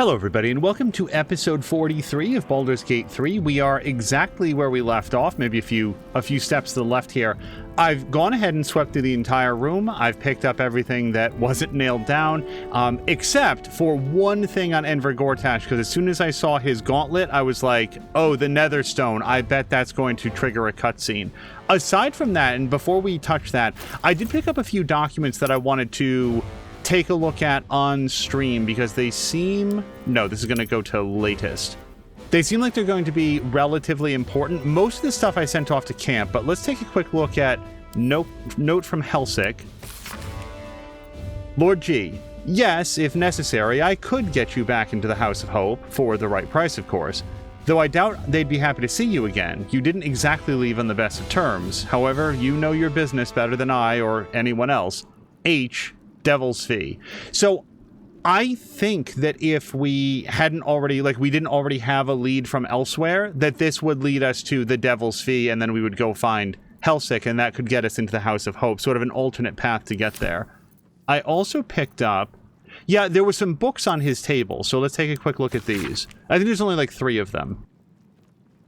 Hello everybody, and welcome to episode 43 of Baldur's Gate 3. We are exactly where we left off, maybe a few steps to the left here. I've gone ahead and swept through the entire room. I've picked up everything that wasn't nailed down, except for one thing on Enver Gortash, because as soon as I saw his gauntlet, I was like, oh, the Netherstone, I bet that's going to trigger a cutscene. Aside from that, and before we touch that, I did pick up a few documents that I wanted to take a look at on stream because they seem... No, this is going to go to latest. They seem like they're going to be relatively important. Most of the stuff I sent off to camp, but let's take a quick look at note from Helsik. Lord G, yes, if necessary, I could get you back into the House of Hope, for the right price, of course. Though I doubt they'd be happy to see you again. You didn't exactly leave on the best of terms. However, you know your business better than I or anyone else. H, Devil's Fee. So I think that if we hadn't already, we didn't already have a lead from elsewhere, that this would lead us to the Devil's Fee, and then we would go find Helsik, and that could get us into the House of Hope, sort of an alternate path to get there. I also picked up, yeah, there were some books on his table, so let's take a quick look at these. I think there's only 3 of them.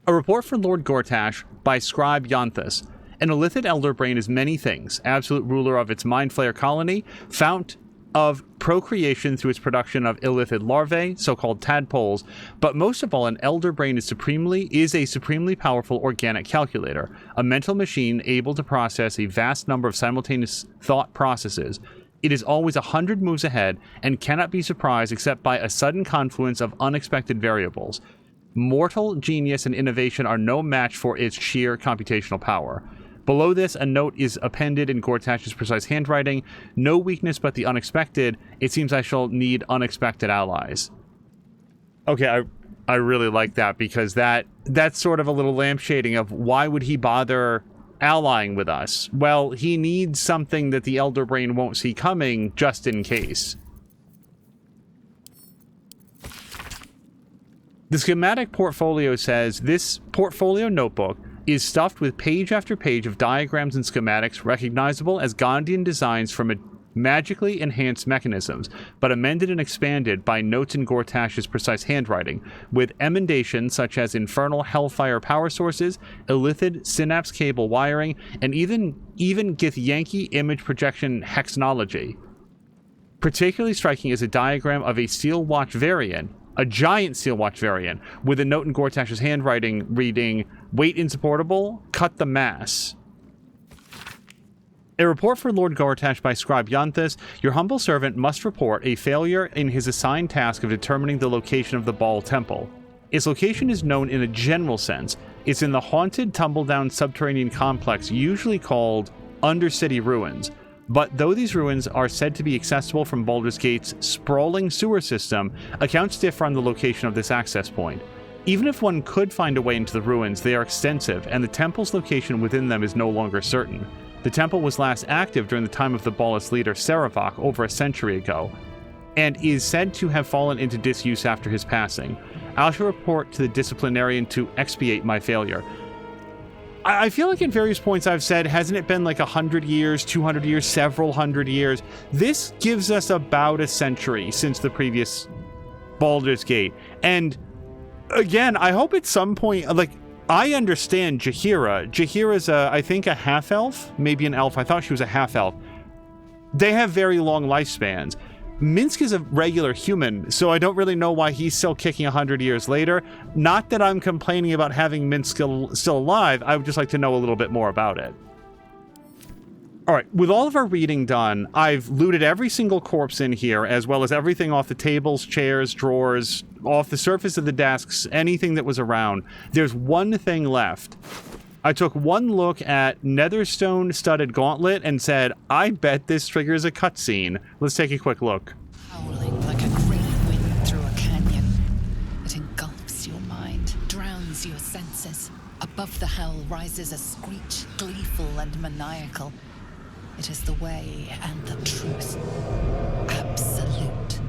A report from Lord Gortash by Scribe Yanthus. An illithid elder brain is many things: absolute ruler of its mind flayer colony, fount of procreation through its production of illithid larvae, so-called tadpoles, but most of all, an elder brain is a supremely powerful organic calculator, a mental machine able to process a vast number of simultaneous thought processes. It is always 100 moves ahead and cannot be surprised except by a sudden confluence of unexpected variables. Mortal genius and innovation are no match for its sheer computational power. Below this, a note is appended in Gortash's precise handwriting. No weakness but the unexpected. It seems I shall need unexpected allies. Okay, I really like that, because that's sort of a little lampshading of why would he bother allying with us? Well, he needs something that the Elder Brain won't see coming, just in case. The schematic portfolio says this portfolio notebook is stuffed with page after page of diagrams and schematics recognizable as Gondian designs from magically enhanced mechanisms, but amended and expanded by notes in Gortash's precise handwriting, with emendations such as infernal hellfire power sources, illithid synapse cable wiring, and even Githyanki image projection hexnology. Particularly striking is a diagram of a steel watch variant, a giant steel watch variant, with a note in Gortash's handwriting reading, "Weight insupportable, cut the mass." A report for Lord Gortash by Scribe Yanthus. Your humble servant must report a failure in his assigned task of determining the location of the Baal Temple. Its location is known in a general sense. It's in the haunted, tumble-down subterranean complex usually called Undercity Ruins. But though these ruins are said to be accessible from Baldur's Gate's sprawling sewer system, accounts differ on the location of this access point. Even if one could find a way into the ruins, they are extensive, and the temple's location within them is no longer certain. The temple was last active during the time of the Baalist leader Saravok over a century ago, and is said to have fallen into disuse after his passing. I shall report to the disciplinarian to expiate my failure. I feel like at various points I've said, hasn't it been 100 years, 200 years, several hundred years? This gives us about a century since the previous Baldur's Gate. And again, I hope at some point, I understand Jaheira. Jaheira's I think a half-elf, maybe an elf. I thought she was a half-elf. They have very long lifespans. Minsc is a regular human, so I don't really know why he's still kicking 100 years later. Not that I'm complaining about having Minsc still alive, I would just like to know a little bit more about it. Alright, with all of our reading done, I've looted every single corpse in here, as well as everything off the tables, chairs, drawers, off the surface of the desks, anything that was around. There's one thing left. I took one look at Netherstone studded gauntlet and said, I bet this triggers a cutscene. Let's take a quick look. Howling like a great wind through a canyon. It engulfs your mind, drowns your senses. Above the hell rises a screech, gleeful and maniacal. It is the way and the truth. Absolute.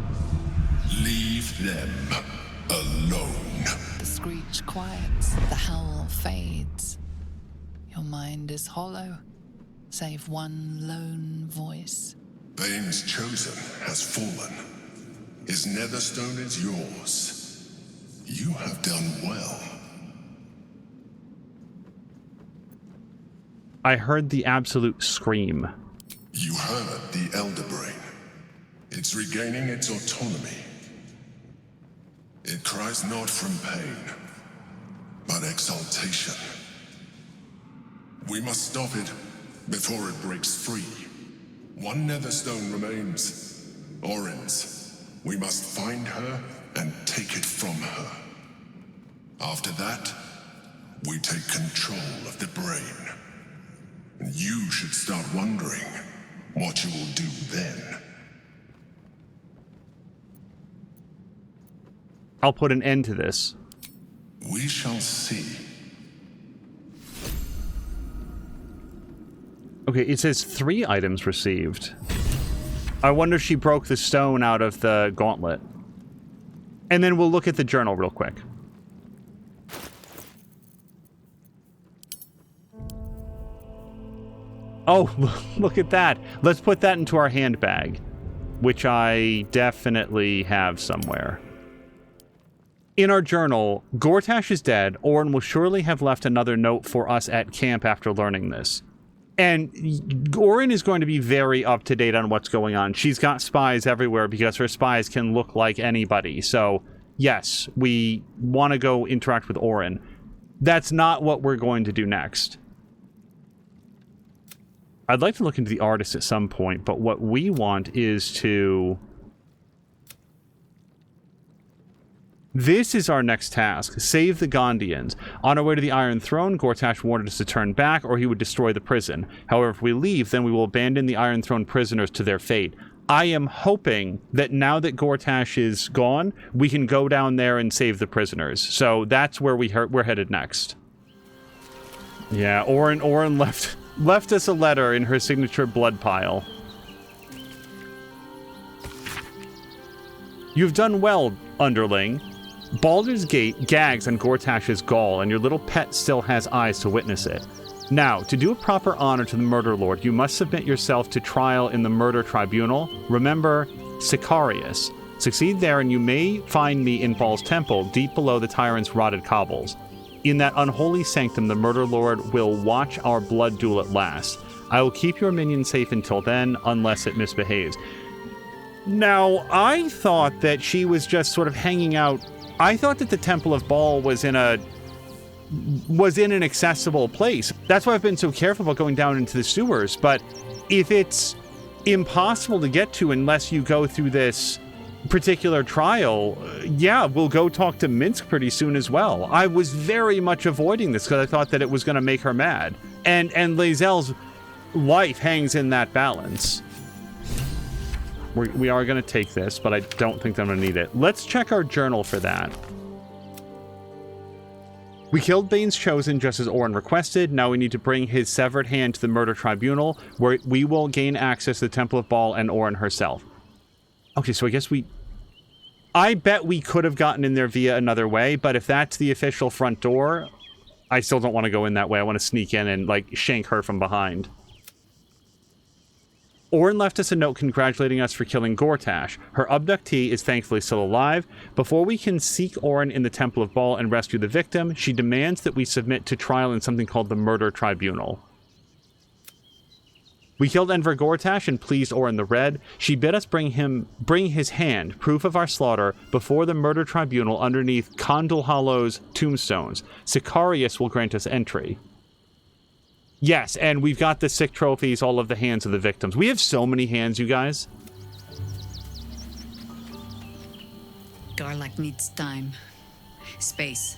Leave them alone. The screech quiets, the howl fades. Your mind is hollow, save one lone voice. Bane's chosen has fallen. His netherstone is yours. You have done well. I heard the absolute scream. You heard the Elder Brain. It's regaining its autonomy. It cries not from pain, but exaltation. We must stop it before it breaks free. One netherstone remains. Orin's. We must find her and take it from her. After that, we take control of the brain. And you should start wondering what you will do then. I'll put an end to this. We shall see. Okay, it says 3 items received. I wonder if she broke the stone out of the gauntlet. And then we'll look at the journal real quick. Oh, look at that. Let's put that into our handbag, which I definitely have somewhere. In our journal, Gortash is dead. Orin will surely have left another note for us at camp after learning this. And Orin is going to be very up to date on what's going on. She's got spies everywhere because her spies can look like anybody. So, yes, we want to go interact with Orin. That's not what we're going to do next. I'd like to look into the artist at some point, but what we want is to... This is our next task. Save the Gondians. On our way to the Iron Throne, Gortash wanted us to turn back or he would destroy the prison. However, if we leave, then we will abandon the Iron Throne prisoners to their fate. I am hoping that now that Gortash is gone, we can go down there and save the prisoners. So that's where we're headed next. Yeah, Orin left us a letter in her signature blood pile. You've done well, underling. Baldur's Gate gags on Gortash's gall, and your little pet still has eyes to witness it. Now, to do a proper honor to the Murder Lord, you must submit yourself to trial in the Murder Tribunal. Remember, Sicarius. Succeed there, and you may find me in Baal's temple, deep below the tyrant's rotted cobbles. In that unholy sanctum, the Murder Lord will watch our blood duel at last. I will keep your minion safe until then, unless it misbehaves. Now, I thought that she was just sort of hanging out. I thought that the Temple of Baal was in an accessible place. That's why I've been so careful about going down into the sewers. But if it's impossible to get to unless you go through this particular trial, yeah, we'll go talk to Minsk pretty soon as well. I was very much avoiding this because I thought that it was going to make her mad. And Lae'zel's life hangs in that balance. We are going to take this, but I don't think I'm going to need it. Let's check our journal for that. We killed Bane's Chosen just as Orin requested. Now we need to bring his severed hand to the Murder Tribunal, where we will gain access to the Temple of Baal and Orin herself. Okay, so I guess I bet we could have gotten in there via another way, but if that's the official front door, I still don't want to go in that way. I want to sneak in and, like, shank her from behind. Orin left us a note congratulating us for killing Gortash. Her abductee is thankfully still alive. Before we can seek Orin in the Temple of Baal and rescue the victim, she demands that we submit to trial in something called the Murder Tribunal. We killed Enver Gortash and pleased Orin the Red. She bid us bring his hand, proof of our slaughter, before the Murder Tribunal underneath Condal Hollow's tombstones. Sicarius will grant us entry. Yes, and we've got the sick trophies, all of the hands of the victims. We have so many hands, you guys. Garlack needs time. Space.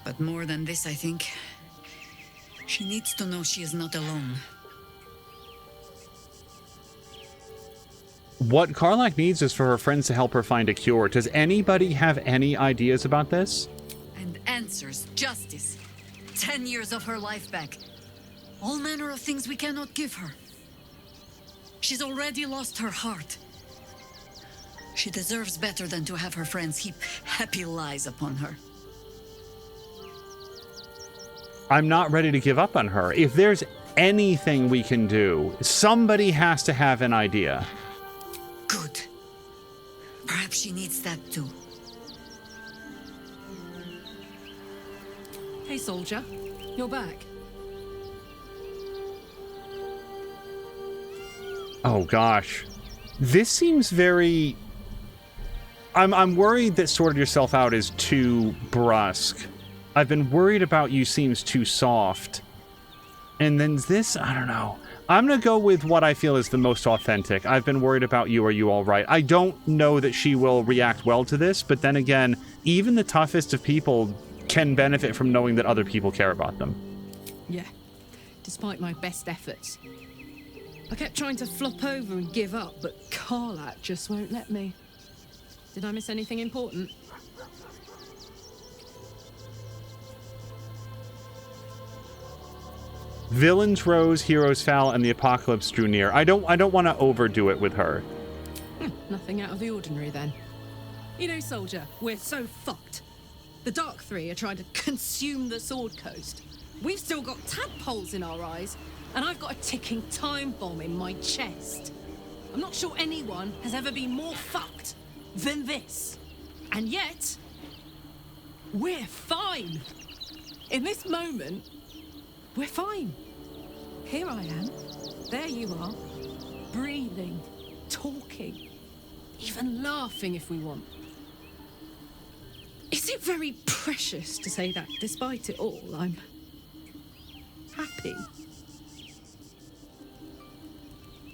But more than this, I think. She needs to know she is not alone. What Garlack needs is for her friends to help her find a cure. Does anybody have any ideas about this? And answers, justice. 10 years of her life back. All manner of things we cannot give her. She's already lost her heart. She deserves better than to have her friends heap happy lies upon her. I'm not ready to give up on her. If there's anything we can do, somebody has to have an idea. Good. Perhaps she needs that too. Hey, soldier. You're back. Oh gosh. This seems very... I'm worried that sorted yourself out is too brusque. I've been worried about you seems too soft. And then this, I don't know. I'm gonna go with what I feel is the most authentic. I've been worried about you, are you alright? I don't know that she will react well to this, but then again, even the toughest of people can benefit from knowing that other people care about them. Yeah, despite my best efforts. I kept trying to flop over and give up, but Karlach just won't let me. Did I miss anything important? Villains rose, heroes fell, and the apocalypse drew near. I don't want to overdo it with her. Nothing out of the ordinary then. You know, soldier, we're so fucked. The Dark Three are trying to consume the Sword Coast. We've still got tadpoles in our eyes, and I've got a ticking time bomb in my chest. I'm not sure anyone has ever been more fucked than this. And yet, we're fine. In this moment, we're fine. Here I am. There you are. Breathing, talking, even laughing if we want. Is it very precious to say that despite it all, I'm happy?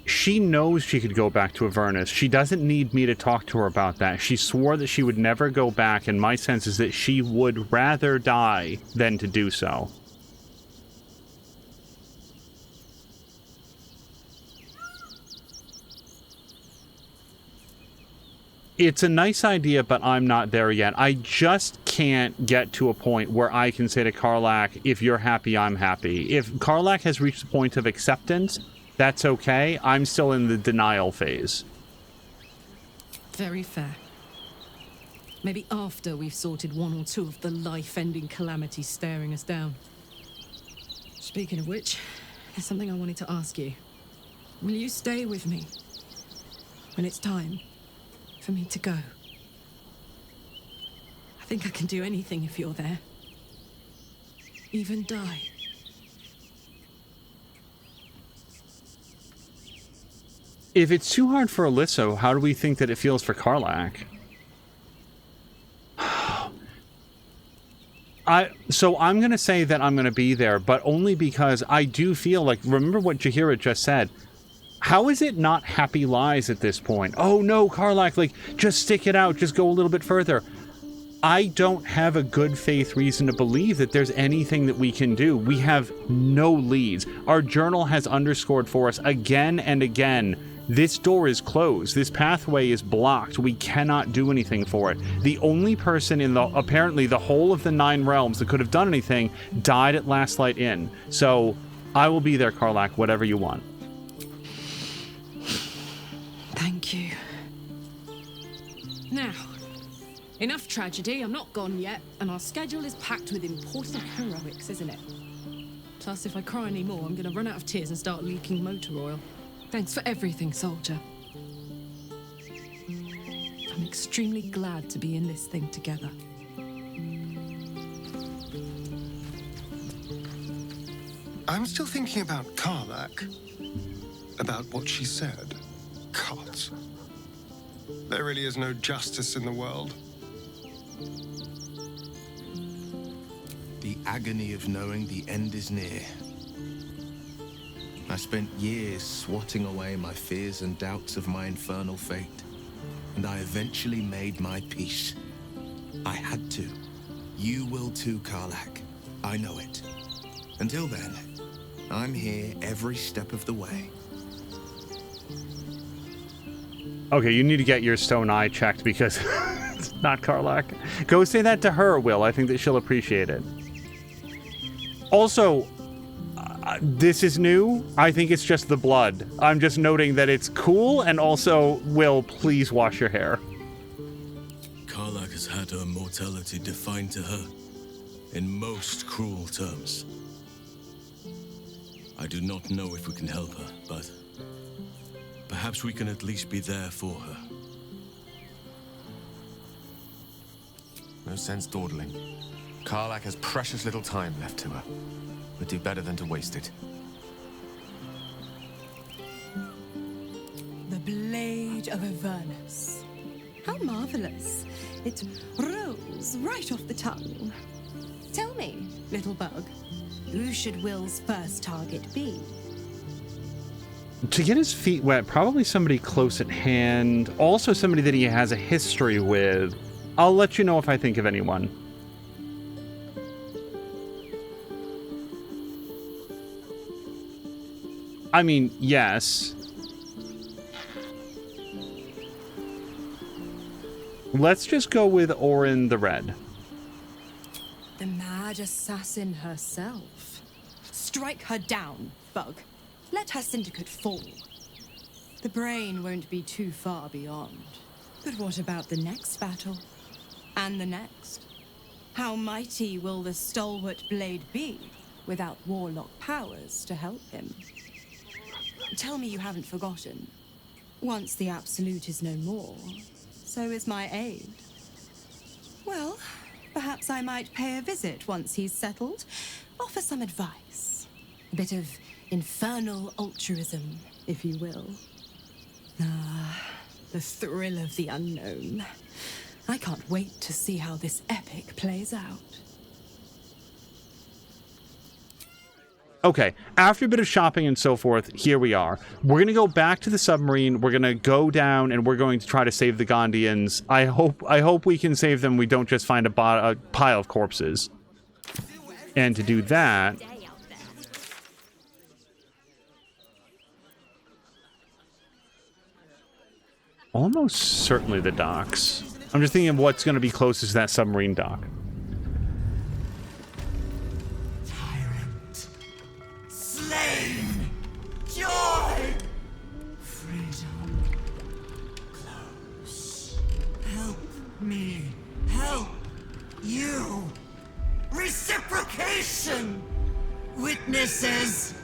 She knows she could go back to Avernus. She doesn't need me to talk to her about that. She swore that she would never go back, and my sense is that she would rather die than to do so. It's a nice idea, but I'm not there yet. I just can't get to a point where I can say to Karlach, if you're happy, I'm happy. If Karlach has reached the point of acceptance, that's okay. I'm still in the denial phase. Very fair. Maybe after we've sorted one or two of the life-ending calamities staring us down. Speaking of which, there's something I wanted to ask you. Will you stay with me when it's time for me to go? I think I can do anything if you're there. Even die. If it's too hard for Alysso, how do we think that it feels for Karlach? So I'm going to say that I'm going to be there, but only because I do feel like, remember what Jaheira just said. How is it not happy lies at this point? Oh no, Karlach, like, just stick it out, just go a little bit further. I don't have a good faith reason to believe that there's anything that we can do. We have no leads. Our journal has underscored for us again and again, this door is closed. This pathway is blocked. We cannot do anything for it. The only person in apparently the whole of the 9 realms that could have done anything died at Last Light Inn. So I will be there, Karlach, whatever you want. Thank you. Now, enough tragedy. I'm not gone yet, and our schedule is packed with important heroics, isn't it? Plus, if I cry anymore, I'm gonna run out of tears and start leaking motor oil. Thanks for everything, soldier. I'm extremely glad to be in this thing together. I'm still thinking about Karlach. About what she said. God. There really is no justice in the world. The agony of knowing the end is near. I spent years swatting away my fears and doubts of my infernal fate, and I eventually made my peace. I had to. You will too, Karlach. I know it. Until then, I'm here every step of the way. Okay, you need to get your stone eye checked because it's not Karlach. Go say that to her, Will. I think that she'll appreciate it. Also, this is new. I think it's just the blood. I'm just noting that it's cool, and also, Will, please wash your hair. Karlach has had her mortality defined to her in most cruel terms. I do not know if we can help her, but perhaps we can at least be there for her. No sense dawdling. Karlach has precious little time left to her. We'd do better than to waste it. The Blade of Avernus. How marvelous. It rolls right off the tongue. Tell me, little bug, who should Will's first target be? To get his feet wet, probably somebody close at hand. Also somebody that he has a history with. I'll let you know if I think of anyone. I mean, yes. Let's just go with Orin the Red. The mad assassin herself. Strike her down, bug. Let her syndicate fall. The brain won't be too far beyond. But what about the next battle? And the next? How mighty will the stalwart blade be without warlock powers to help him? Tell me you haven't forgotten. Once the Absolute is no more, so is my aid. Well, perhaps I might pay a visit once he's settled. Offer some advice. A bit of infernal altruism, if you will. Ah, the thrill of the unknown. I can't wait to see how this epic plays out. Okay, after a bit of shopping and so forth, here we are. We're going to go back to the submarine. We're going to go down and we're going to try to save the Gondians. I hope we can save them. We don't just find a pile of corpses. And to do that... almost certainly the docks. I'm just thinking of what's going to be closest to that submarine dock. Slain! Joy! Freedom. Close. Help me. Help you. Reciprocation! Witnesses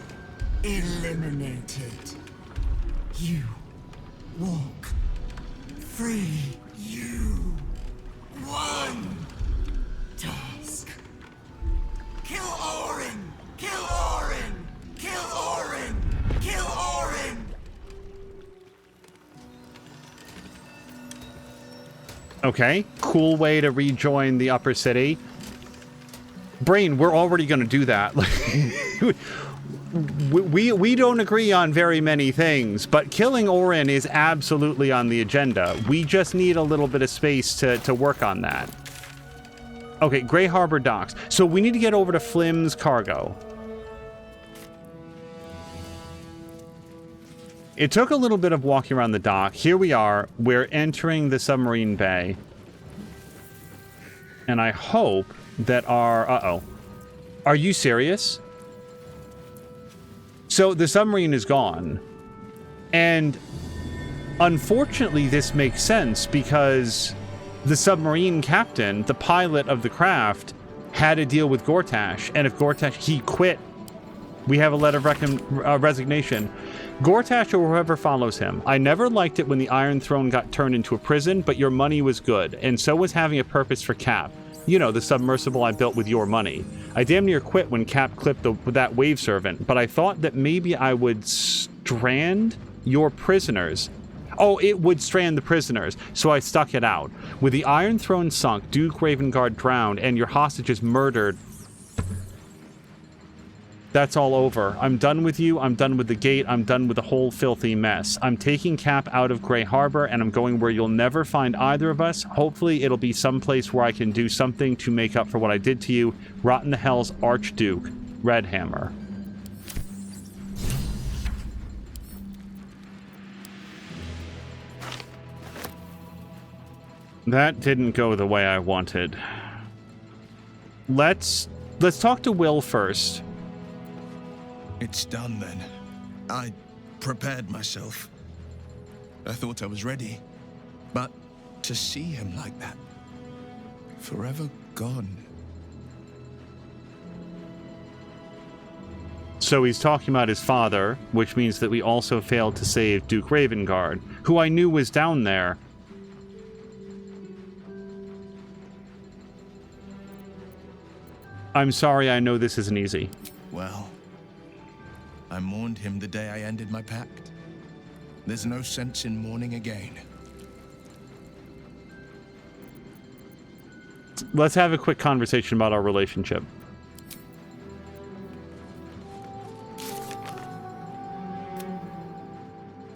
eliminated. You walk free. You won. Task. Kill Orin! Kill Orin! Kill Orin! Kill Orin! Okay, cool way to rejoin the upper city. Brain, we're already going to do that. we don't agree on very many things, but killing Orin is absolutely on the agenda. We just need a little bit of space to work on that. Okay, Grey Harbor docks. So we need to get over to Flim's cargo. It took a little bit of walking around the dock. Here we are. We're entering the submarine bay. And I hope that our... Uh-oh. Are you serious? So the submarine is gone. And unfortunately, this makes sense because the submarine captain, the pilot of the craft, had a deal with Gortash. And if Gortash, he quit. We have a letter of resignation. Gortash or whoever follows him. I never liked it when the Iron Throne got turned into a prison, but your money was good, and so was having a purpose for Cap. You know, the submersible I built with your money. I damn near quit when Cap clipped that wave servant, but I thought that maybe I would strand your prisoners. Oh, it would strand the prisoners, so I stuck it out. With the Iron Throne sunk, Duke Ravengard drowned, and your hostages murdered. That's all over. I'm done with you. I'm done with the gate. I'm done with the whole filthy mess. I'm taking Cap out of Grey Harbor, and I'm going where you'll never find either of us. Hopefully, it'll be someplace where I can do something to make up for what I did to you. Rot in the Hell's Archduke, Redhammer. That didn't go the way I wanted. Let's talk to Will first. It's done then. I prepared myself. I thought I was ready. But to see him like that, forever gone. So he's talking about his father, which means that we also failed to save Duke Ravengard, who I knew was down there. I'm sorry, I know this isn't easy. Well, I mourned him the day I ended my pact. There's no sense in mourning again. Let's have a quick conversation about our relationship.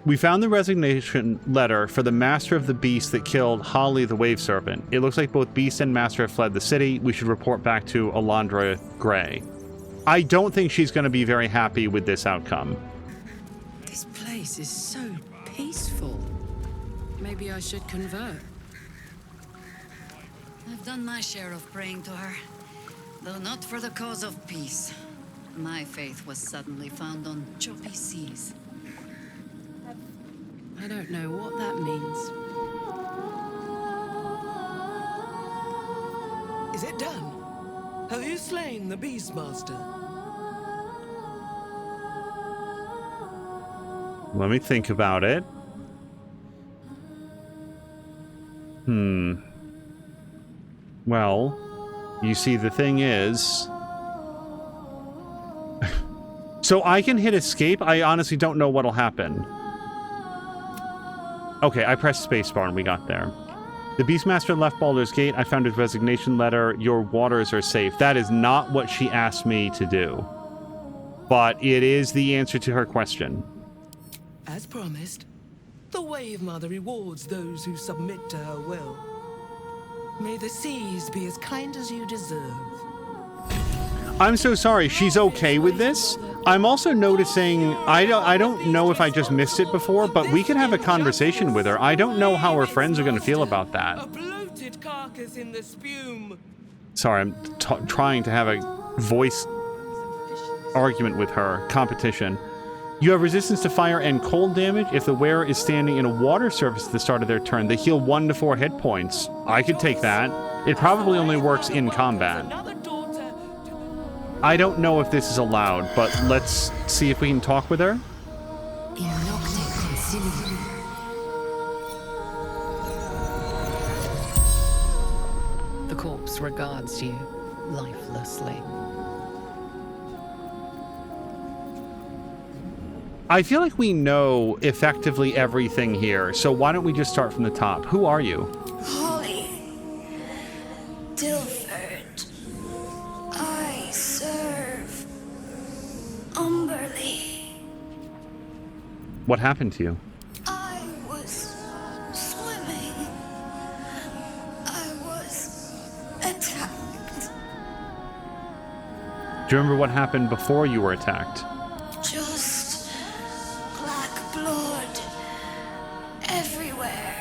We found the resignation letter for the Master of the Beast that killed Holly the Wave Serpent. It looks like both Beast and Master have fled the city. We should report back to Alondra Grey. I don't think she's going to be very happy with this outcome. This place is so peaceful. Maybe I should convert. I've done my share of praying to her, though not for the cause of peace. My faith was suddenly found on choppy seas. I don't know what that means. Is it done? Have you slain the Beastmaster? Let me think about it. Well, you see, the thing is... So I can hit escape? I honestly don't know what'll happen. Okay, I pressed spacebar and we got there. The Beastmaster left Baldur's Gate. I found his resignation letter. Your waters are safe. That is not what she asked me to do. But it is the answer to her question. As promised, the Wave Mother rewards those who submit to her will. May the seas be as kind as you deserve. I'm so sorry. She's okay with this. I'm also noticing, I don't know if I just missed it before, but we could have a conversation with her. I don't know how her friends are going to feel about that. A bloated carcass in the spume. Sorry, I'm trying to have a voice argument with her. Competition. You have resistance to fire and cold damage. If the wearer is standing in a water surface at the start of their turn, they heal 1 to 4 hit points. I could take that. It probably only works in combat. I don't know if this is allowed, but let's see if we can talk with her. The corpse regards you lifelessly. I feel like we know effectively everything here, so why don't we just start from the top? Who are you? Holly. Dilford. I serve Umberly. What happened to you? I was swimming. I was attacked. Do you remember what happened before you were attacked? Just black blood everywhere.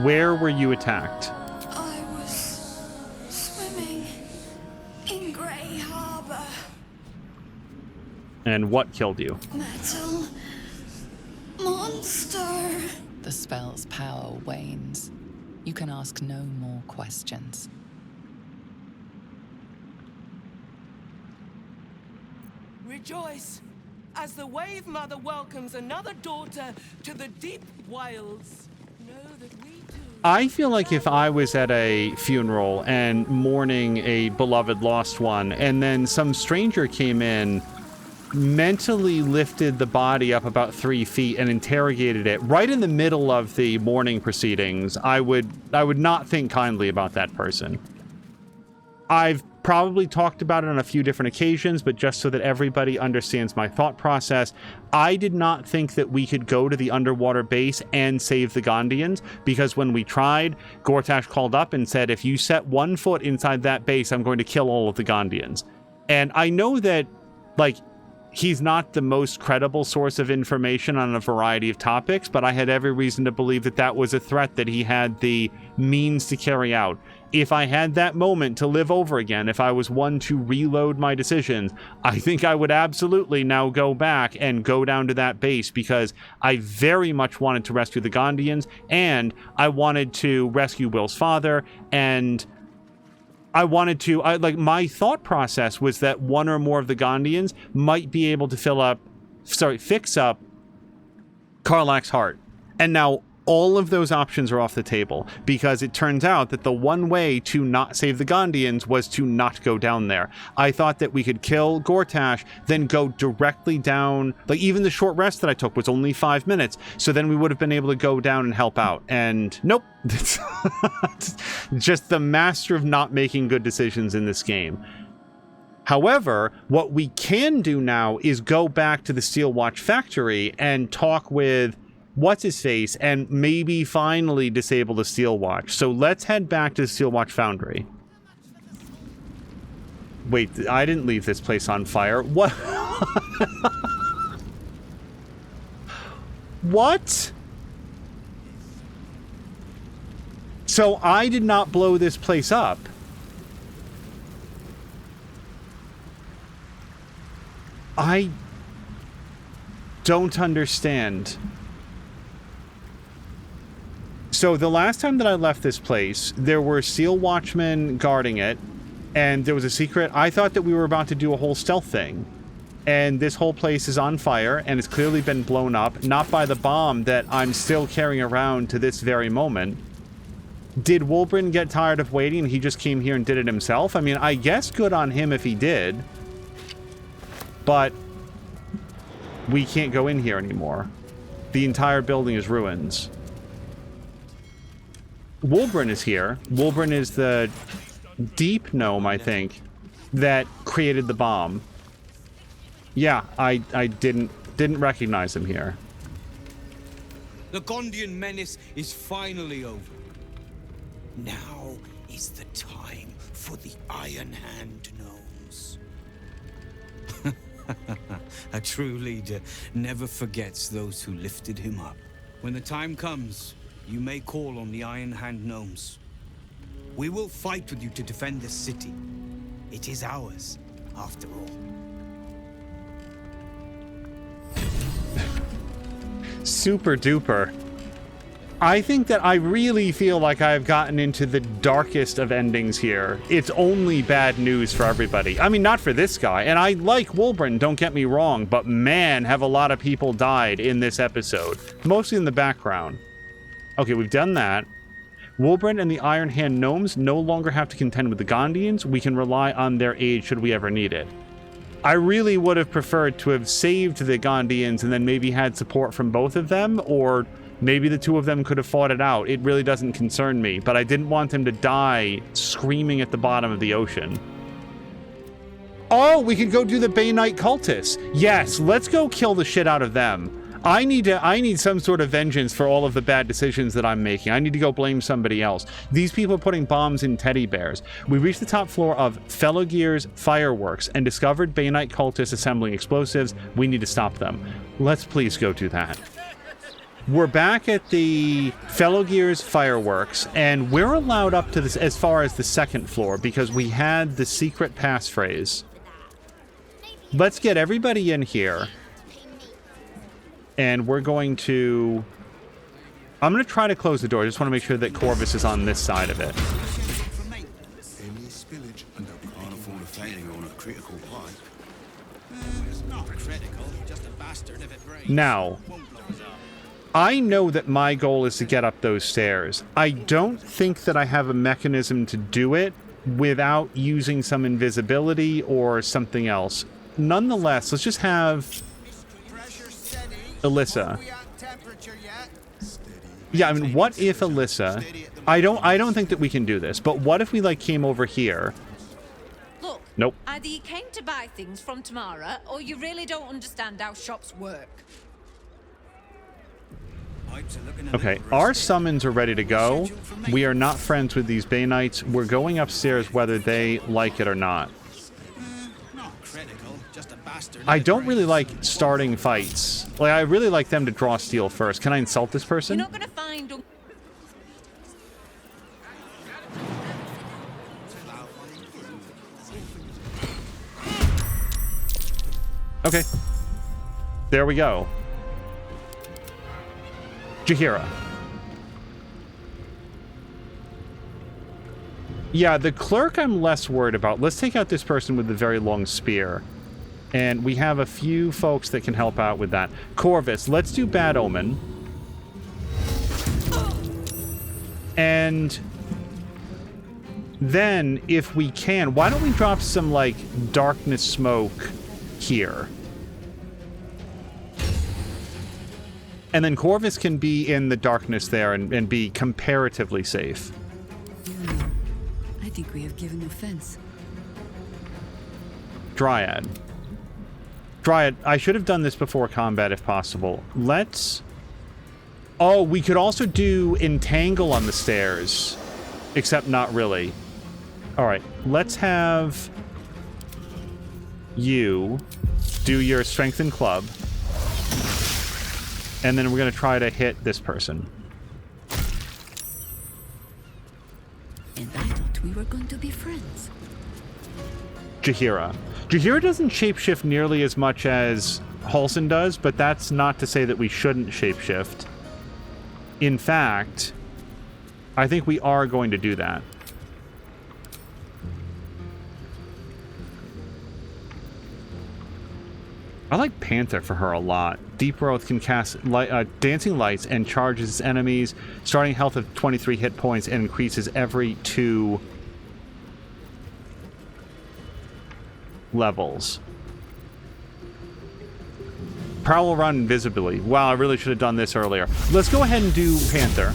Where were you attacked? I was swimming in Grey Harbor. And what killed you? Metal monster. The spell's power wanes. You can ask no more questions. Rejoice, as the Wave Mother welcomes another daughter to the deep wilds. Know that we too... I feel like if I was at a funeral and mourning a beloved lost one, and then some stranger came in, mentally lifted the body up about 3 feet and interrogated it right in the middle of the mourning proceedings, I would not think kindly about that person. I've probably talked about it on a few different occasions, but just so that everybody understands my thought process, I did not think that we could go to the underwater base and save the Gondians, because when we tried, Gortash called up and said, if you set 1 foot inside that base, I'm going to kill all of the Gondians. And I know that, like, he's not the most credible source of information on a variety of topics, but I had every reason to believe that that was a threat that he had the means to carry out. If I had that moment to live over again, if I was one to reload my decisions, I think I would absolutely now go back and go down to that base, because I very much wanted to rescue the Gondians, and I wanted to rescue Will's father, and I wanted to, my thought process was that 1 or more of the Gondians might be able to fix up Karlach's heart. And now, all of those options are off the table, because it turns out that the one way to not save the Gondians was to not go down there. I thought that we could kill Gortash, then go directly down. Like, even the short rest that I took was only 5 minutes, so then we would have been able to go down and help out. And nope. Just the master of not making good decisions in this game. However, what we can do now is go back to the Steel Watch factory and talk with what's-his-face and maybe finally disable the Steel Watch. So let's head back to the Steel Watch foundry. Wait, I didn't leave this place on fire. What? What? So I did not blow this place up. I don't understand. So the last time that I left this place, there were Steel Watchmen guarding it, and there was a secret. I thought that we were about to do a whole stealth thing. And this whole place is on fire, and it's clearly been blown up, not by the bomb that I'm still carrying around to this very moment. Did Wolbrin get tired of waiting and he just came here and did it himself? I mean, I guess good on him if he did. But we can't go in here anymore. The entire building is ruins. Wolbrin is here. Wolbrin is the deep gnome, I think, that created the bomb. Yeah, I didn't recognize him here. The Gondian menace is finally over. Now is the time for the Iron Hand gnomes. A true leader never forgets those who lifted him up. When the time comes, you may call on the Iron Hand gnomes. We will fight with you to defend this city. It is ours, after all. Super duper. I think that I really feel like I've gotten into the darkest of endings here. It's only bad news for everybody. I mean, not for this guy. And I like Wolbrin, don't get me wrong, but man, have a lot of people died in this episode. Mostly in the background. Okay, we've done that. Wolbrin and the Iron Hand gnomes no longer have to contend with the Gondians. We can rely on their aid should we ever need it. I really would have preferred to have saved the Gondians and then maybe had support from both of them, or maybe the two of them could have fought it out. It really doesn't concern me, but I didn't want them to die screaming at the bottom of the ocean. Oh, we could go do the Bay Knight cultists. Yes, let's go kill the shit out of them. I need some sort of vengeance for all of the bad decisions that I'm making. I need to go blame somebody else. These people are putting bombs in teddy bears. We reached the top floor of Fellow Gear's fireworks and discovered Bay Knight cultists assembling explosives. We need to stop them. Let's please go do that. We're back at the Fellow Gear's fireworks, and we're allowed up to this as far as the second floor because we had the secret passphrase. Let's get everybody in here. And we're going to... I'm going to try to close the door. I just want to make sure that Corvus is on this side of it. Now, I know that my goal is to get up those stairs. I don't think that I have a mechanism to do it without using some invisibility or something else. Nonetheless, let's just have... Alyssa. Yeah, I mean, what if Alyssa... I don't think that we can do this, but what if we, like, came over here? Look, nope. Either you came to buy things from Tamara, or you really don't understand how shops work. Okay, our summons are ready to go. We are not friends with these Bay Knights. We're going upstairs whether they like it or not. I don't really like starting fights. Like, I really like them to draw steel first. Can I insult this person? You're not gonna find... Okay. There we go. Jaheira. Yeah, the clerk I'm less worried about. Let's take out this person with the very long spear. And we have a few folks that can help out with that. Corvus, let's do Bad Omen. And then, if we can, why don't we drop some, like, darkness smoke here? And then Corvus can be in the darkness there and be comparatively safe. I think we have given offense. Dryad. Dryad, I should have done this before combat if possible. Let's... Oh, we could also do Entangle on the stairs. Except not really. Alright, let's have you do your Strengthen Club. And then we're going to try to hit this person. And I thought we were going to be friends. Jaheira. Jaheira doesn't shapeshift nearly as much as Halsin does, but that's not to say that we shouldn't shapeshift. In fact, I think we are going to do that. I like Panther for her a lot. Deep Growth can cast Dancing Lights and charges its enemies, starting health of 23 hit points and increases every 2 levels. Prowl run invisibly. Wow, I really should have done this earlier. Let's go ahead and do Panther.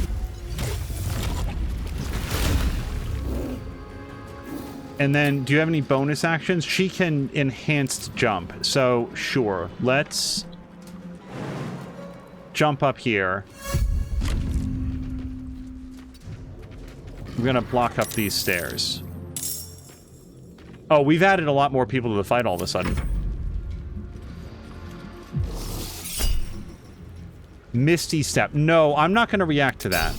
And then, do you have any bonus actions? She can enhanced jump. So, sure. Let's jump up here. We're going to block up these stairs. Oh, we've added a lot more people to the fight all of a sudden. Misty Step. No, I'm not going to react to that.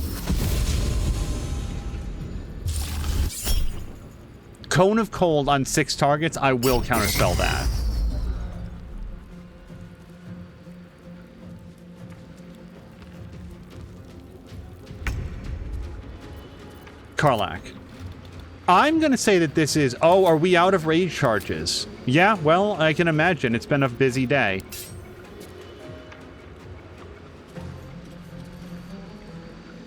Cone of Cold on 6 targets, I will counterspell that. Karlach. I'm going to say that this is... Oh, are we out of rage charges? Yeah, well, I can imagine. It's been a busy day.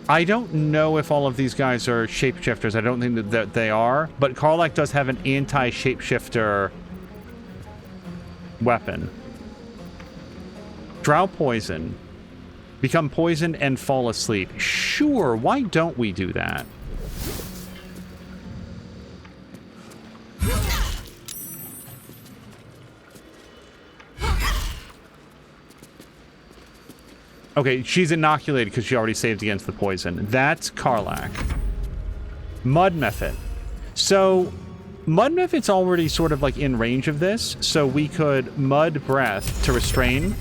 I don't know if all of these guys are shapeshifters. I don't think that they are. But Karlach does have an anti-shapeshifter weapon. Drow Poison. Become poisoned and fall asleep. Sure, why don't we do that? Okay, she's inoculated because she already saved against the poison. That's Karlach. Mud Mephit. So, Mud Mephit's already sort of like in range of this, so we could Mud Breath to restrain.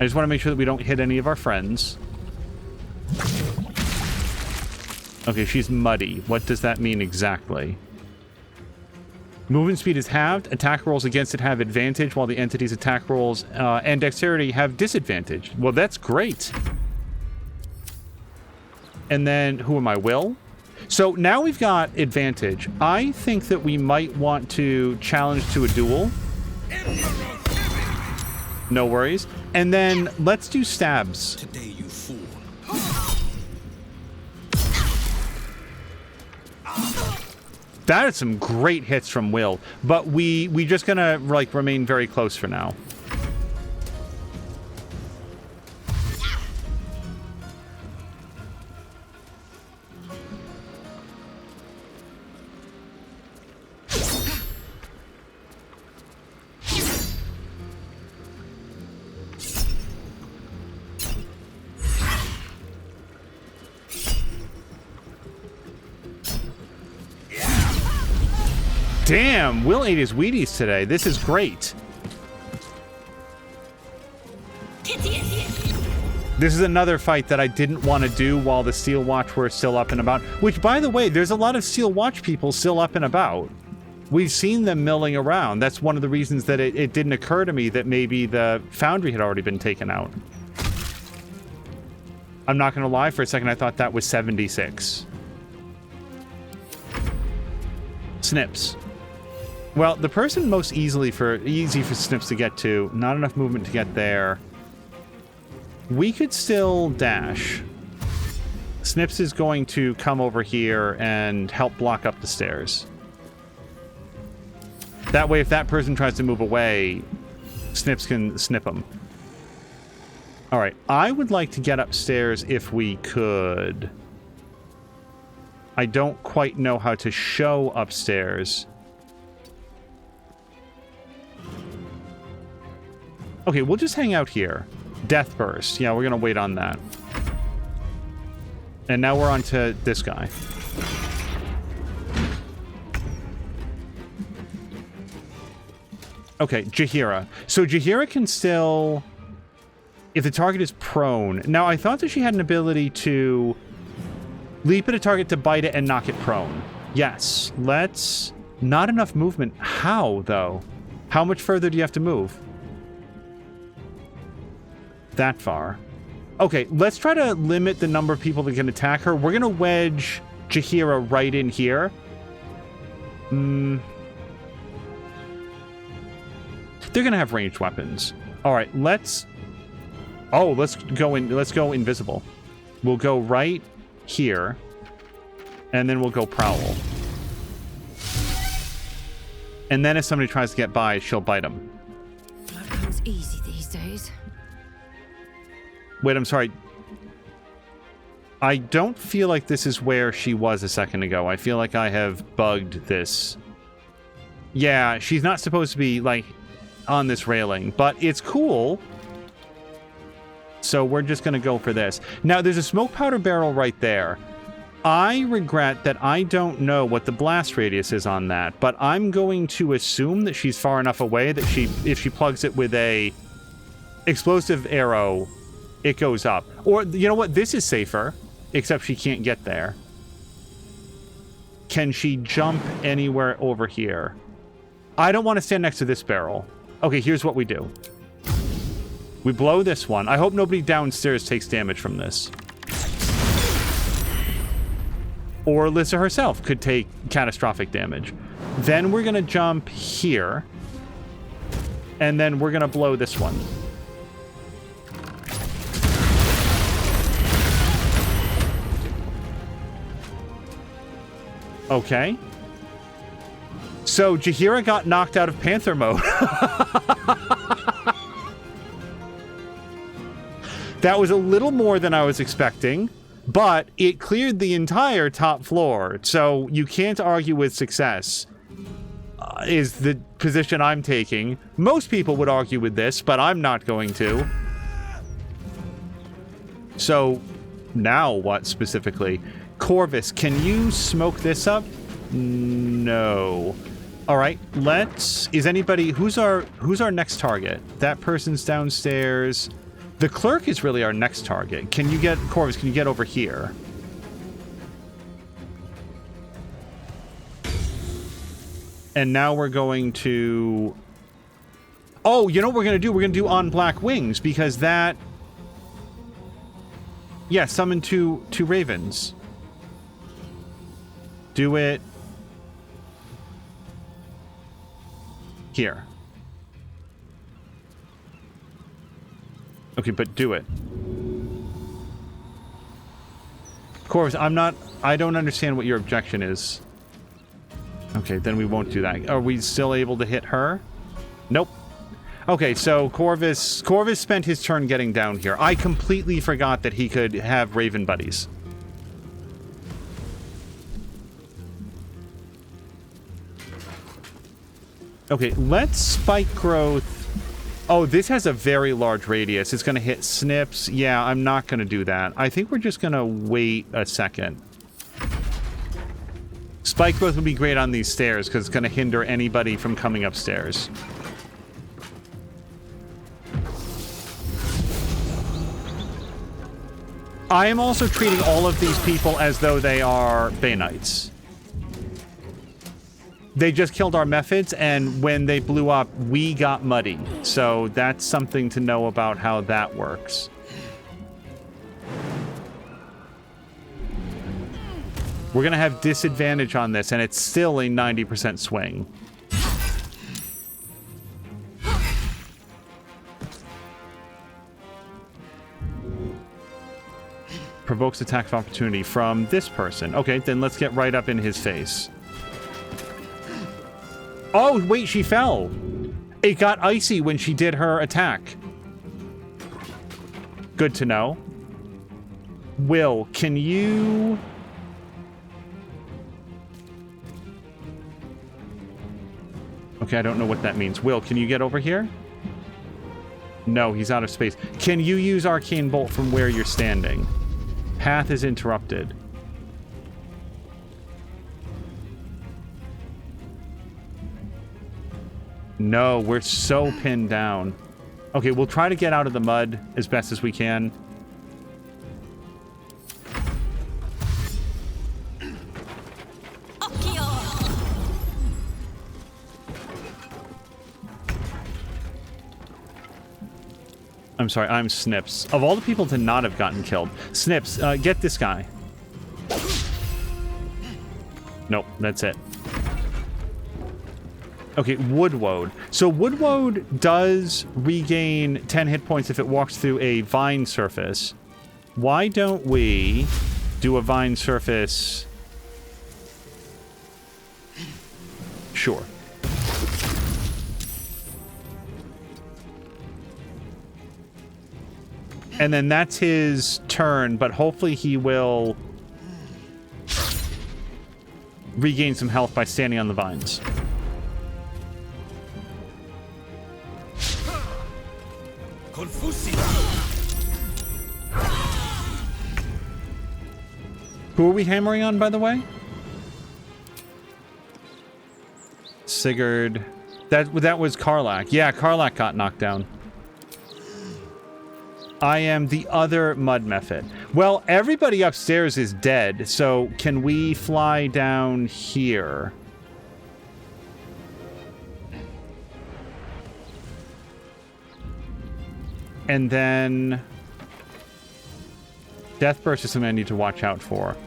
I just want to make sure that we don't hit any of our friends. Okay, she's muddy. What does that mean exactly? Movement speed is halved. Attack rolls against it have advantage, while the entity's attack rolls and dexterity have disadvantage. Well, that's great. And then, who am I? Will? So now we've got advantage. I think that we might want to challenge to a duel. No worries. And then, let's do stabs. Today, you fool. That is some great hits from Will, but we just gonna like remain very close for now. Damn, Will ate his Wheaties today. This is great. This is another fight that I didn't want to do while the Steel Watch were still up and about. Which, by the way, there's a lot of Steel Watch people still up and about. We've seen them milling around. That's one of the reasons that it didn't occur to me that maybe the Foundry had already been taken out. I'm not going to lie, for a second I thought that was 76. Snips. Well, the person most easy for Snips to get to, not enough movement to get there. We could still dash. Snips is going to come over here and help block up the stairs. That way, if that person tries to move away, Snips can snip them. All right, I would like to get upstairs if we could. I don't quite know how to show upstairs. Okay, we'll just hang out here. Death Burst. Yeah, we're going to wait on that. And now we're on to this guy. Okay, Jaheira. So Jaheira can still... If the target is prone... Now, I thought that she had an ability to leap at a target to bite it and knock it prone. Yes. Let's... Not enough movement. How, though? How much further do you have to move? That far. Okay, let's try to limit the number of people that can attack her. We're going to wedge Jaheira right in here. They're going to have ranged weapons. All right, let's... Oh, let's go invisible. We'll go right here. And then we'll go prowl. And then if somebody tries to get by, she'll bite them. Blood comes easy these days. Wait, I'm sorry. I don't feel like this is where she was a second ago. I feel like I have bugged this. Yeah, she's not supposed to be, like, on this railing, but it's cool. So we're just going to go for this. Now, there's a smoke powder barrel right there. I regret that I don't know what the blast radius is on that, but I'm going to assume that she's far enough away that if she plugs it with a explosive arrow, it goes up. Or, you know what? This is safer, except she can't get there. Can she jump anywhere over here? I don't want to stand next to this barrel. Okay, here's what we do. We blow this one. I hope nobody downstairs takes damage from this. Or Alyssa herself could take catastrophic damage. Then we're going to jump here. And then we're going to blow this one. Okay. So Jaheira got knocked out of Panther mode. That was a little more than I was expecting, but it cleared the entire top floor, so you can't argue with success, is the position I'm taking. Most people would argue with this, but I'm not going to. So, now what specifically? Corvus, can you smoke this up? No. All right, is anybody, who's our next target? That person's downstairs. The clerk is really our next target. Corvus, can you get over here? And now we're going to... Oh, you know what we're going to do? We're going to do on Black Wings, because that... Yeah, summon two ravens. Do it... Here. Okay, but do it. Corvus, I don't understand what your objection is. Okay, then we won't do that. Are we still able to hit her? Nope. Okay, so Corvus spent his turn getting down here. I completely forgot that he could have raven buddies. Okay, let's spike growth. Oh, this has a very large radius. It's going to hit snips. Yeah, I'm not going to do that. I think we're just going to wait a second. Spike growth would be great on these stairs because it's going to hinder anybody from coming upstairs. I am also treating all of these people as though they are Bay Knights. They just killed our methods, and when they blew up, we got muddy. So that's something to know about how that works. We're going to have disadvantage on this, and it's still a 90% swing. Provokes attack of opportunity from this person. Okay, then let's get right up in his face. Oh, wait, she fell. It got icy when she did her attack. Good to know. Will, can you... Okay, I don't know what that means. Will, can you get over here? No, he's out of space. Can you use Arcane Bolt from where you're standing? Path is interrupted. No, we're so pinned down. Okay, we'll try to get out of the mud as best as we can. I'm sorry, I'm Snips. Of all the people to not have gotten killed, Snips, get this guy. Nope, that's it. Okay, Woodwode. So Woodwode does regain 10 hit points if it walks through a vine surface. Why don't we do a vine surface? Sure. And then that's his turn, but hopefully he will regain some health by standing on the vines. Who are we hammering on, by the way? Sigurd. That was Karlach. Yeah, Karlach got knocked down. I am the other mud method. Well, everybody upstairs is dead, so can we fly down here? And then... Death Burst is something I need to watch out for.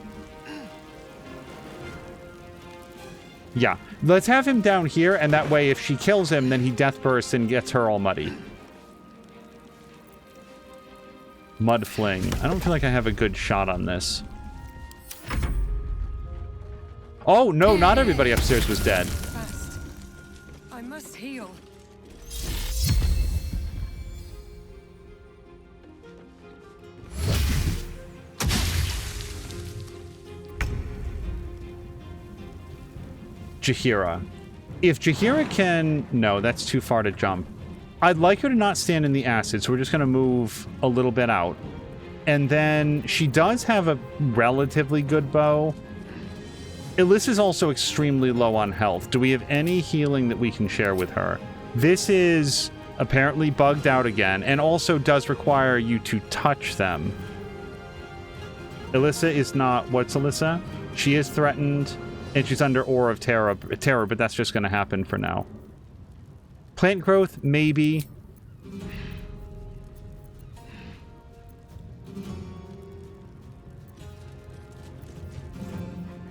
Yeah, let's have him down here, and that way if she kills him, then he Death Bursts and gets her all muddy. Mud Fling. I don't feel like I have a good shot on this. Oh, no, not everybody upstairs was dead. First, I must heal. Jaheira. If Jaheira can... No, that's too far to jump. I'd like her to not stand in the acid, so we're just going to move a little bit out. And then she does have a relatively good bow. Alyssa's also extremely low on health. Do we have any healing that we can share with her? This is apparently bugged out again, and also does require you to touch them. Alyssa is not... What's Alyssa? She is threatened, and she's under Aura of Terror, but that's just going to happen for now. Plant growth, maybe.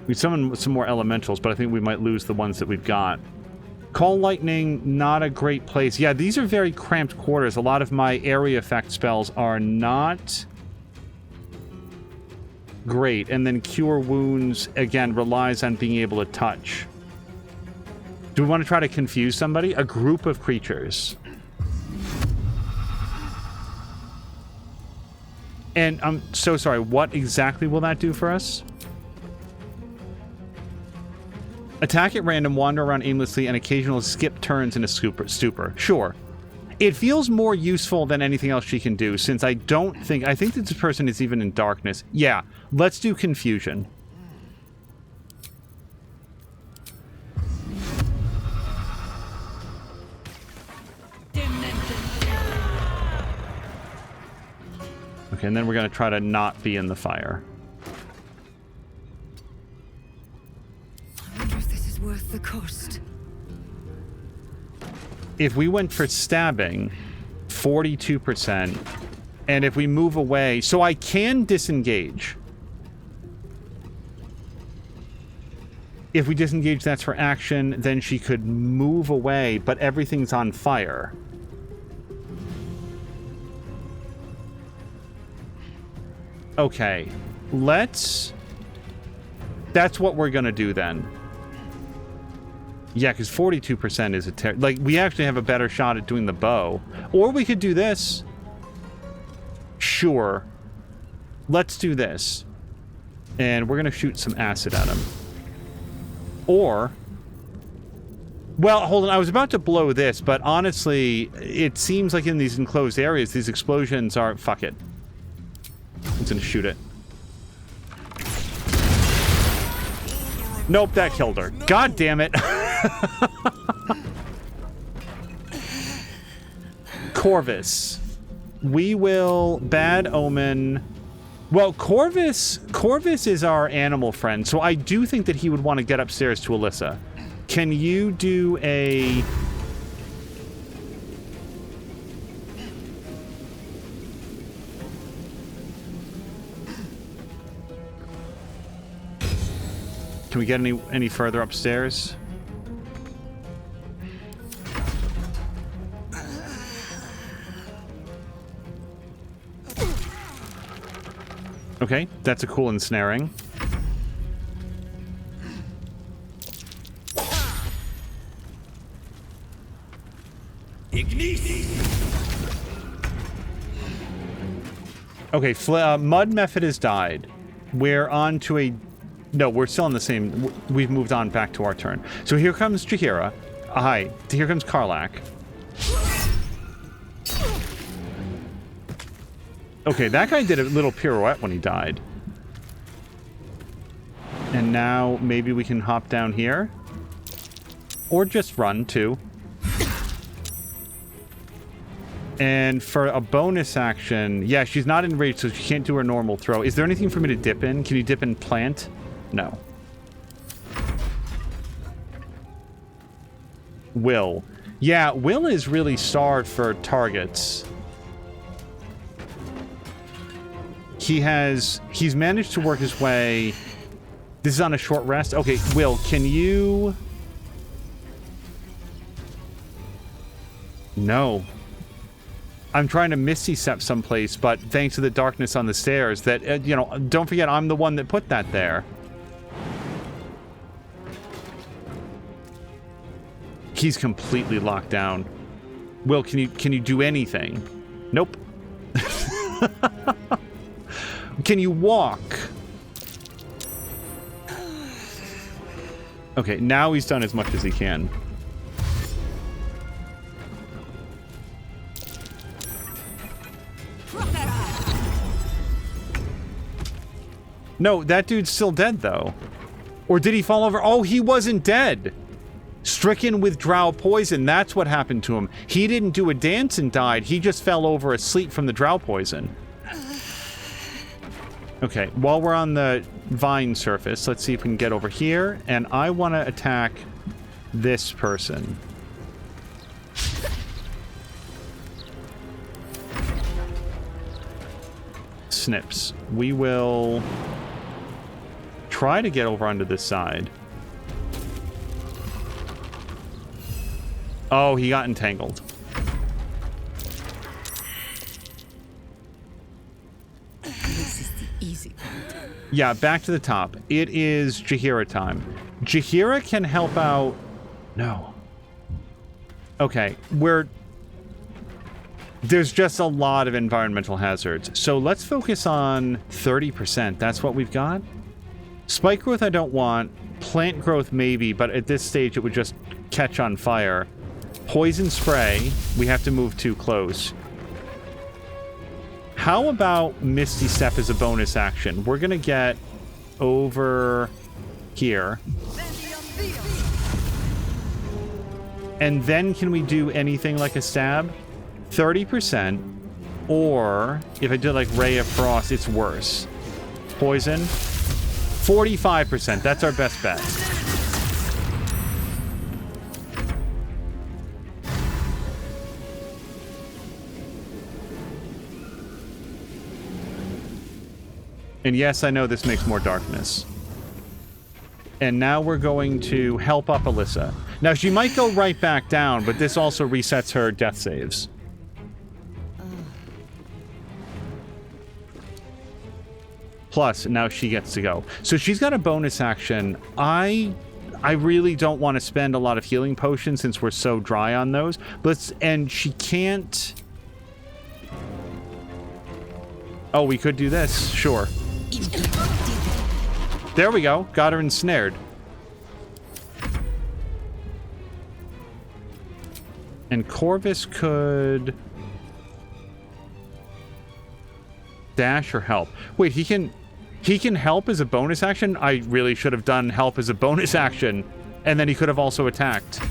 We summon some more elementals, but I think we might lose the ones that we've got. Call Lightning, not a great place. Yeah, these are very cramped quarters. A lot of my area effect spells are not great. And then Cure Wounds, again, relies on being able to touch. Do we want to try to confuse somebody? A group of creatures. And I'm so sorry, what exactly will that do for us? Attack at random, wander around aimlessly, and occasional skip turns in a stupor. Sure. It feels more useful than anything else she can do, since I think that this person is even in darkness. Yeah, let's do confusion. Okay, and then we're going to try to not be in the fire. I wonder if this is worth the cost. If we went for stabbing, 42%, and if we move away... So I can disengage. If we disengage, that's for action, then she could move away, but everything's on fire. Okay. That's what we're gonna do then. Yeah, because 42% is like, we actually have a better shot at doing the bow. Or we could do this. Sure. Let's do this. And we're going to shoot some acid at him. Or... Well, hold on. I was about to blow this, but honestly, it seems like in these enclosed areas, these explosions are... Fuck it. I'm going to shoot it. Nope, that killed her. God damn it. Corvus. We will... Bad Omen... Well, Corvus is our animal friend, so I do think that he would want to get upstairs to Alyssa. Can you do a... Can we get any further upstairs? Okay, that's a cool ensnaring. Okay, Mud Method has died. We're on to a... No, we're still on the same... We've moved on back to our turn. So here comes Jaheira. Hi. Here comes Karlach. Okay, that guy did a little pirouette when he died. And now maybe we can hop down here. Or just run, too. And for a bonus action... Yeah, she's not enraged, so she can't do her normal throw. Is there anything for me to dip in? Can you dip in plant? No. Will. Yeah, Will is really starved for targets. He's managed to work his way... This is on a short rest? Okay, Will, can you... No. I'm trying to Misty Step someplace, but thanks to the darkness on the stairs, that, you know, don't forget, I'm the one that put that there. He's completely locked down. Will, can you do anything? Nope. Can you walk? Okay, now he's done as much as he can. No, that dude's still dead, though. Or did he fall over? Oh, he wasn't dead. Stricken with drow poison. That's what happened to him. He didn't do a dance and died. He just fell over asleep from the drow poison. Okay, while we're on the vine surface, let's see if we can get over here. And I want to attack this person. Snips. We will try to get over onto this side. Oh, he got entangled. This is the easy part. Yeah, back to the top. It is Jaheira time. Jaheira can help out... No. Okay, there's just a lot of environmental hazards. So let's focus on 30%. That's what we've got. Spike growth I don't want. Plant growth maybe, but at this stage it would just catch on fire. Poison spray. We have to move too close. How about Misty Step as a bonus action? We're going to get over here. And then can we do anything like a stab? 30%. Or if I did like Ray of Frost, it's worse. Poison. 45%. That's our best bet. And yes, I know this makes more darkness. And now we're going to help up Alyssa. Now, she might go right back down, but this also resets her death saves. plus now she gets to go. So she's got a bonus action. I really don't want to spend a lot of healing potions since we're so dry on those. And she can't... Oh, we could do this. Sure. There we go. Got her ensnared. And Corvus could... dash or help. Wait, he can help as a bonus action? I really should have done help as a bonus action. And then he could have also attacked.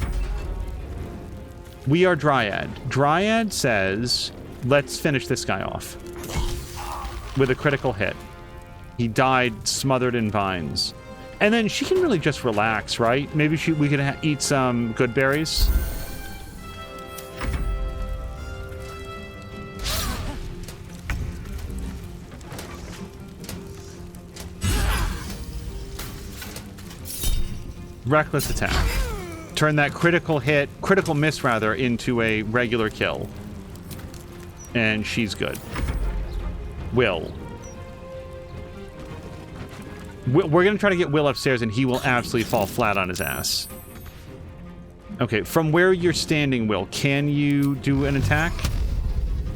We are Dryad. Dryad says, let's finish this guy off. With a critical hit. He died smothered in vines. And then she can really just relax, right? Maybe we could eat some good berries. Reckless attack. Turn that critical miss rather, into a regular kill. And she's good. Will. We're going to try to get Will upstairs, and he will absolutely fall flat on his ass. Okay, from where you're standing, Will, can you do an attack?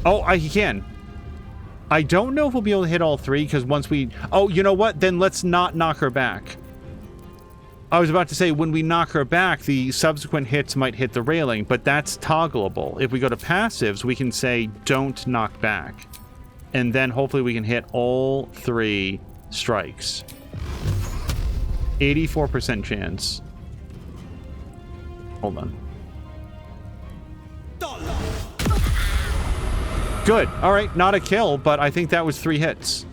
Oh, he can. I don't know if we'll be able to hit all three, because once we... Oh, you know what? Then let's not knock her back. I was about to say, when we knock her back, the subsequent hits might hit the railing, but that's toggleable. If we go to passives, we can say, don't knock back. And then hopefully we can hit all three strikes. 84% chance. Hold on. Good. All right, not a kill, but I think that was 3 hits.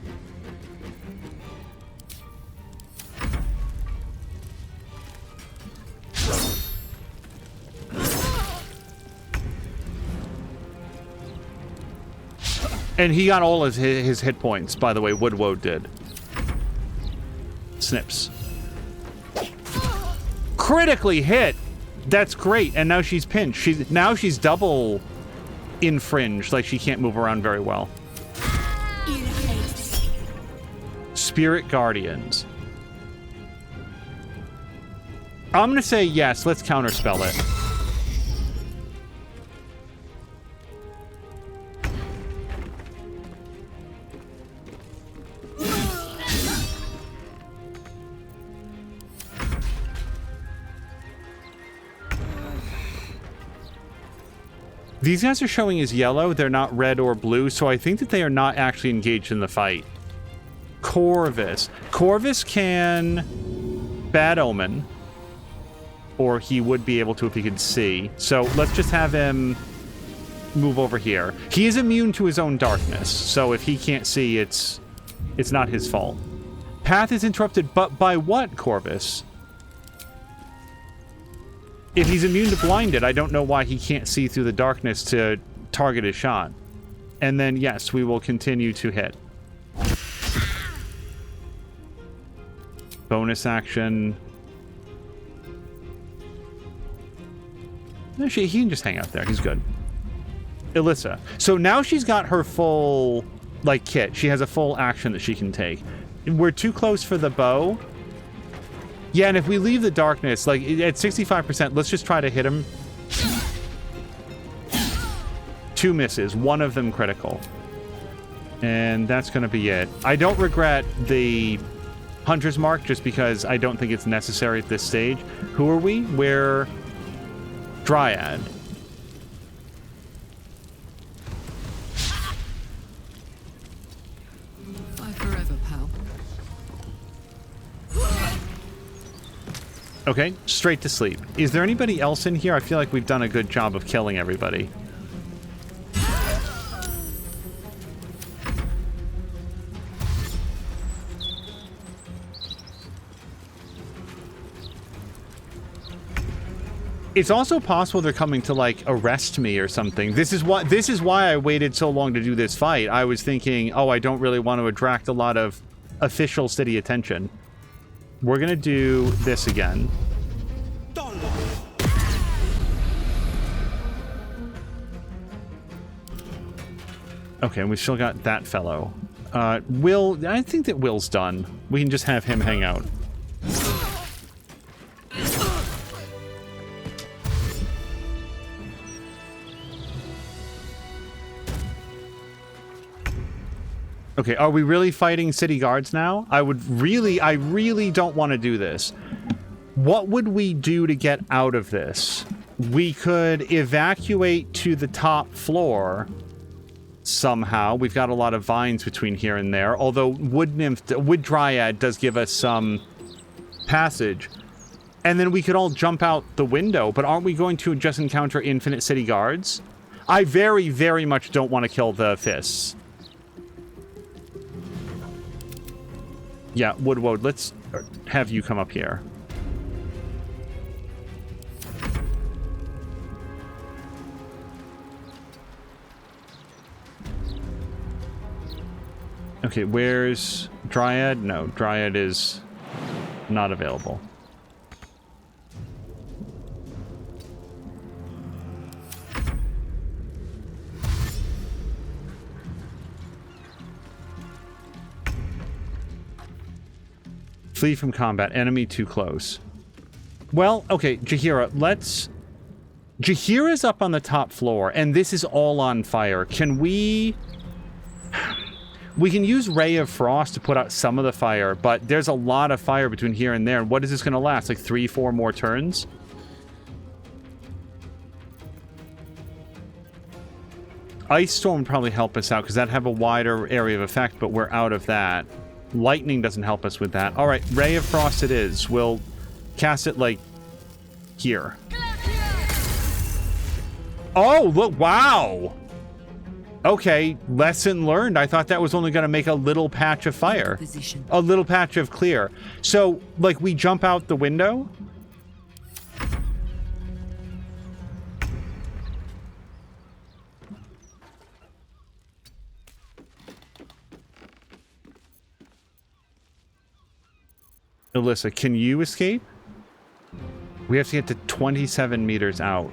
And he got all his hit points, by the way. Woodwoad did. Snips. Critically hit! That's great. And now she's pinched. Now she's double infringed. Like, she can't move around very well. Spirit Guardians. I'm going to say yes. Let's counterspell it. These guys are showing as yellow. They're not red or blue, so I think that they are not actually engaged in the fight. Corvus. Corvus can Bad Omen, or he would be able to if he could see. So let's just have him move over here. He is immune to his own darkness, so if he can't see, it's not his fault. Path is interrupted, but by what, Corvus? If he's immune to blinded, I don't know why he can't see through the darkness to target his shot. And then, yes, we will continue to hit. Bonus action. Actually, he can just hang out there. He's good. Alyssa. So now she's got her full, like, kit. She has a full action that she can take. We're too close for the bow. Yeah, and if we leave the darkness, like, at 65%, let's just try to hit him. 2 misses, 1 of them critical. And that's going to be it. I don't regret the Hunter's Mark just because I don't think it's necessary at this stage. Who are we? We're Dryad. Bye forever, pal. Okay, straight to sleep. Is there anybody else in here? I feel like we've done a good job of killing everybody. It's also possible they're coming to, like, arrest me or something. This is why I waited so long to do this fight. I was thinking, oh, I don't really want to attract a lot of official city attention. We're gonna do this again. Okay, we still got that fellow. Will, I think that Will's done. We can just have him hang out. Okay, are we really fighting city guards now? I really don't want to do this. What would we do to get out of this? We could evacuate to the top floor somehow. We've got a lot of vines between here and there, although Wood Dryad does give us some passage. And then we could all jump out the window, but aren't we going to just encounter infinite city guards? I very, very much don't want to kill the fists. Yeah, Woodwode, let's have you come up here. Okay, where's Dryad? No, Dryad is not available. Flee from combat. Enemy too close. Well, okay, Jaheira, let's... Jaheira's up on the top floor, and this is all on fire. Can we... We can use Ray of Frost to put out some of the fire, but there's a lot of fire between here and there. And what is this going to last? Like 3-4 more turns? Ice Storm would probably help us out, because that'd have a wider area of effect, but we're out of that. Lightning doesn't help us with that. Alright, Ray of Frost it is. We'll cast it, like, here. Oh, look, wow! Okay, lesson learned. I thought that was only going to make a little patch of fire. A little patch of clear. So, like, we jump out the window? Alyssa, can you escape? We have to get to 27 meters out.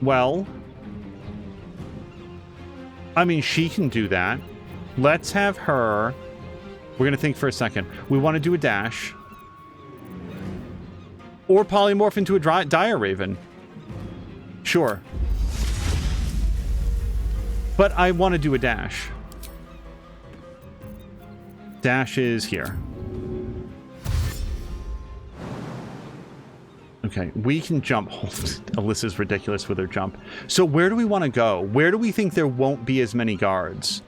Well... I mean, she can do that. Let's have her... We're going to think for a second. We want to do a dash. Or polymorph into a Dire Raven. Sure. But I want to do a dash. Dash is here. Okay, we can jump. Oh, Alyssa's ridiculous with her jump. So where do we want to go? Where do we think there won't be as many guards?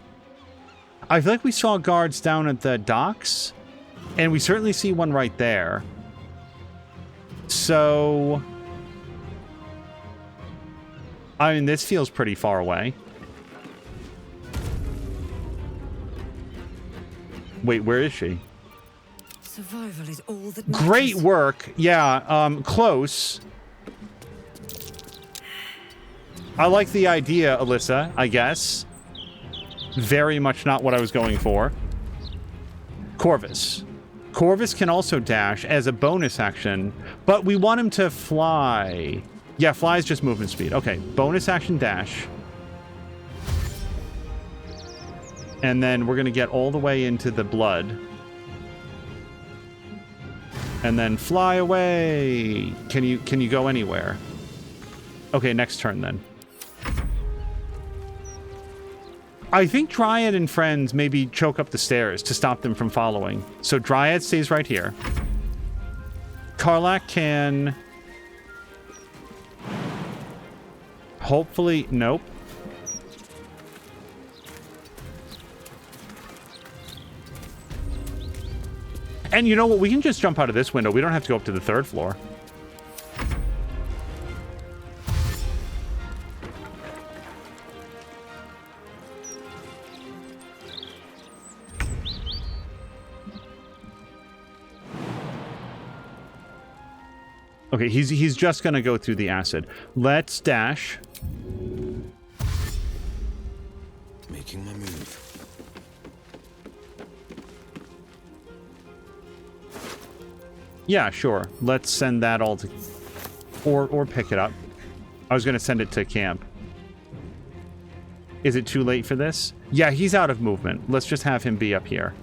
I feel like we saw guards down at the docks, and we certainly see one right there. So... I mean, this feels pretty far away. Wait, where is she? Survival is all that Great work. Yeah, close. I like the idea, Alyssa, I guess. Very much not what I was going for. Corvus. Corvus can also dash as a bonus action, but we want him to fly. Yeah, fly is just movement speed. Okay, bonus action dash. And then we're going to get all the way into the blood. And then fly away. Can you go anywhere? Okay, next turn then. I think Dryad and friends maybe choke up the stairs to stop them from following. So Dryad stays right here. Karlach can... Hopefully... Nope. And you know what? We can just jump out of this window. We don't have to go up to the 3rd floor. Okay, he's just going to go through the acid. Let's dash. Making my move. Yeah, sure. Let's send that all to... Or pick it up. I was going to send it to camp. Is it too late for this? Yeah, he's out of movement. Let's just have him be up here.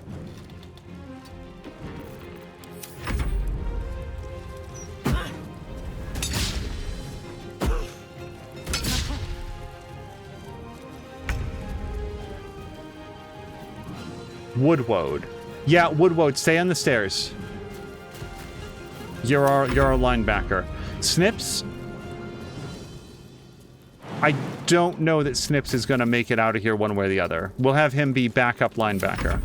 Woodwode. Yeah, Woodwode, stay on the stairs. You're our linebacker. Snips? I don't know that Snips is going to make it out of here one way or the other. We'll have him be backup linebacker.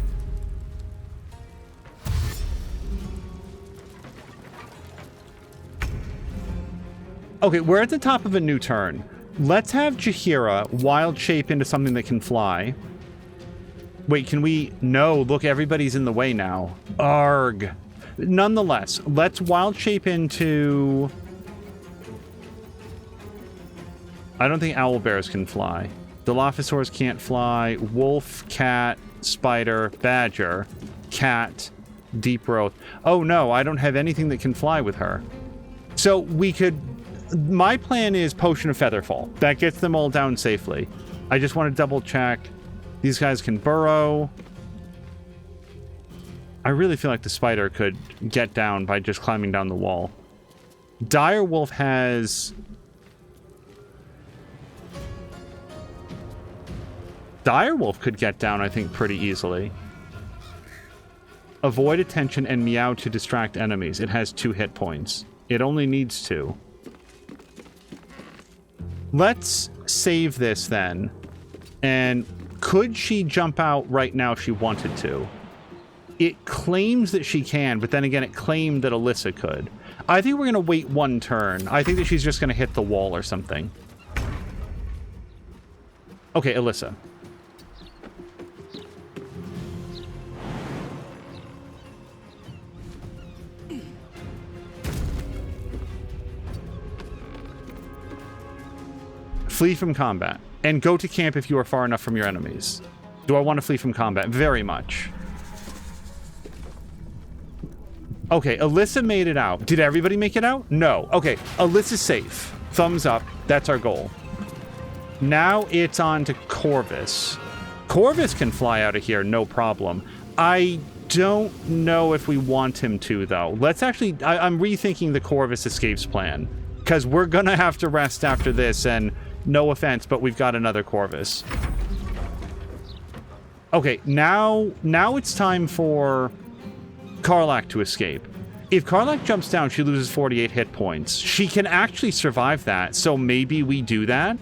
Okay, we're at the top of a new turn. Let's have Jaheira wild shape into something that can fly. Wait, can we? No, look, everybody's in the way now. Arg. Nonetheless, let's wild shape into... I don't think owlbears can fly. Dilophosaurs can't fly. Wolf, cat, spider, badger, cat, deep growth. Oh no, I don't have anything that can fly with her. So we could... My plan is Potion of Featherfall. That gets them all down safely. I just want to double check. These guys can burrow. I really feel like the spider could get down by just climbing down the wall. Direwolf has... Direwolf could get down, I think, pretty easily. Avoid attention and meow to distract enemies. It has 2 hit points. It only needs 2. Let's save this then. And could she jump out right now if she wanted to? It claims that she can, but then again, it claimed that Alyssa could. I think we're going to wait 1 turn. I think that she's just going to hit the wall or something. Okay, Alyssa. Flee from combat. And go to camp if you are far enough from your enemies. Do I want to flee from combat? Very much. Okay, Alyssa made it out. Did everybody make it out? No. Okay, Alyssa's safe. Thumbs up. That's our goal. Now it's on to Corvus. Corvus can fly out of here, no problem. I don't know if we want him to, though. Let's actually... I'm rethinking the Corvus escapes plan. Because we're going to have to rest after this, and... No offense, but we've got another Corvus. Okay, now it's time for Karlach to escape. If Karlach jumps down, she loses 48 hit points. She can actually survive that, so maybe we do that.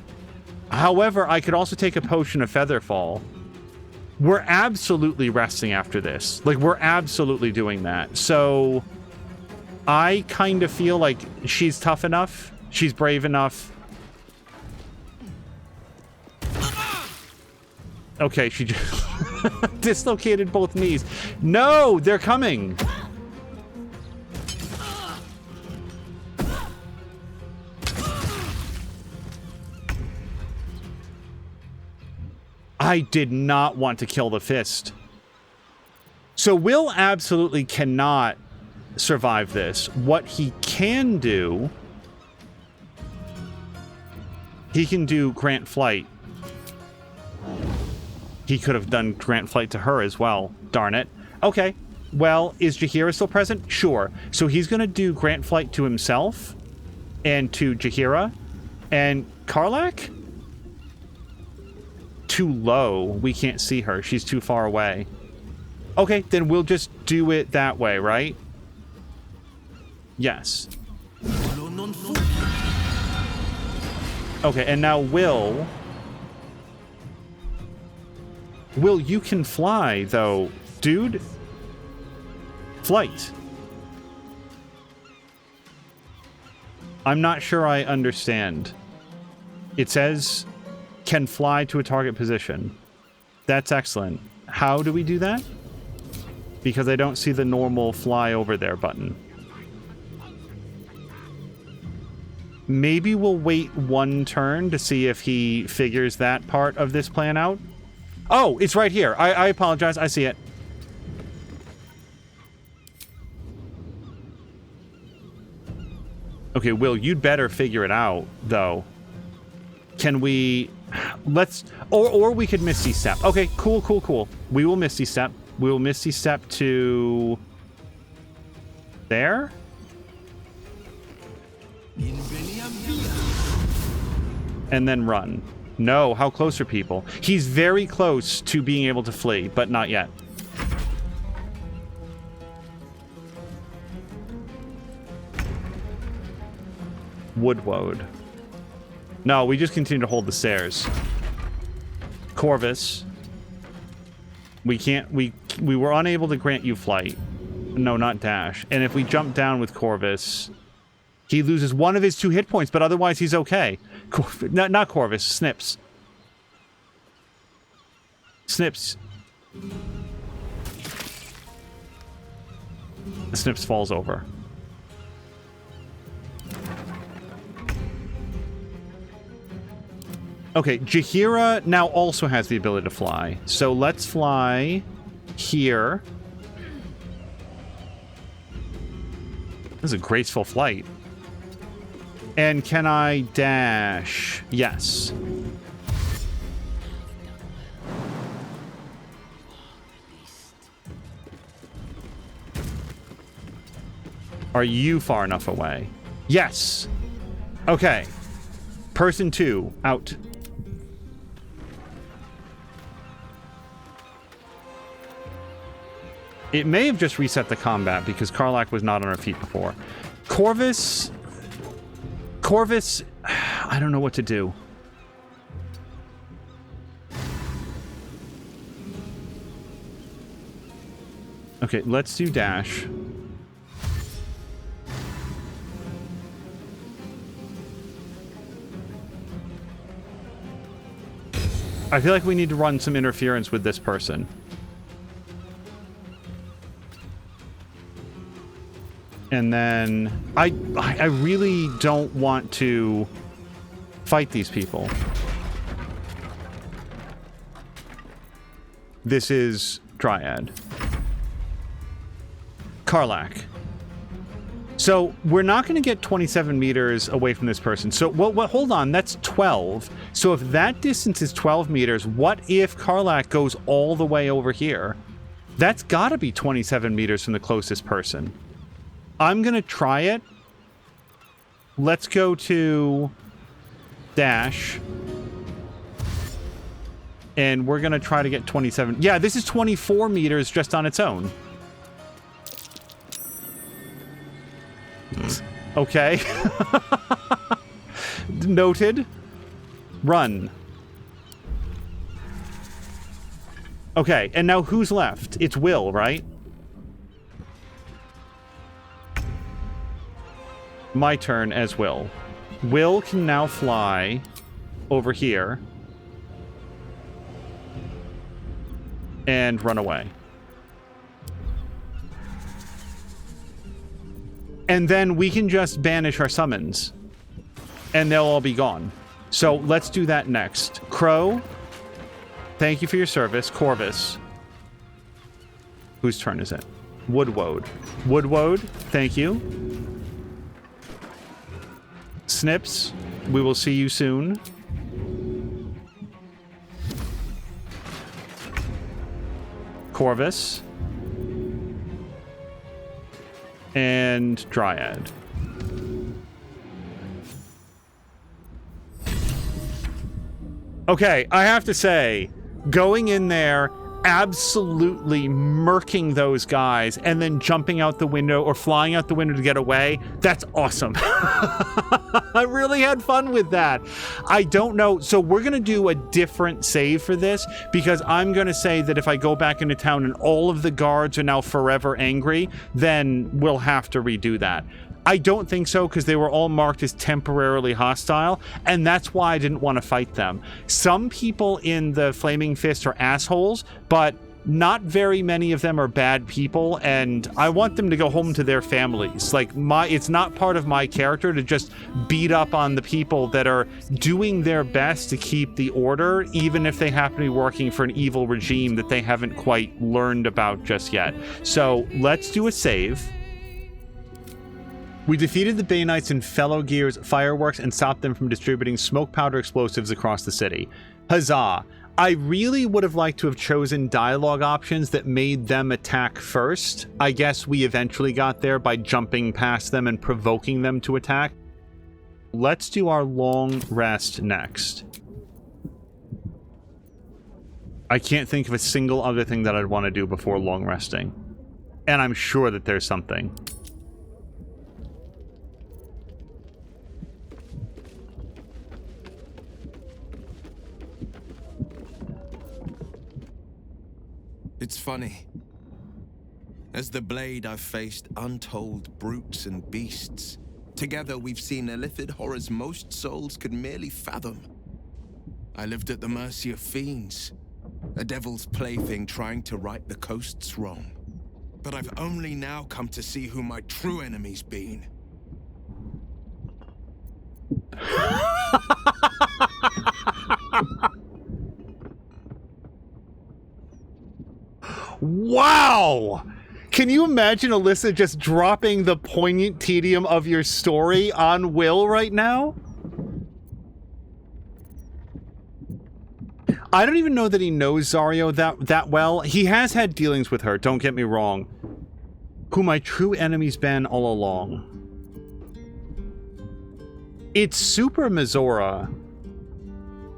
However, I could also take a Potion of Featherfall. We're absolutely resting after this. Like, we're absolutely doing that. So, I kind of feel like she's tough enough. She's brave enough. Okay, she just dislocated both knees. No, they're coming. I did not want to kill the fist. So Will absolutely cannot survive this. What he can do... He can do Grant Flight. He could have done Grant Flight to her as well. Darn it. Okay. Well, is Jaheira still present? Sure. So he's going to do Grant Flight to himself and to Jaheira. And Karlach? Too low. We can't see her. She's too far away. Okay, then we'll just do it that way, right? Yes. Okay, and now Will... Will, you can fly, though. Dude. Flight. I'm not sure I understand. It says, can fly to a target position. That's excellent. How do we do that? Because I don't see the normal fly over there button. Maybe we'll wait 1 turn to see if he figures that part of this plan out. Oh, it's right here. I apologize. I see it. Okay, Will, you'd better figure it out, though. Can we Let's... Or we could Misty Step. Okay, cool, cool, cool. We will Misty Step. We will Misty Step to... there? And then run. No, how close are people? He's very close to being able to flee, but not yet. Woodwode. No, we just continue to hold the stairs. Corvus. We can't... We were unable to grant you flight. No, not dash. And if we jump down with Corvus... He loses one of his 2 hit points, but otherwise he's okay. Not Corvus, Snips. Snips. Snips falls over. Okay, Jaheira now also has the ability to fly. So let's fly here. This is a graceful flight. And can I dash? Yes. Are you far enough away? Yes. Okay. Person 2, out. It may have just reset the combat because Karlach was not on her feet before. Corvus, I don't know what to do. Okay, let's do dash. I feel like we need to run some interference with this person. And then I really don't want to fight these people. This is Dryad. Karlach. So we're not going to get 27 meters away from this person. So hold on, that's 12. So if that distance is 12 meters, what if Karlach goes all the way over here? That's got to be 27 meters from the closest person. I'm going to try it. Let's go to dash. And we're going to try to get 27. Yeah, this is 24 meters just on its own. Okay. Noted. Run. Okay, and now who's left? It's Will, right? My turn as Will. Will can now fly over here and run away. And then we can just banish our summons and they'll all be gone. So let's do that next. Crow, thank you for your service. Corvus. Whose turn is it? Woodwode. Woodwode, thank you. Snips, we will see you soon. Corvus. And Dryad. Okay, I have to say, going in there, absolutely murking those guys, and then jumping out the window or flying out the window to get away, that's awesome. I really had fun with that. I don't know. So we're going to do a different save for this, because I'm going to say that if I go back into town and all of the guards are now forever angry, then we'll have to redo that. I don't think so, because they were all marked as temporarily hostile, and that's why I didn't want to fight them. Some people in the Flaming Fist are assholes, but not very many of them are bad people, and I want them to go home to their families. Like, it's not part of my character to just beat up on the people that are doing their best to keep the order, even if they happen to be working for an evil regime that they haven't quite learned about just yet. So let's do a save. We defeated the Bay Knights in Fellow Gear's fireworks and stopped them from distributing smoke powder explosives across the city. Huzzah! I really would have liked to have chosen dialogue options that made them attack first. I guess we eventually got there by jumping past them and provoking them to attack. Let's do our long rest next. I can't think of a single other thing that I'd want to do before long resting. And I'm sure that there's something. It's funny. As the blade, I've faced untold brutes and beasts. Together, we've seen illithid horrors most souls could merely fathom. I lived at the mercy of fiends, a devil's plaything trying to right the coast's wrong. But I've only now come to see who my true enemy's been. Wow! Can you imagine Alyssa just dropping the poignant tedium of your story on Will right now? I don't even know that he knows Zario that well. He has had dealings with her, don't get me wrong. Who my true enemy's been all along. It's Super Mizora,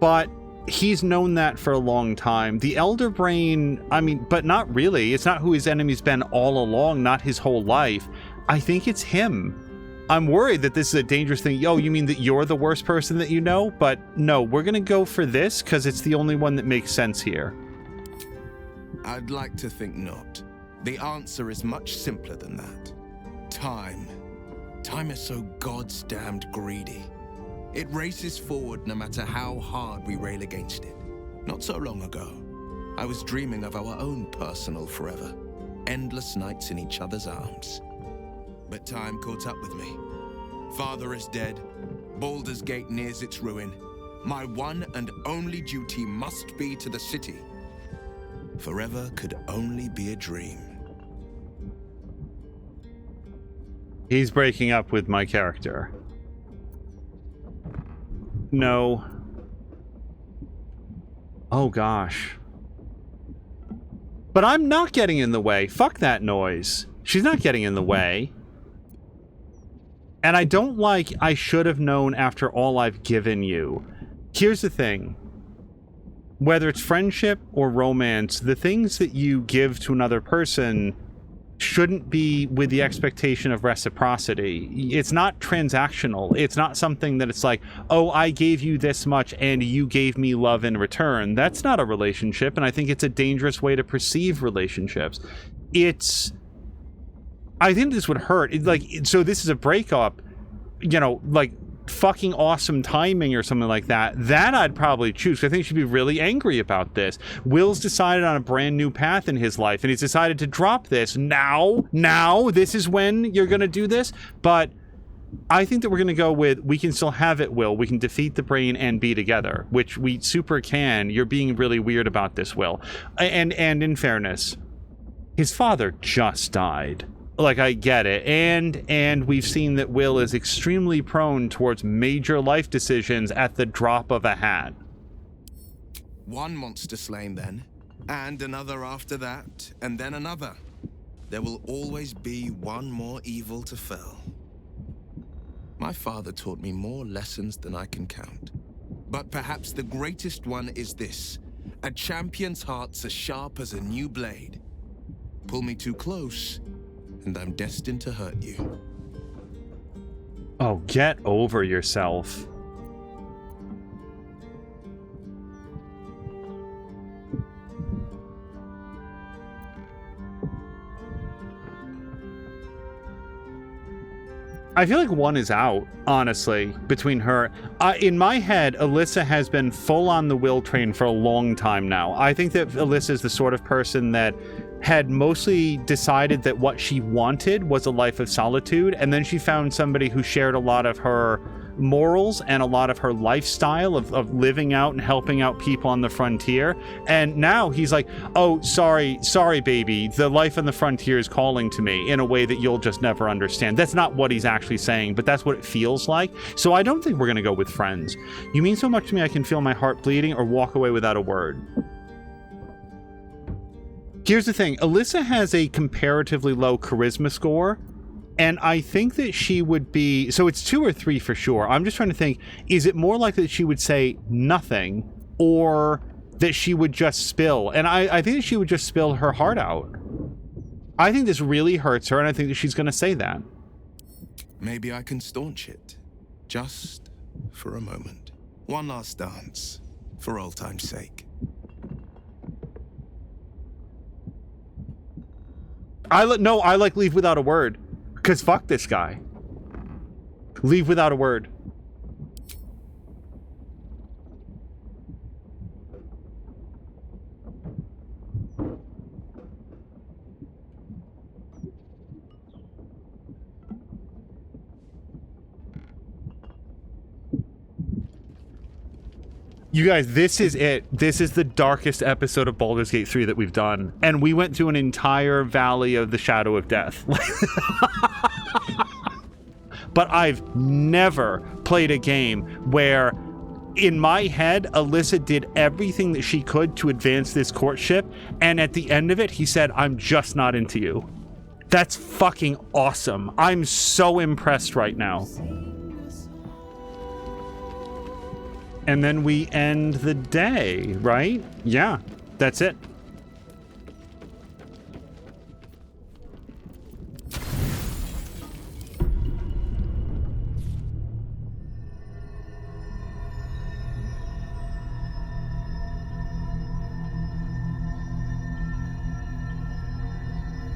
but he's known that for a long time. The Elder Brain, I mean, but not really. It's not who his enemy's been all along, not his whole life. I think it's him. I'm worried that this is a dangerous thing. Yo, you mean that you're the worst person that you know? But no, we're gonna go for this because it's the only one that makes sense here. I'd like to think not. The answer is much simpler than that. Time. Time is so God's damned greedy. It races forward no matter how hard we rail against it. Not so long ago, I was dreaming of our own personal forever. Endless nights in each other's arms. But time caught up with me. Father is dead. Baldur's Gate nears its ruin. My one and only duty must be to the city. Forever could only be a dream. He's breaking up with my character. No. Oh gosh. But I'm not getting in the way. Fuck that noise. She's not getting in the way. And I don't like I should have known after all I've given you. Here's the thing. Whether it's friendship or romance, the things that you give to another person shouldn't be with the expectation of reciprocity. It's not transactional. It's not something that it's like, oh, I gave you this much and you gave me love in return. That's not a relationship, and I think it's a dangerous way to perceive relationships. I think this would hurt. So this is a breakup, you know, like fucking awesome timing or something like that. That I'd probably choose. I think she'd be really angry about this. Will's decided on a brand new path in his life, and he's decided to drop this. Now, this is when you're going to do this. But I think that we're going to go with, we can still have it, Will. We can defeat the brain and be together, which we super can. You're being really weird about this, Will. And in fairness, his father just died. Like, I get it. And we've seen that Will is extremely prone towards major life decisions at the drop of a hat. One monster slain then, and another after that, and then another. There will always be one more evil to fell. My father taught me more lessons than I can count. But perhaps the greatest one is this. A champion's heart's as sharp as a new blade. Pull me too close, and I'm destined to hurt you. Oh, get over yourself. I feel like one is out, honestly, between her. In my head, Alyssa has been full on the Will train for a long time now. I think that Alyssa is the sort of person that had mostly decided that what she wanted was a life of solitude, and then she found somebody who shared a lot of her morals and a lot of her lifestyle of living out and helping out people on the frontier. And now he's like, oh, sorry, baby. The life on the frontier is calling to me in a way that you'll just never understand. That's not what he's actually saying, but that's what it feels like. So I don't think we're going to go with friends. You mean so much to me I can feel my heart bleeding or walk away without a word. Here's the thing. Alyssa has a comparatively low charisma score. And I think that she would be, so it's 2 or 3 for sure. I'm just trying to think, is it more likely that she would say nothing or that she would just spill? And I think that she would just spill her heart out. I think this really hurts her, and I think that she's going to say that. Maybe I can staunch it. Just for a moment. One last dance, for old time's sake. I like leave without a word. Because fuck this guy. Leave without a word. You guys, this is it. This is the darkest episode of Baldur's Gate 3 that we've done. And we went through an entire valley of the shadow of death. But I've never played a game where, in my head, Alyssa did everything that she could to advance this courtship. And at the end of it, he said, I'm just not into you. That's fucking awesome. I'm so impressed right now. And then we end the day, right? Yeah, that's it.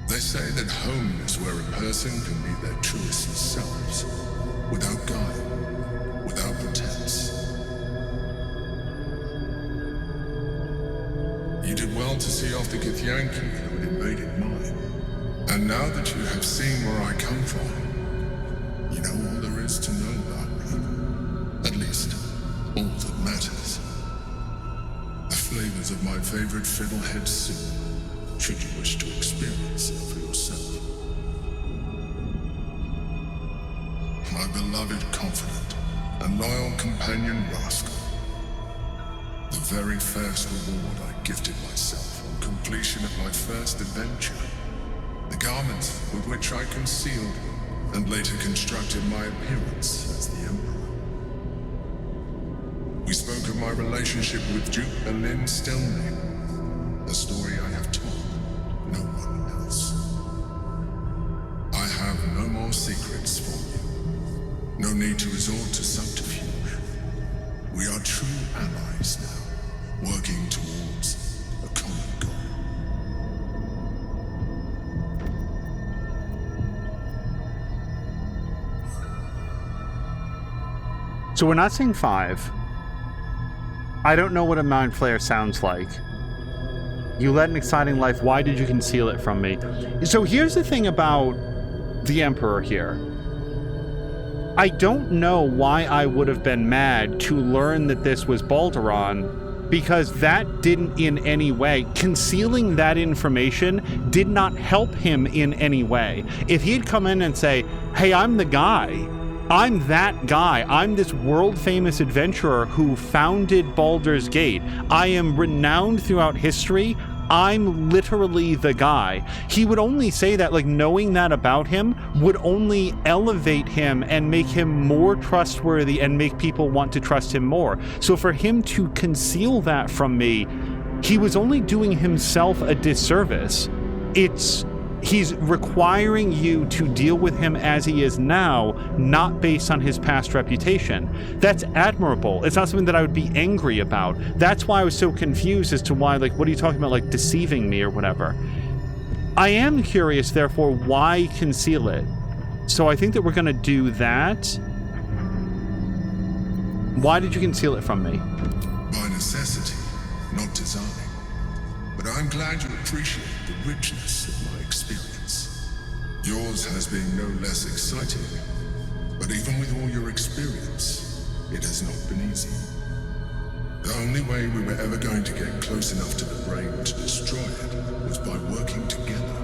They say that home is where a person can be their truest selves, without guile, without pretense. You did well to see off the Githyanki who had invaded mine. And now that you have seen where I come from, you know all there is to know about me. At least, all that matters. The flavors of my favorite fiddlehead soup, should you wish to experience it for yourself. My beloved confidant and loyal companion Rascal. The very first reward I gifted myself on completion of my first adventure. The garments with which I concealed and later constructed my appearance as the Emperor. We spoke of my relationship with Duke Berlin Stelmane, a story I have told no one else. I have no more secrets for you. No need to resort to subterfuge. We are true allies now, working towards a common goal. So we're not seeing 5. I don't know what a mind flayer sounds like. You led an exciting life. Why did you conceal it from me? So here's the thing about the Emperor here. I don't know why I would have been mad to learn that this was Balduran, because that didn't in any way, concealing that information did not help him in any way. If he'd come in and say, hey, I'm the guy, I'm that guy, I'm this world-famous adventurer who founded Baldur's Gate, I am renowned throughout history, I'm literally the guy. He would only say that, like, knowing that about him would only elevate him and make him more trustworthy and make people want to trust him more. So for him to conceal that from me, he was only doing himself a disservice. He's requiring you to deal with him as he is now, not based on his past reputation. That's admirable. It's not something that I would be angry about. That's why I was so confused as to why, like, what are you talking about, like, deceiving me or whatever? I am curious, therefore, why conceal it? So I think that we're going to do that. Why did you conceal it from me? By necessity, not design. But I'm glad you appreciate the richness of my experience. Yours has been no less exciting, But even with all your experience, it has not been easy. The only way we were ever going to get close enough to the brain to destroy it was by working together.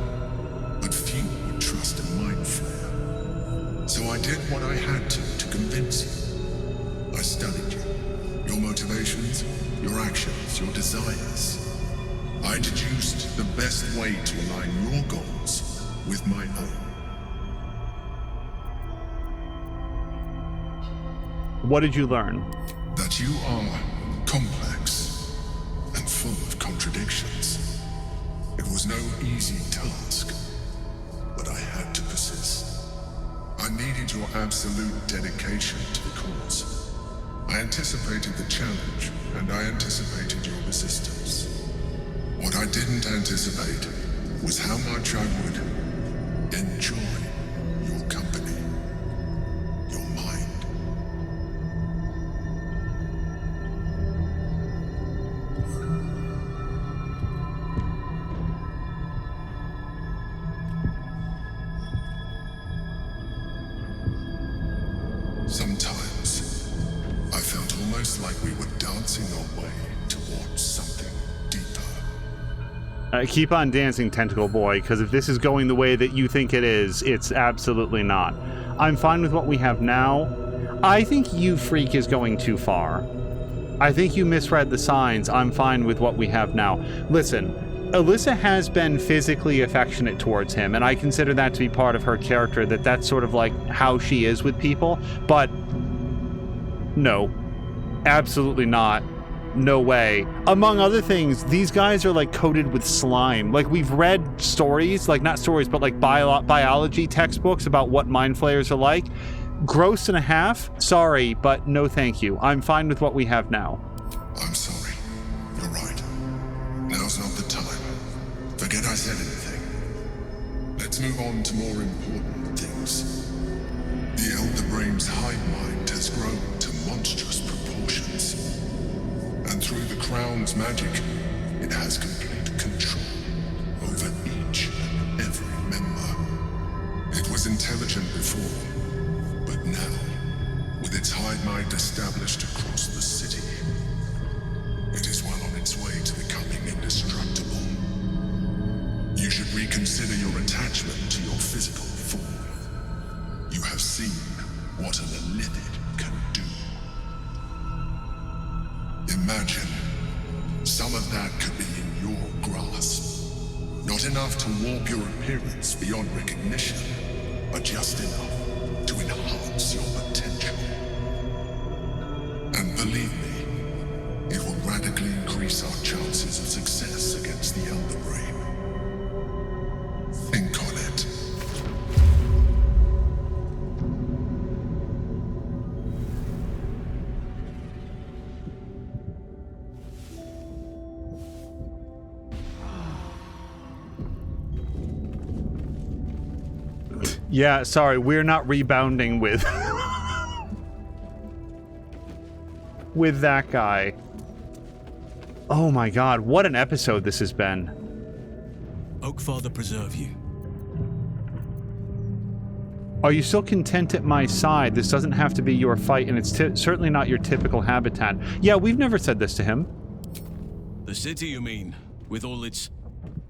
But few would trust a mind flayer. So I did what I had to convince you. I studied you. Your motivations, your actions, your desires. I deduced the best way to align your goals with my own. What did you learn? That you are complex and full of contradictions. It was no easy task, but I had to persist. I needed your absolute dedication to the cause. I anticipated the challenge, and I anticipated your resistance. What I didn't anticipate was how much I would enjoy your company, your mind. Sometimes, I felt almost like we were dancing our way towards something deeper. Keep on dancing, Tentacle Boy, because if this is going the way that you think it is, it's absolutely not. I'm fine with what we have now. I think you freak is going too far. I think you misread the signs. I'm fine with what we have now. Listen, Alyssa has been physically affectionate towards him, and I consider that to be part of her character, that's sort of like how she is with people, but no, absolutely not. No way. Among other things, these guys are like coated with slime. Like, we've read stories, like not stories, but like biology textbooks about what mind flayers are like. Gross and a half? Sorry, but no thank you. I'm fine with what we have now. I'm sorry. You're right. Now's not the time. Forget I said anything. Let's move on to more important things. The Elder Brain's hive mind has grown to monstrous proportions. And through the Crown's magic, it has complete control over each and every member. It was intelligent before, but now, with its hive mind established across the city, it is well on its way to becoming indestructible. You should reconsider your attachment to your physical form. You have seen what an Elithid can do. Imagine some of that could be in your grasp. Not enough to warp your appearance beyond recognition, but just enough to enhance your potential. And believe me, it will radically increase our chances of success against the Elder Brain. Think on it. Yeah, sorry, we're not rebounding with with that guy. Oh my god, what an episode this has been. Oakfather preserve you. Are you still content at my side? This doesn't have to be your fight, and it's certainly not your typical habitat. Yeah, we've never said this to him. The city, you mean? With all its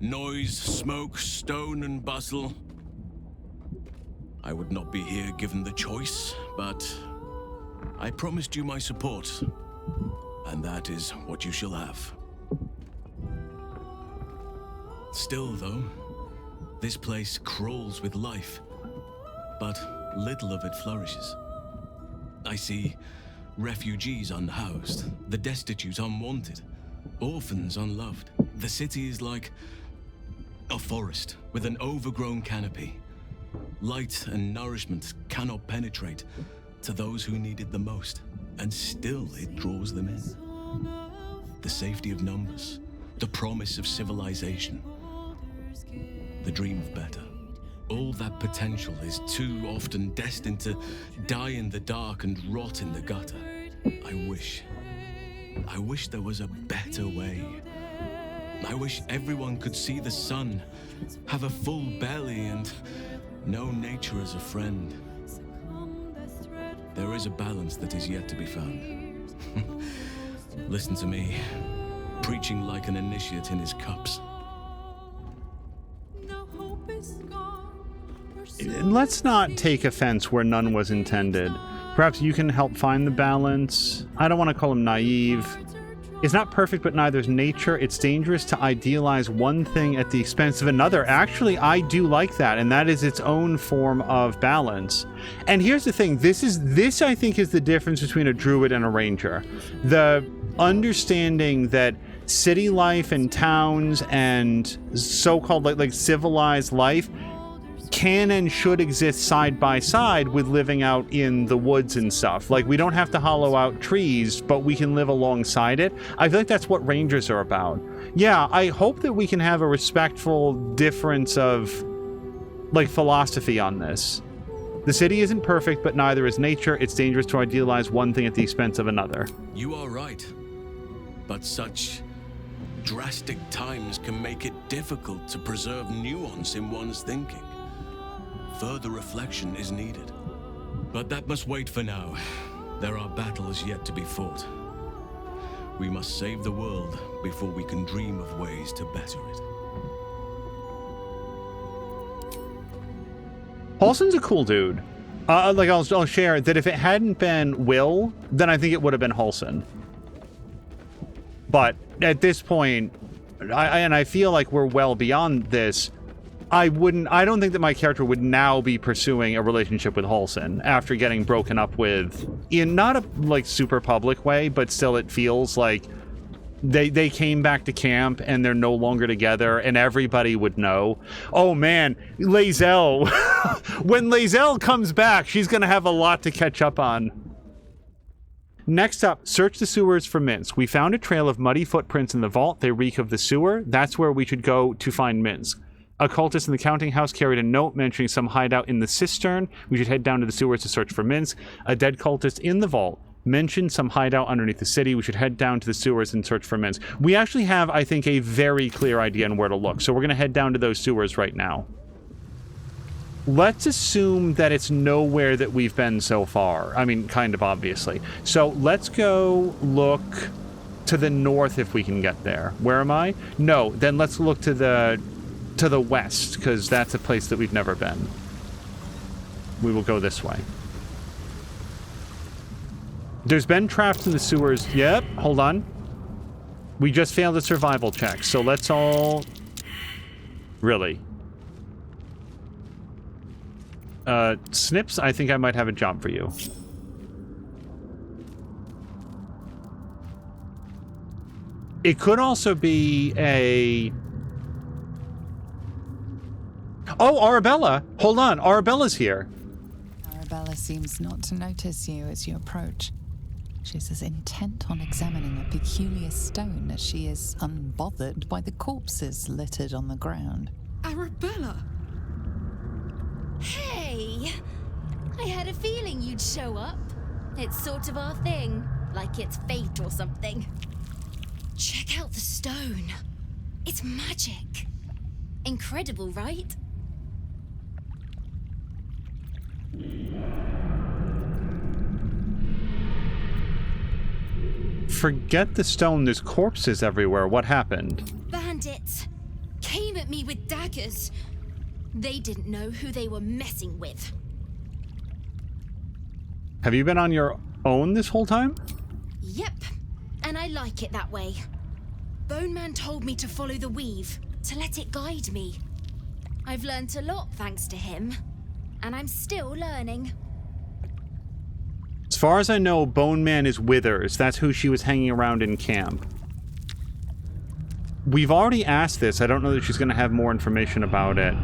noise, smoke, stone, and bustle? I would not be here given the choice, but I promised you my support, and that is what you shall have. Still, though, this place crawls with life, but little of it flourishes. I see refugees unhoused, the destitute unwanted, orphans unloved. The city is like a forest with an overgrown canopy. Light and nourishment cannot penetrate to those who need it the most, and still it draws them in. The safety of numbers, the promise of civilization, the dream of better. All that potential is too often destined to die in the dark and rot in the gutter. I wish there was a better way. I wish everyone could see the sun, have a full belly, and know nature as a friend. There is a balance that is yet to be found. Listen to me, preaching like an initiate in his cups. Let's not take offense where none was intended. Perhaps you can help find the balance. I don't want to call him naive. It's not perfect, but neither is nature. It's dangerous to idealize one thing at the expense of another. Actually, I do like that, and that is its own form of balance. And here's the thing. This I think is the difference between a druid and a ranger. The understanding that city life and towns and so-called like civilized life can and should exist side by side with living out in the woods and stuff. Like, we don't have to hollow out trees, but we can live alongside it. I feel like that's what rangers are about. Yeah, I hope that we can have a respectful difference of, like, philosophy on this. The city isn't perfect, but neither is nature. It's dangerous to idealize one thing at the expense of another. You are right. But such drastic times can make it difficult to preserve nuance in one's thinking. Further reflection is needed. But that must wait for now. There are battles yet to be fought. We must save the world before we can dream of ways to better it. Paulson's a cool dude. I'll share that if it hadn't been Will, then I think it would have been Halson. But at this point, I feel like we're well beyond this. I don't think that my character would now be pursuing a relationship with Halson after getting broken up with in not a like super public way, but still it feels like they came back to camp and they're no longer together and everybody would know. Oh man, Lae'zel. When Lae'zel comes back, she's going to have a lot to catch up on. Next up, search the sewers for Minsk. We found a trail of muddy footprints in the vault. They reek of the sewer. That's where we should go to find Minsk. A cultist in the counting house carried a note mentioning some hideout in the cistern. We should head down to the sewers to search for Minsk. A dead cultist in the vault mentioned some hideout underneath the city. We should head down to the sewers and search for Minsk. We actually have, I think, a very clear idea on where to look. So we're going to head down to those sewers right now. Let's assume that it's nowhere that we've been so far. I mean, kind of obviously. So let's go look to the north if we can get there. Where am I? No, then let's look to the west, because that's a place that we've never been. We will go this way. There's been traps in the sewers. Yep, hold on. We just failed a survival check, so let's all... Really? Snips, I think I might have a job for you. It could also be a... Oh, Arabella! Hold on, Arabella's here. Arabella seems not to notice you as you approach. She's as intent on examining a peculiar stone as she is unbothered by the corpses littered on the ground. Arabella! Hey! I had a feeling you'd show up. It's sort of our thing, like it's fate or something. Check out the stone. It's magic. Incredible, right? Forget the stone, there's corpses everywhere. What happened? Bandits came at me with daggers. They didn't know who they were messing with. Have you been on your own this whole time? Yep, and I like it that way. Bone Man told me to follow the weave, to let it guide me. I've learned a lot thanks to him, and I'm still learning. As far as I know, Bone Man is Withers. That's who she was hanging around in camp. We've already asked this. I don't know that she's going to have more information about it.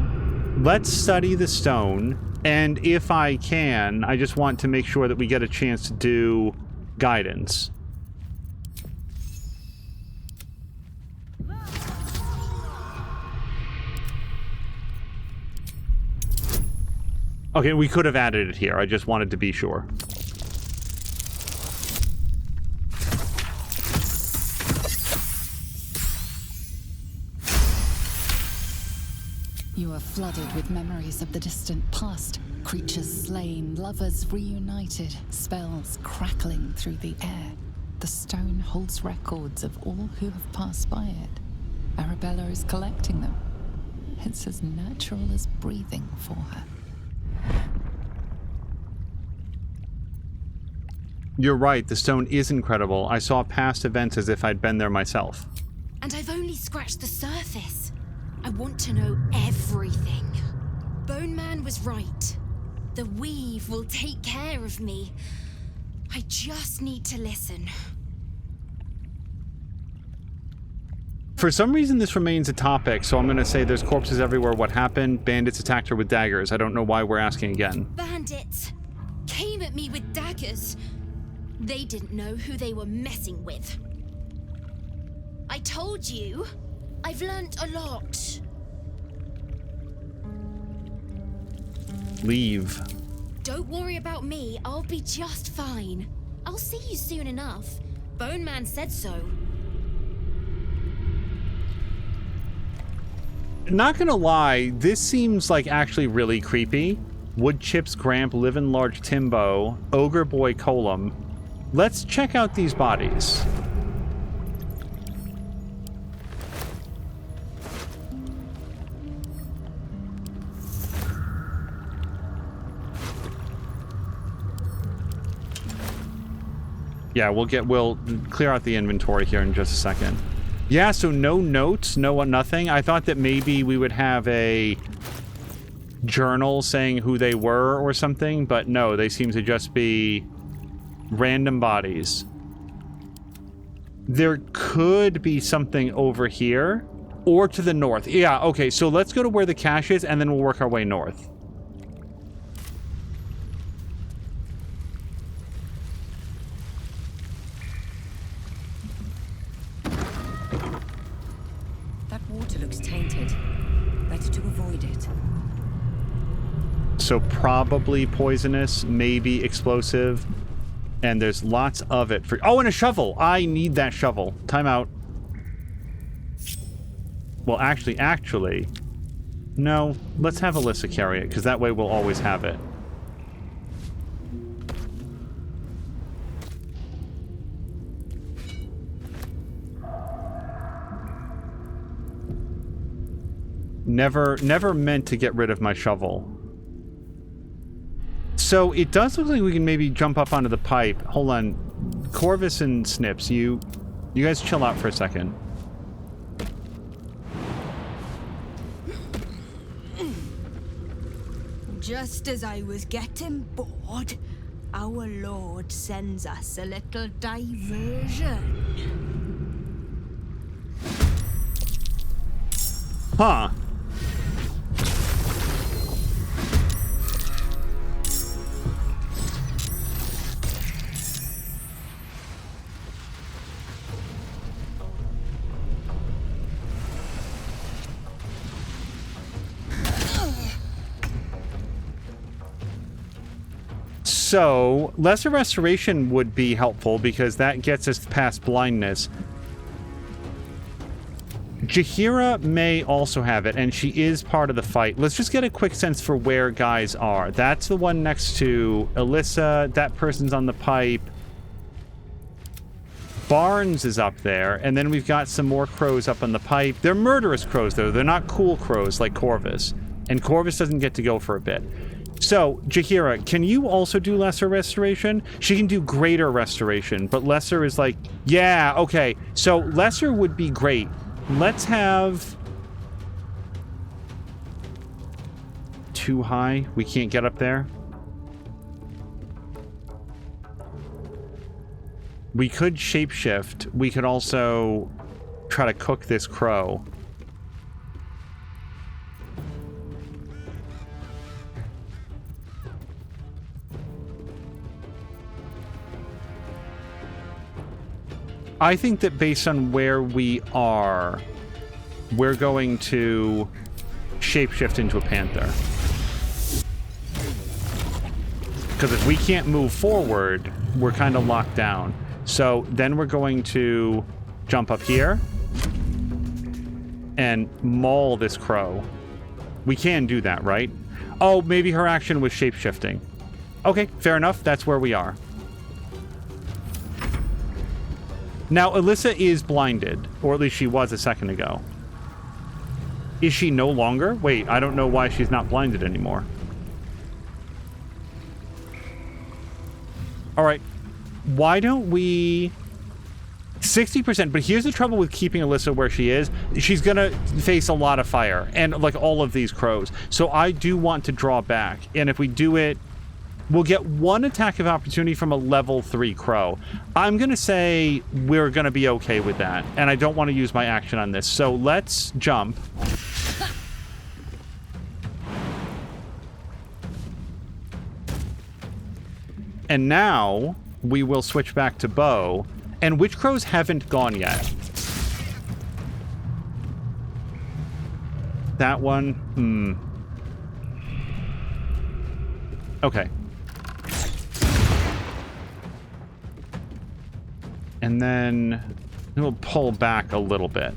Let's study the stone, and if I can, I just want to make sure that we get a chance to do guidance. Okay, we could have added it here. I just wanted to be sure. You are flooded with memories of the distant past. Creatures slain, lovers reunited, spells crackling through the air. The stone holds records of all who have passed by it. Arabella is collecting them. It's as natural as breathing for her. You're right, the stone is incredible. I saw past events as if I'd been there myself. And I've only scratched the surface. I want to know everything. Bone Man was right. The weave will take care of me. I just need to listen. For some reason, this remains a topic, so I'm going to say there's corpses everywhere. What happened? Bandits attacked her with daggers. I don't know why we're asking again. Bandits came at me with daggers. They didn't know who they were messing with. I told you, I've learnt a lot. Leave. Don't worry about me, I'll be just fine. I'll see you soon enough. Bone Man said so. Not gonna lie, this seems like actually really creepy. Wood Chips Gramp, Live in Large Timbo, Ogre Boy Colum. Let's check out these bodies. Yeah, we'll clear out the inventory here in just a second. Yeah, so no notes, nothing. I thought that maybe we would have a journal saying who they were or something, but no, they seem to just be random bodies. There could be something over here or to the north. Yeah, okay, so let's go to where the cache is and then we'll work our way north. Looks tainted. Better to avoid it. So probably poisonous, maybe explosive, and there's lots of it for— oh, and a shovel! I need that shovel. Time out. Well, actually, no. Let's have Alyssa carry it, because that way we'll always have it. Never meant to get rid of my shovel. So it does look like we can maybe jump up onto the pipe. Hold on. Corvus and Snips, you guys chill out for a second. Just as I was getting bored, our Lord sends us a little diversion. Huh. So, Lesser Restoration would be helpful because that gets us past blindness. Jaheira may also have it, and she is part of the fight. Let's just get a quick sense for where guys are. That's the one next to Alyssa. That person's on the pipe. Barnes is up there, and then we've got some more crows up on the pipe. They're murderous crows, though. They're not cool crows like Corvus. And Corvus doesn't get to go for a bit. So, Jaheira, can you also do Lesser Restoration? She can do Greater Restoration, but Lesser is like... yeah, okay. So, Lesser would be great. Let's have... too high? We can't get up there? We could shapeshift. We could also try to cook this crow. I think that based on where we are, we're going to shapeshift into a panther. Because if we can't move forward, we're kind of locked down. So then we're going to jump up here and maul this crow. We can do that, right? Oh, maybe her action was shape-shifting. Okay, fair enough. That's where we are. Now, Alyssa is blinded, or at least she was a second ago. Is she no longer? Wait, I don't know why she's not blinded anymore. All right. Why don't we... 60%, but here's the trouble with keeping Alyssa where she is. She's gonna face a lot of fire, and like all of these crows. So I do want to draw back, and if we do it, we'll get one attack of opportunity from a level 3 crow. I'm gonna say we're gonna be okay with that, and I don't want to use my action on this. So let's jump. And now we will switch back to bow. And which crows haven't gone yet? That one? Okay. And then we'll pull back a little bit.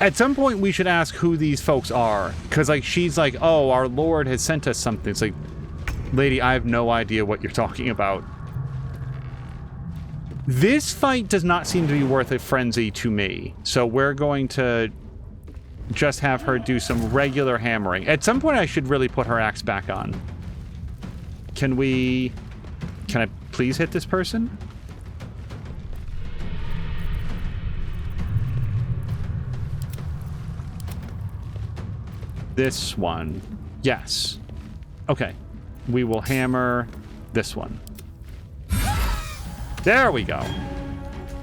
At some point, we should ask who these folks are. Because, like, she's like, oh, our Lord has sent us something. It's like, lady, I have no idea what you're talking about. This fight does not seem to be worth a frenzy to me. So we're going to just have her do some regular hammering. At some point, I should really put her axe back on. Can I please hit this person? This one. Yes. Okay. We will hammer this one. There we go.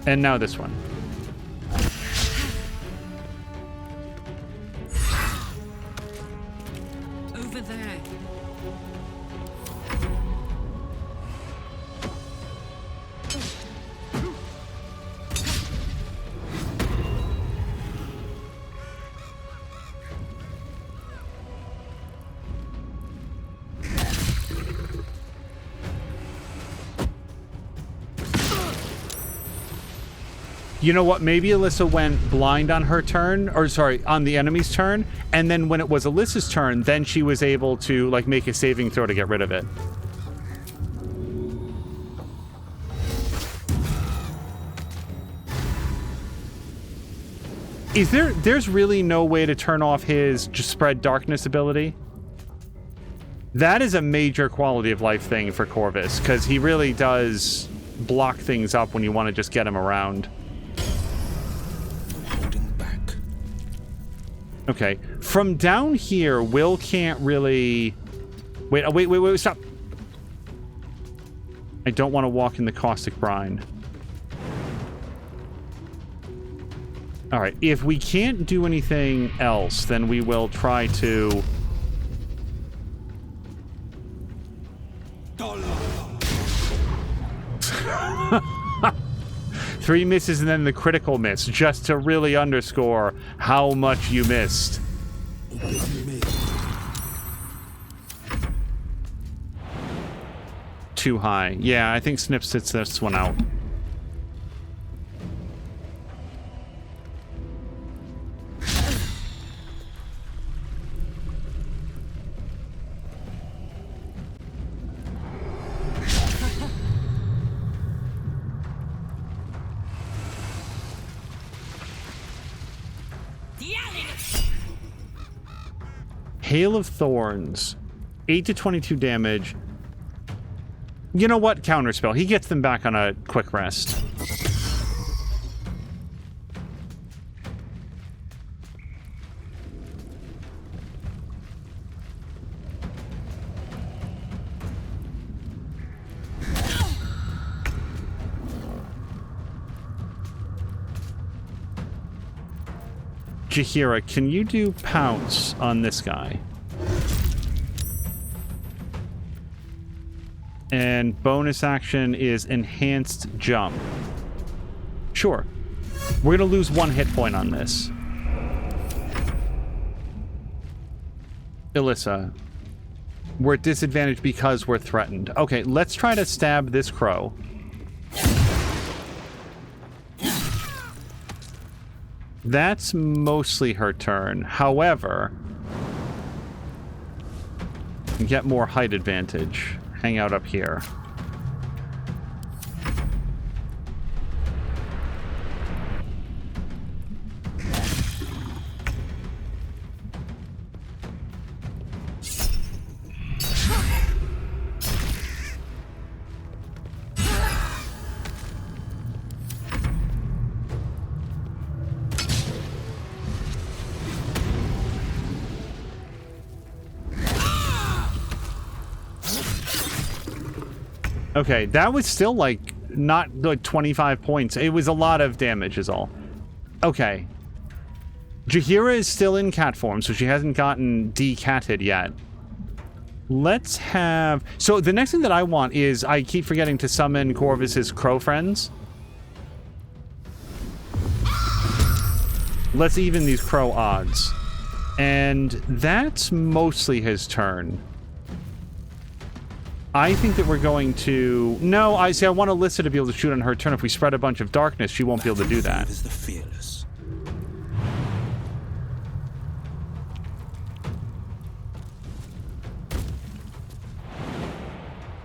And now this one. Over there. You know what? Maybe Alyssa went blind on her turn, or sorry, on the enemy's turn, and then when it was Alyssa's turn, then she was able to, like, make a saving throw to get rid of it. There's really no way to turn off his just spread darkness ability? That is a major quality of life thing for Corvus, because he really does block things up when you want to just get him around. Okay, from down here, Will can't really... Wait, stop. I don't want to walk in the caustic brine. All right, if we can't do anything else, then we will try to... Three misses and then the critical miss, just to really underscore how much you missed. Too high. Yeah, I think Snip sits this one out. Hail of Thorns. 8 to 22 damage. You know what? Counterspell. He gets them back on a quick rest. Jaheira, can you do pounce on this guy? And bonus action is enhanced jump. Sure. We're gonna lose 1 hit point on this. Alyssa. We're at disadvantage because we're threatened. Okay, let's try to stab this crow. That's mostly her turn. However, get more height advantage. Hang out up here. Okay, that was still like not like 25 points. It was a lot of damage is all. Okay. Jaheira is still in cat form, so she hasn't gotten decatted yet. Let's have... So the next thing that I want is I keep forgetting to summon Corvus's crow friends. Let's even these crow odds. And that's mostly his turn. I think that we're going to... No, I see. I want Alyssa to be able to shoot on her turn. If we spread a bunch of darkness, she won't be able to do that. The fearless.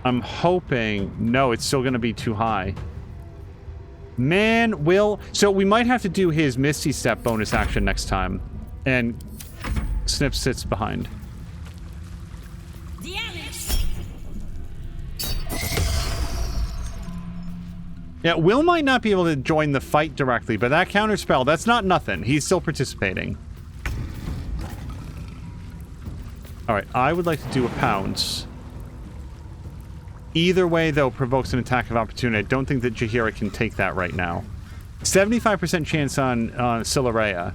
I'm hoping... No, it's still going to be too high. Man, Will... So we might have to do his Misty Step bonus action next time. And Snip sits behind. Yeah, Will might not be able to join the fight directly, but that counterspell, that's not nothing. He's still participating. Alright, I would like to do a pounce. Either way, though, provokes an attack of opportunity. I don't think that Jaheira can take that right now. 75% chance on Silareya.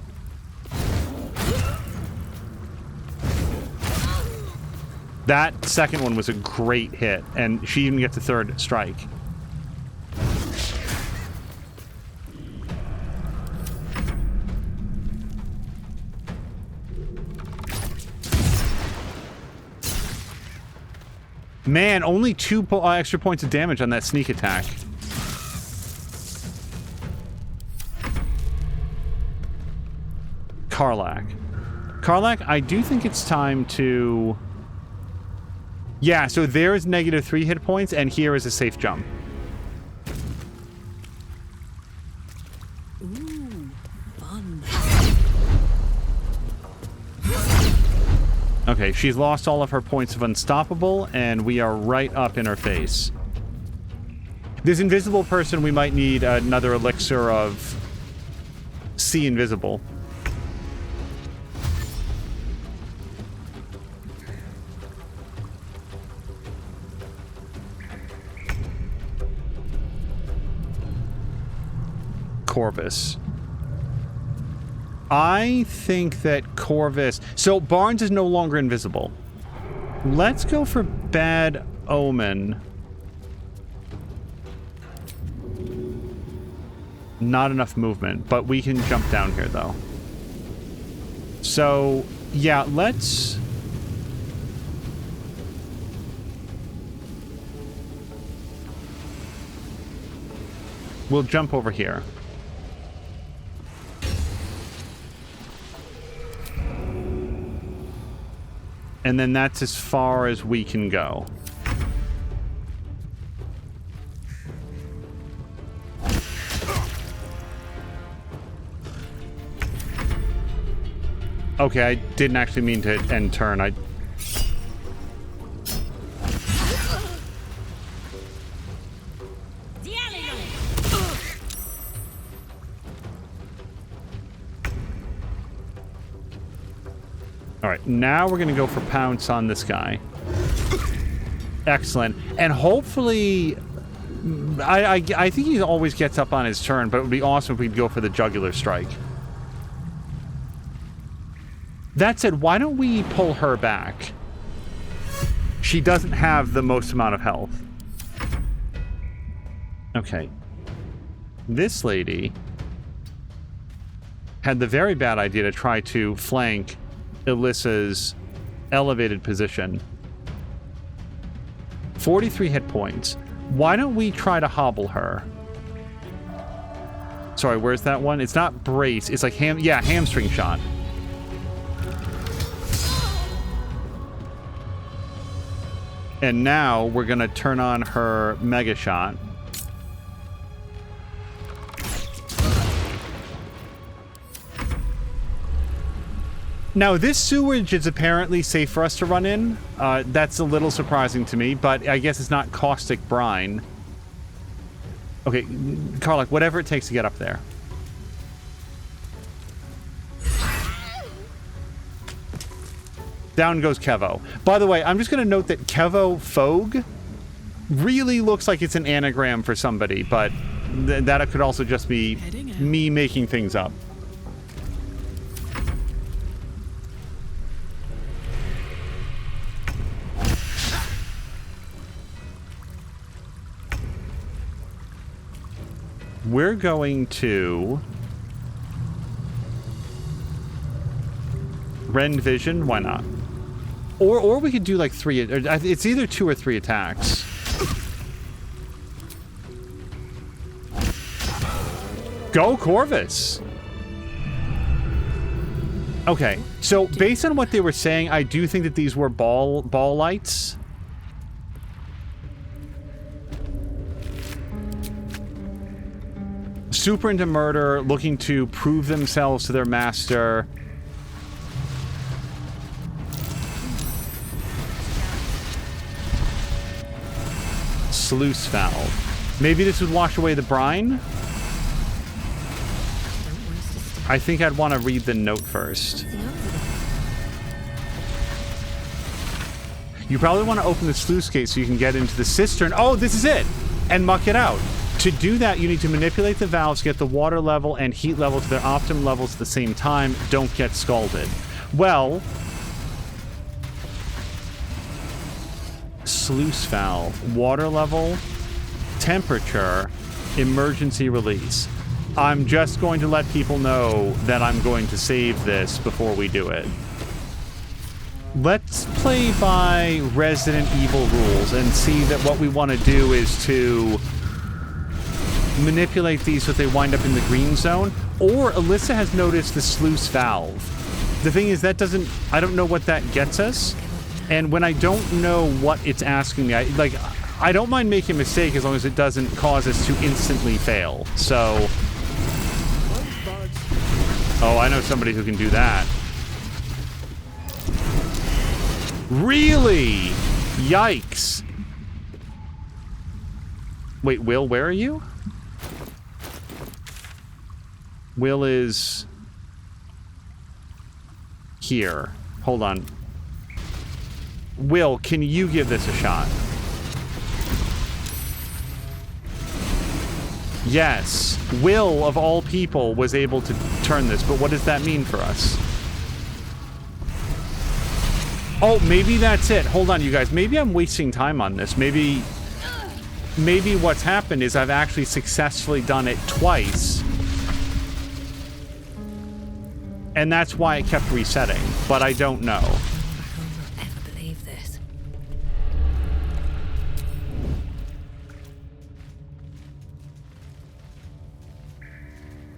That second one was a great hit, and she even gets a third strike. Man, only 2 extra points of damage on that sneak attack. Karlach. Karlach, I do think it's time to... Yeah, so there is -3 hit points, and here is a safe jump. Ooh, fun. Okay, she's lost all of her points of unstoppable, and we are right up in her face. This invisible person, we might need another elixir of see invisible. Corvus. I think that Corvus... So, Barnes is no longer invisible. Let's go for Bad Omen. Not enough movement, but we can jump down here, though. So, yeah, let's... We'll jump over here. And then that's as far as we can go. Okay, I didn't actually mean to end turn. Alright, now we're going to go for pounce on this guy. Excellent. And hopefully... I think he always gets up on his turn, but it would be awesome if we could go for the jugular strike. That said, why don't we pull her back? She doesn't have the most amount of health. Okay. This lady had the very bad idea to try to flank Alyssa's elevated position. 43 hit points. Why don't we try to hobble her? Sorry, where's that one? It's not brace. It's like hamstring shot. And now we're gonna turn on her mega shot. Now, this sewage is apparently safe for us to run in. That's a little surprising to me, but I guess it's not caustic brine. Okay, Karlach, whatever it takes to get up there. Down goes Kevo. By the way, I'm just going to note that Kevo Fogue really looks like it's an anagram for somebody, but that could also just be me making things up. We're going to Rend Vision. Why not? Or we could do like 3. It's either 2 or 3 attacks. Go Corvus. Okay, so based on what they were saying, I do think that these were ball lights. Super into murder, looking to prove themselves to their master. Sluice valve. Maybe this would wash away the brine? I think I'd want to read the note first. You probably want to open the sluice gate so you can get into the cistern. Oh, this is it! And muck it out. To do that, you need to manipulate the valves, get the water level and heat level to their optimum levels at the same time. Don't get scalded. Well, sluice valve, water level, temperature, emergency release. I'm just going to let people know that I'm going to save this before we do it. Let's play by Resident Evil rules and see that what we want to do is to manipulate these so that they wind up in the green zone. Or Alyssa has noticed the sluice valve. The thing is, that doesn't... I don't know what that gets us. And when I don't know what it's asking me, I don't mind making a mistake as long as it doesn't cause us to instantly fail. So... Oh, I know somebody who can do that. Really? Yikes. Wait, Will, where are you? Will is here. Hold on. Will, can you give this a shot? Yes. Will, of all people, was able to turn this, but what does that mean for us? Oh, maybe that's it. Hold on, you guys. Maybe I'm wasting time on this. Maybe what's happened is I've actually successfully done it twice. And that's why it kept resetting, but I don't know. I will not ever believe this.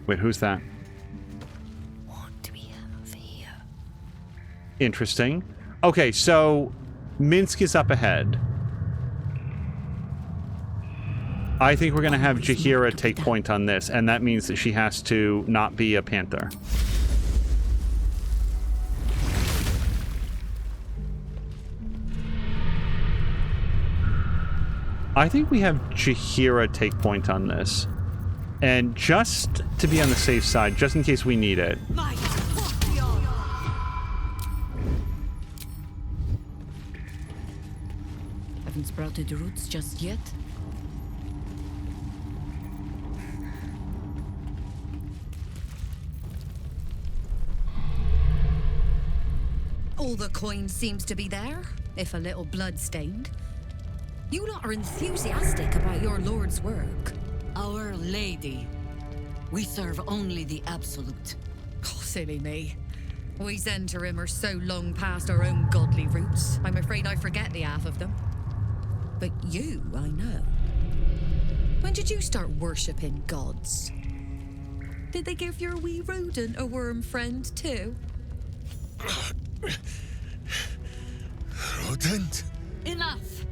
Wait, who's that? What do we have here? Interesting. Okay, so Minsk is up ahead. I think we're going to have Jaheira take point on this, and that means that she has to not be a panther. I think we have Jaheira take point on this. And just to be on the safe side, just in case we need it. Haven't sprouted roots just yet. All the coin seems to be there, if a little blood-stained. You lot are enthusiastic about your Lord's work. Our Lady. We serve only the Absolute. Oh, silly me. We Zhentarim are so long past our own godly roots, I'm afraid I forget the half of them. But you, I know. did you start worshipping gods? Did they give your wee rodent a worm friend too? Rodent? Enough!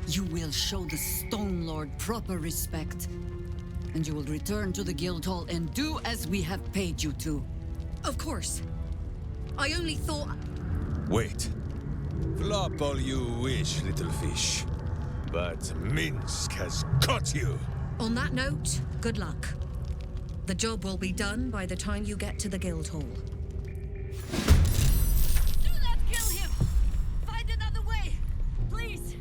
You will show the Stone Lord proper respect. And you will return to the Guildhall and do as we have paid you to. Of course. I only thought... Wait. Flop all you wish, little fish. But Minsk has caught you. On that note, good luck. The job will be done by the time you get to the Guildhall. Do not kill him! Find another way! Please!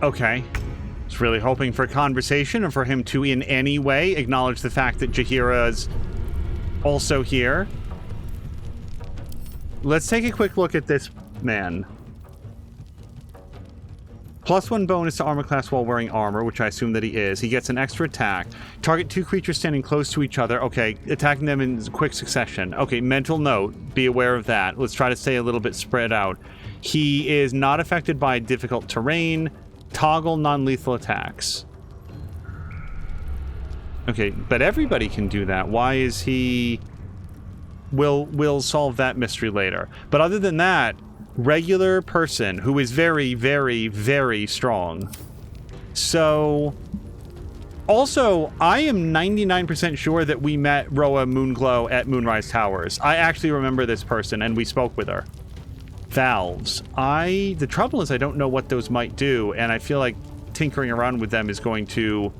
Okay. I was really hoping for a conversation and for him to in any way acknowledge the fact that Jaheira's also here. Let's take a quick look at this man. +1 bonus to armor class while wearing armor, which I assume that he is. He gets an extra attack. Target 2 creatures standing close to each other. Okay, attacking them in quick succession. Okay, mental note. Be aware of that. Let's try to stay a little bit spread out. He is not affected by difficult terrain. Toggle non-lethal attacks. Okay, but everybody can do that. Why is he... We'll solve that mystery later. But other than that, regular person who is very, very, very strong. So... Also, I am 99% sure that we met Roa Moonglow at Moonrise Towers. I actually remember this person, and we spoke with her. Valves. The trouble is I don't know what those might do, and I feel like tinkering around with them is going to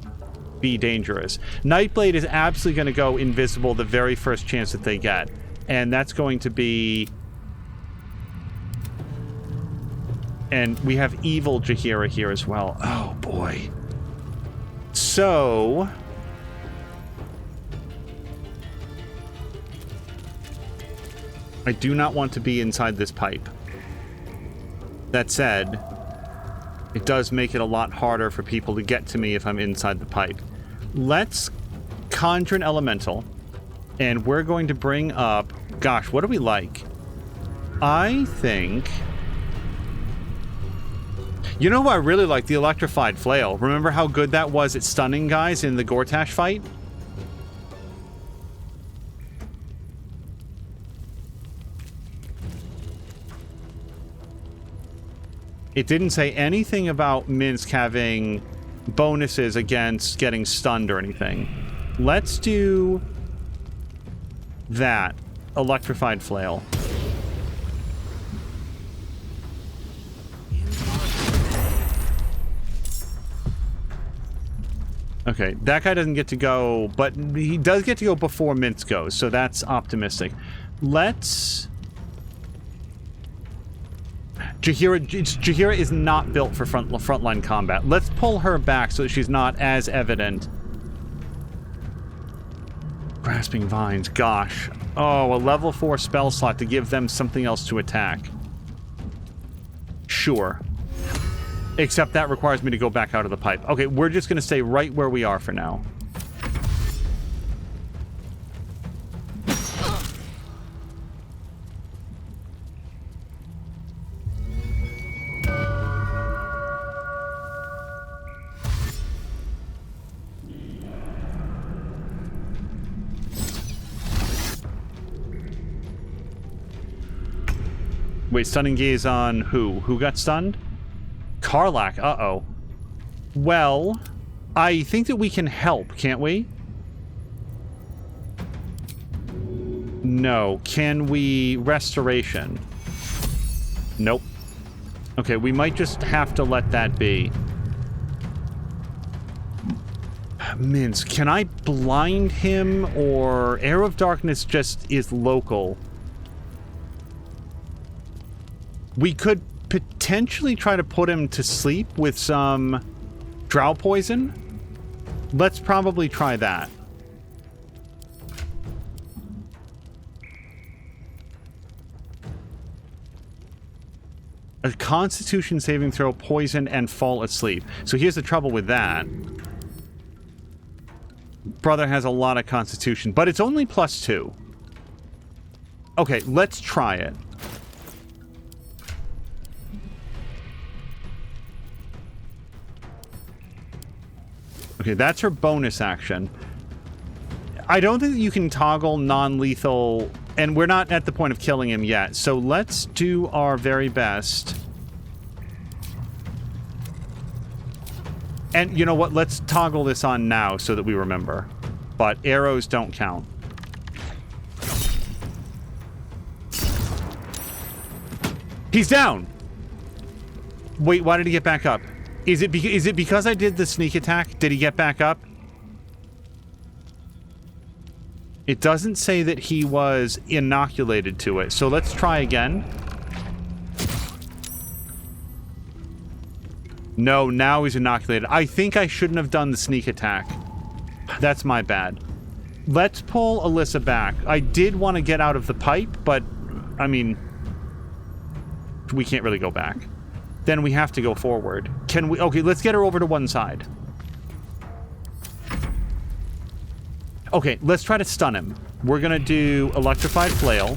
be dangerous. Nightblade is absolutely going to go invisible the very first chance that they get, and that's going to be... And we have evil Jaheira here as well. Oh, boy. So... I do not want to be inside this pipe. That said, it does make it a lot harder for people to get to me if I'm inside the pipe. Let's conjure an elemental, and we're going to bring up... Gosh, what do we like? I think... You know who I really like? The electrified flail. Remember how good that was at stunning guys in the Gortash fight? It didn't say anything about Minsk having bonuses against getting stunned or anything. Let's do that. Electrified flail. Okay, that guy doesn't get to go, but he does get to go before Minsk goes, so that's optimistic. Let's... Jaheira is not built for frontline combat. Let's pull her back so that she's not as evident. Grasping Vines, gosh. Oh, a level 4 spell slot to give them something else to attack. Sure. Except that requires me to go back out of the pipe. Okay, we're just going to stay right where we are for now. Wait, stunning gaze on who? Who got stunned? Karlach, uh-oh. Well, I think that we can help, can't we? No. Can we restoration? Nope. Okay, we might just have to let that be. Minsk, can I blind him, or Air of Darkness just is local? We could potentially try to put him to sleep with some drow poison. Let's probably try that. A Constitution saving throw, poison, and fall asleep. So here's the trouble with that. Brother has a lot of Constitution, but it's only +2. Okay, let's try it. Okay, that's her bonus action. I don't think that you can toggle non-lethal, and we're not at the point of killing him yet, so let's do our very best. And you know what? Let's toggle this on now so that we remember. But arrows don't count. He's down! Wait, why did he get back up? Is it because I did the sneak attack? Did he get back up? It doesn't say that he was inoculated to it, so let's try again. No, now he's inoculated. I think I shouldn't have done the sneak attack. That's my bad. Let's pull Alyssa back. I did want to get out of the pipe, but, I mean, we can't really go back. Then we have to go forward. Can we? Okay, let's get her over to one side. Okay, let's try to stun him. We're gonna do Electrified Flail.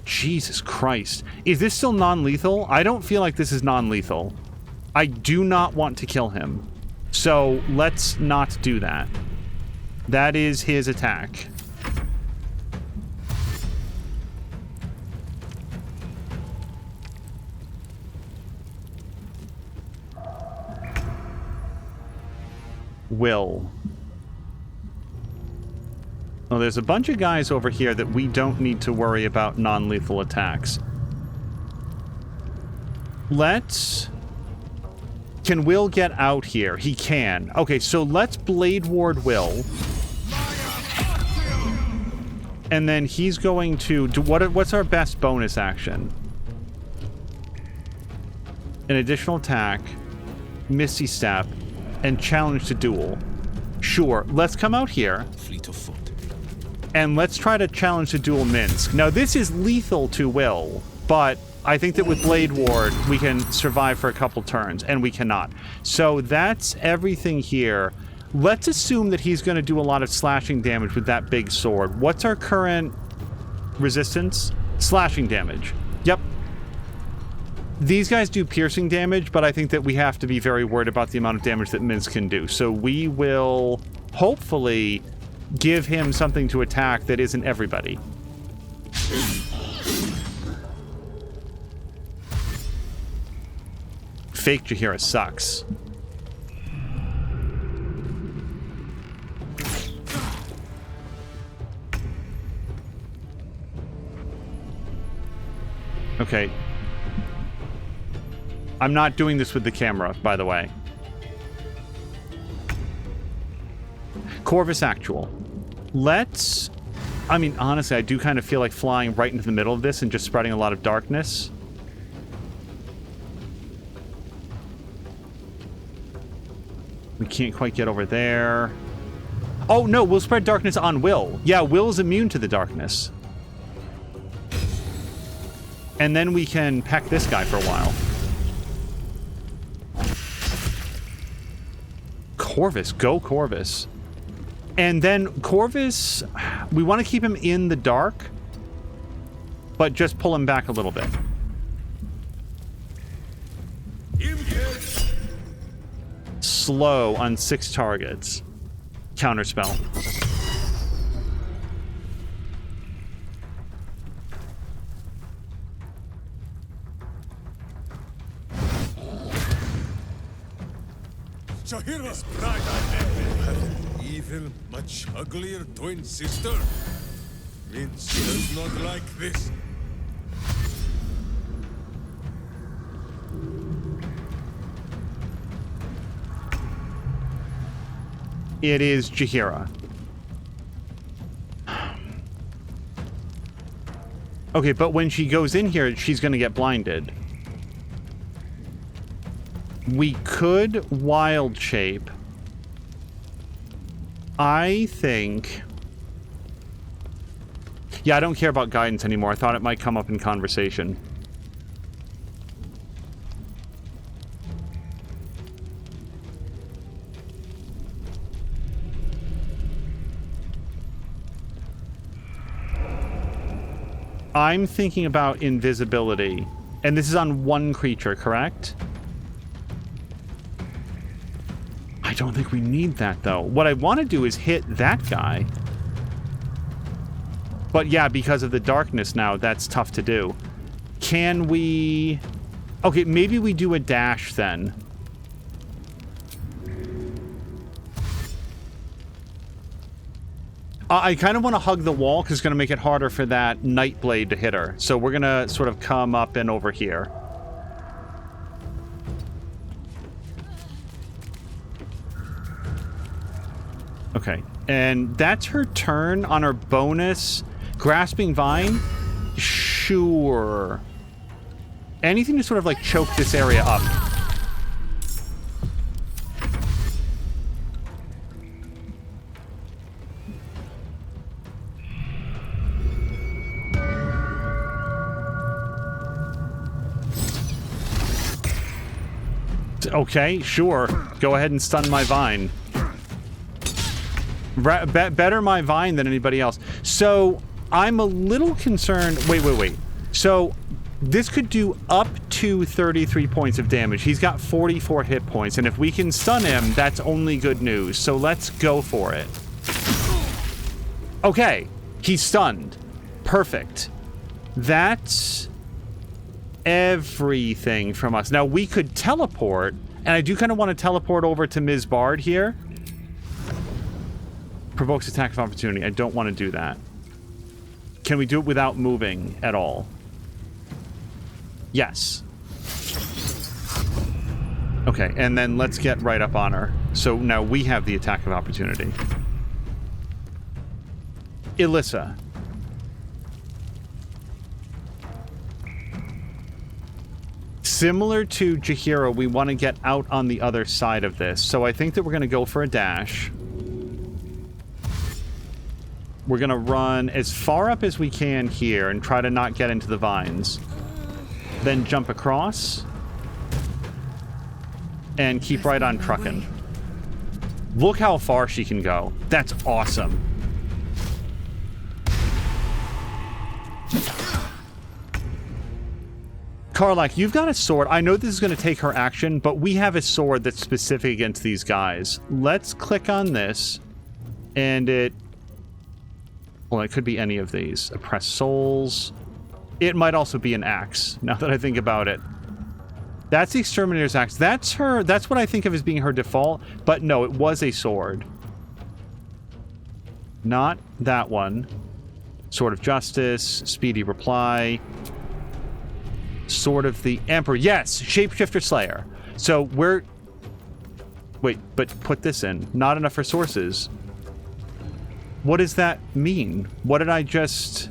Jesus Christ. Is this still non-lethal? I don't feel like this is non-lethal. I do not want to kill him. So let's not do that. That is his attack. Will. Oh, there's a bunch of guys over here that we don't need to worry about non-lethal attacks. Let's... Can Will get out here? He can. Okay, so let's Blade Ward Will. And then he's going to do... What's our best bonus action? An additional attack, Misty Step, and challenge to duel. Sure, let's come out here. Fleet of foot. And let's try to challenge to duel Minsk. Now, this is lethal to Will, but I think that with Blade Ward, we can survive for a couple turns, and we cannot. So that's everything here. Let's assume that he's going to do a lot of slashing damage with that big sword. What's our current resistance? Slashing damage. Yep. These guys do piercing damage, but I think that we have to be very worried about the amount of damage that Minsk can do. So we will hopefully give him something to attack that isn't everybody. Fake Jaheira sucks. Okay. I'm not doing this with the camera, by the way. Corvus Actual. Let's... I mean, honestly, I do kind of feel like flying right into the middle of this and just spreading a lot of darkness. We can't quite get over there. Oh, no, we'll spread darkness on Will. Yeah, Will is immune to the darkness. And then we can peck this guy for a while. Corvus, go Corvus. And then Corvus, we want to keep him in the dark, but just pull him back a little bit. Slow on 6 targets. Counterspell. Jaheira's pride I have an evil, much uglier twin sister. Minsk does not like this. It is Jaheira. Okay, but when she goes in here, she's going to get blinded. We could wild shape. I think... Yeah, I don't care about guidance anymore. I thought it might come up in conversation. I'm thinking about invisibility. And this is on one creature, correct? I don't think we need that, though. What I want to do is hit that guy. But yeah, because of the darkness now, that's tough to do. Can we... Okay, maybe we do a dash then. I kind of want to hug the wall because it's going to make it harder for that Nightblade to hit her. So we're going to sort of come up and over here. Okay. And that's her turn on her bonus. Grasping Vine? Sure. Anything to sort of like choke this area up. Okay, sure. Go ahead and stun my vine. Better my vine than anybody else. So, I'm a little concerned... Wait. So, this could do up to 33 points of damage. He's got 44 hit points, and if we can stun him, that's only good news. So, let's go for it. Okay, he's stunned. Perfect. That's everything from us. Now, we could teleport, and I do kind of want to teleport over to Ms. Bard here. Provokes attack of opportunity. I don't want to do that. Can we do it without moving at all? Yes. Okay, and then let's get right up on her. So now we have the attack of opportunity. Alyssa. Similar to Jaheira, we want to get out on the other side of this. So I think that we're going to go for a dash. We're going to run as far up as we can here and try to not get into the vines. Then jump across. And keep right on trucking. Look how far she can go. That's awesome. Karlach, you've got a sword. I know this is going to take her action, but we have a sword that's specific against these guys. Let's click on this. And it... Well, it could be any of these. Oppressed souls. It might also be an axe, now that I think about it. That's the Exterminator's axe. That's her... That's what I think of as being her default. But no, it was a sword. Not that one. Sword of Justice. Speedy Reply. Sword of the Emperor. Yes! Shapeshifter Slayer. So we're... Wait, but put this in. Not enough resources. What does that mean? What did I just...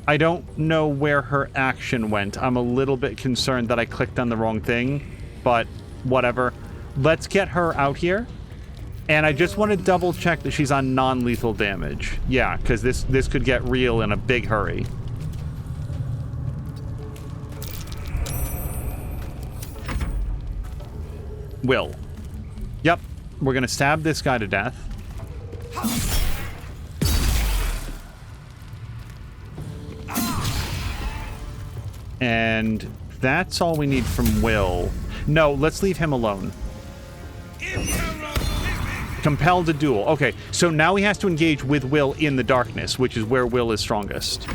I don't know where her action went. I'm a little bit concerned that I clicked on the wrong thing, but whatever. Let's get her out here. And I just want to double check that she's on non-lethal damage. Yeah, because this could get real in a big hurry. Will. Yep. We're going to stab this guy to death. And that's all we need from Will. No, let's leave him alone. Compelled to duel. Okay, so now he has to engage with Will in the darkness, which is where Will is strongest.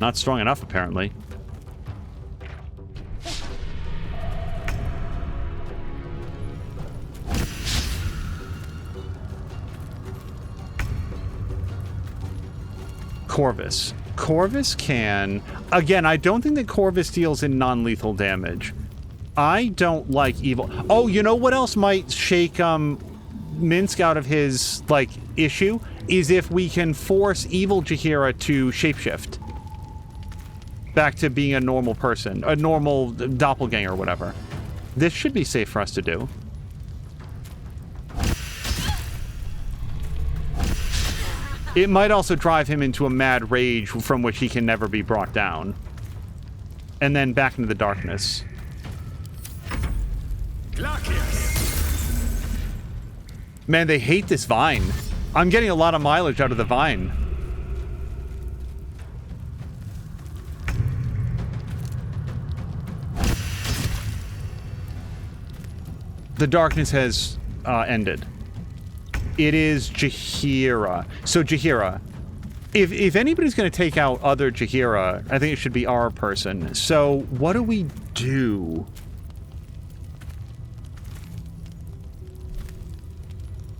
Not strong enough, apparently. Corvus. Corvus can... Again, I don't think that Corvus deals in non-lethal damage. I don't like evil... Oh, you know what else might shake Minsk out of his, like, issue? Is if we can force evil Jaheira to shapeshift. Back to being a normal person. A normal doppelganger or whatever. This should be safe for us to do. It might also drive him into a mad rage from which he can never be brought down. And then back into the darkness. Man, they hate this vine. I'm getting a lot of mileage out of the vine. The darkness has ended. It is Jaheira. So Jaheira, if anybody's going to take out other Jaheira, I think it should be our person. So what do we do?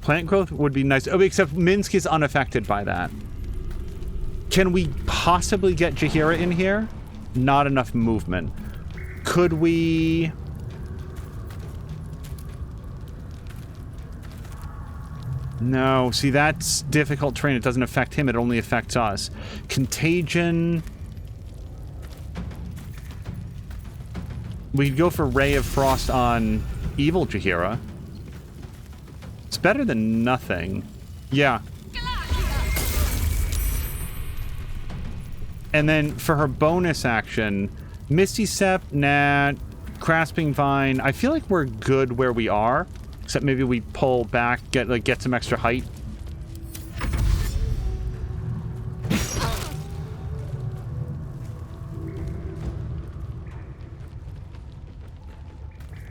Plant growth would be nice. Oh, except Minsk is unaffected by that. Can we possibly get Jaheira in here? Not enough movement. Could we... No, see, that's difficult terrain. It doesn't affect him, it only affects us. Contagion. We could go for Ray of Frost on evil Jaheira. It's better than nothing. Yeah. And then for her bonus action, Misty Step, nah, Grasping Vine. I feel like we're good where we are. Except maybe we pull back, get some extra height.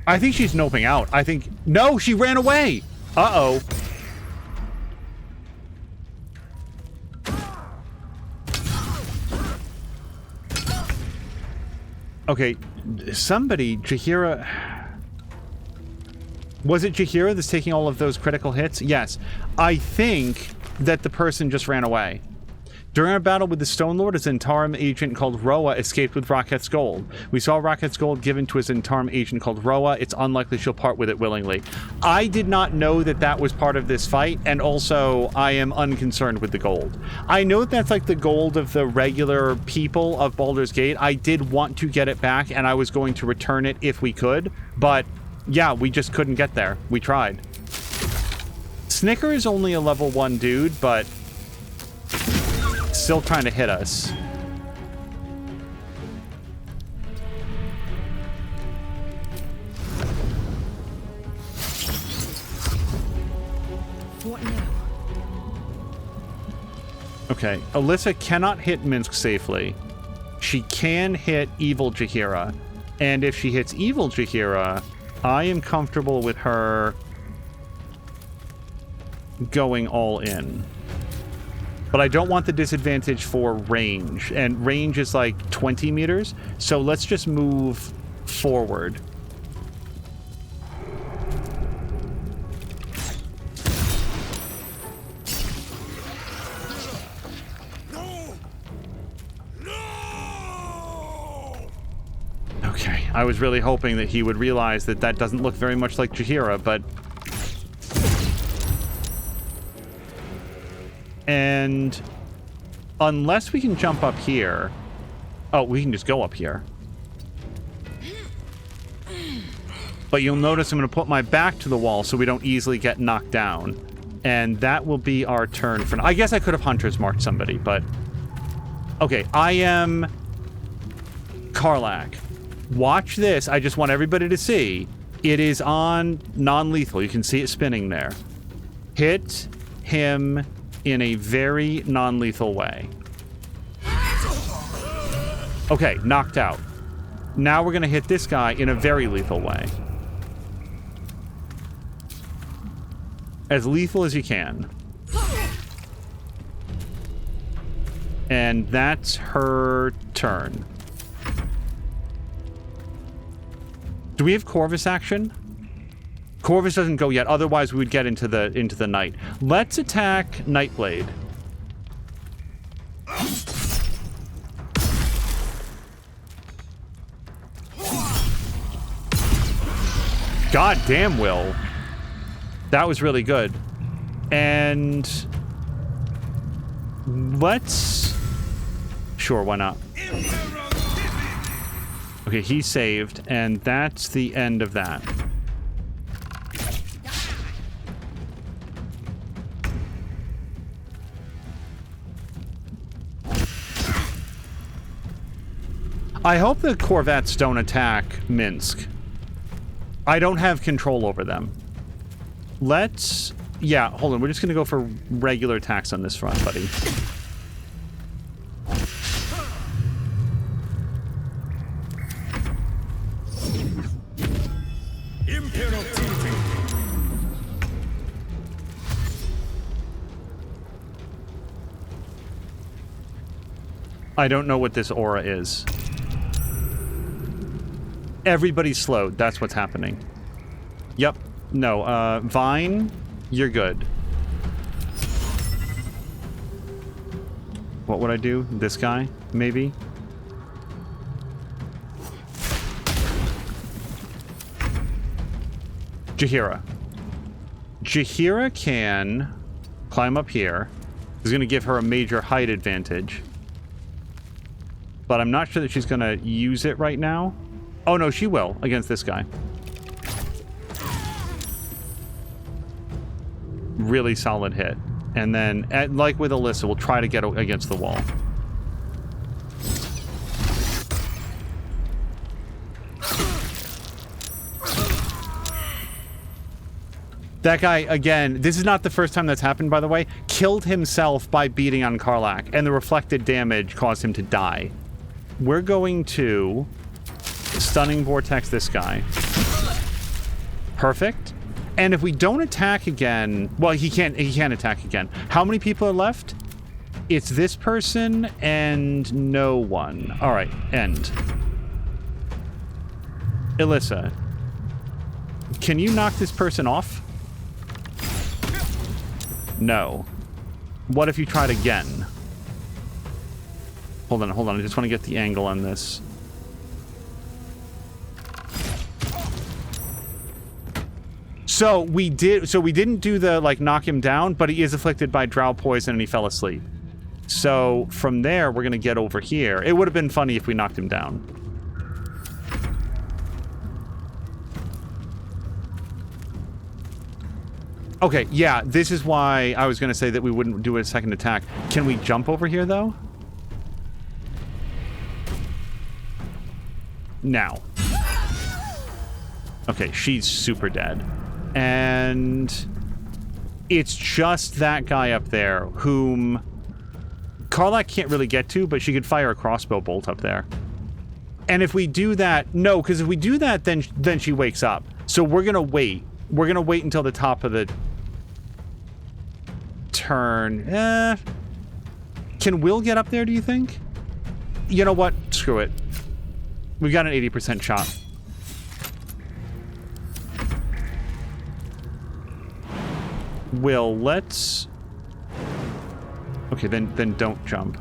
I think she's noping out. I think... No, she ran away! Uh-oh. Okay, somebody, Jaheira... Was it Jaheira that's taking all of those critical hits? Yes. I think that the person just ran away. During our battle with the Stone Lord, a Zentarum agent called Roa escaped with Rocket's gold. We saw Rocket's gold given to a Zentarum agent called Roa. It's unlikely she'll part with it willingly. I did not know that that was part of this fight, and also I am unconcerned with the gold. I know that's like the gold of the regular people of Baldur's Gate. I did want to get it back, and I was going to return it if we could, but... yeah, we just couldn't get there. We tried. Snicker is only a level 1 dude, but still trying to hit us. What now? Okay, Alyssa cannot hit Minsk safely. She can hit evil Jaheira. And if she hits evil Jaheira... I am comfortable with her going all in. But I don't want the disadvantage for range. And range is like 20 meters. So let's just move forward. Okay, I was really hoping that he would realize that that doesn't look very much like Jaheira, but... And... unless we can jump up here... Oh, we can just go up here. But you'll notice I'm going to put my back to the wall so we don't easily get knocked down. And that will be our turn for... I guess I could have Hunter's marked somebody, but... Okay, I am... Karlach. Watch this. I just want everybody to see. It is on non-lethal. You can see it spinning there. Hit him in a very non-lethal way. Okay, knocked out. Now we're going to hit this guy in a very lethal way. As lethal as you can. And that's her turn. Do we have Corvus action? Corvus doesn't go yet, otherwise we would get into the night. Let's attack Nightblade. God damn, Will. That was really good. And let's... Sure, why not? Okay, he saved, and that's the end of that. I hope the Corvettes don't attack Minsk. I don't have control over them. Let's Yeah, hold on. We're just going to go for regular attacks on this front, buddy. I don't know what this aura is. Everybody's slowed. That's what's happening. Yep. No, Vine, you're good. What would I do? This guy? Maybe? Jaheira. Jaheira can climb up here. It's going to give her a major height advantage. But I'm not sure that she's going to use it right now. Oh, no, she will against this guy. Really solid hit. And then, like with Alyssa, we'll try to get against the wall. That guy, again, this is not the first time that's happened, by the way, killed himself by beating on Karlach, and the reflected damage caused him to die. We're going to Stunning Vortex this guy. Perfect. And if we don't attack again, well, he can't attack again. How many people are left? It's this person and no one. All right, end. Alyssa, can you knock this person off? No. What if you tried again? Hold on. I just want to get the angle on this. So we didn't do the, like, knock him down, but he is afflicted by drow poison and he fell asleep. So from there, we're going to get over here. It would have been funny if we knocked him down. Okay, yeah, this is why I was going to say that we wouldn't do a second attack. Can we jump over here, though? Now. Okay, she's super dead. And it's just that guy up there whom Karlach can't really get to, but she could fire a crossbow bolt up there. And if we do that, no, because if we do that, then she wakes up. So we're going to wait. We're going to wait until the top of the turn. Can Will get up there, do you think? You know what? Screw it. We've got an 80% shot. Will, let's... Okay, then don't jump.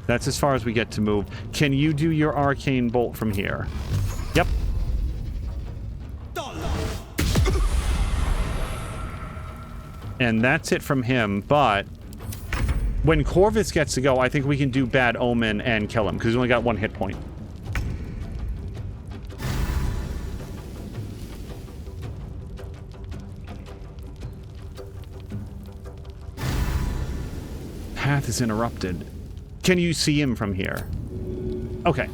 That's as far as we get to move. Can you do your arcane bolt from here? Yep. And that's it from him, but when Corvus gets to go, I think we can do Bad Omen and kill him, because he's only got 1 hit point. Path is interrupted. Can you see him from here? Okay.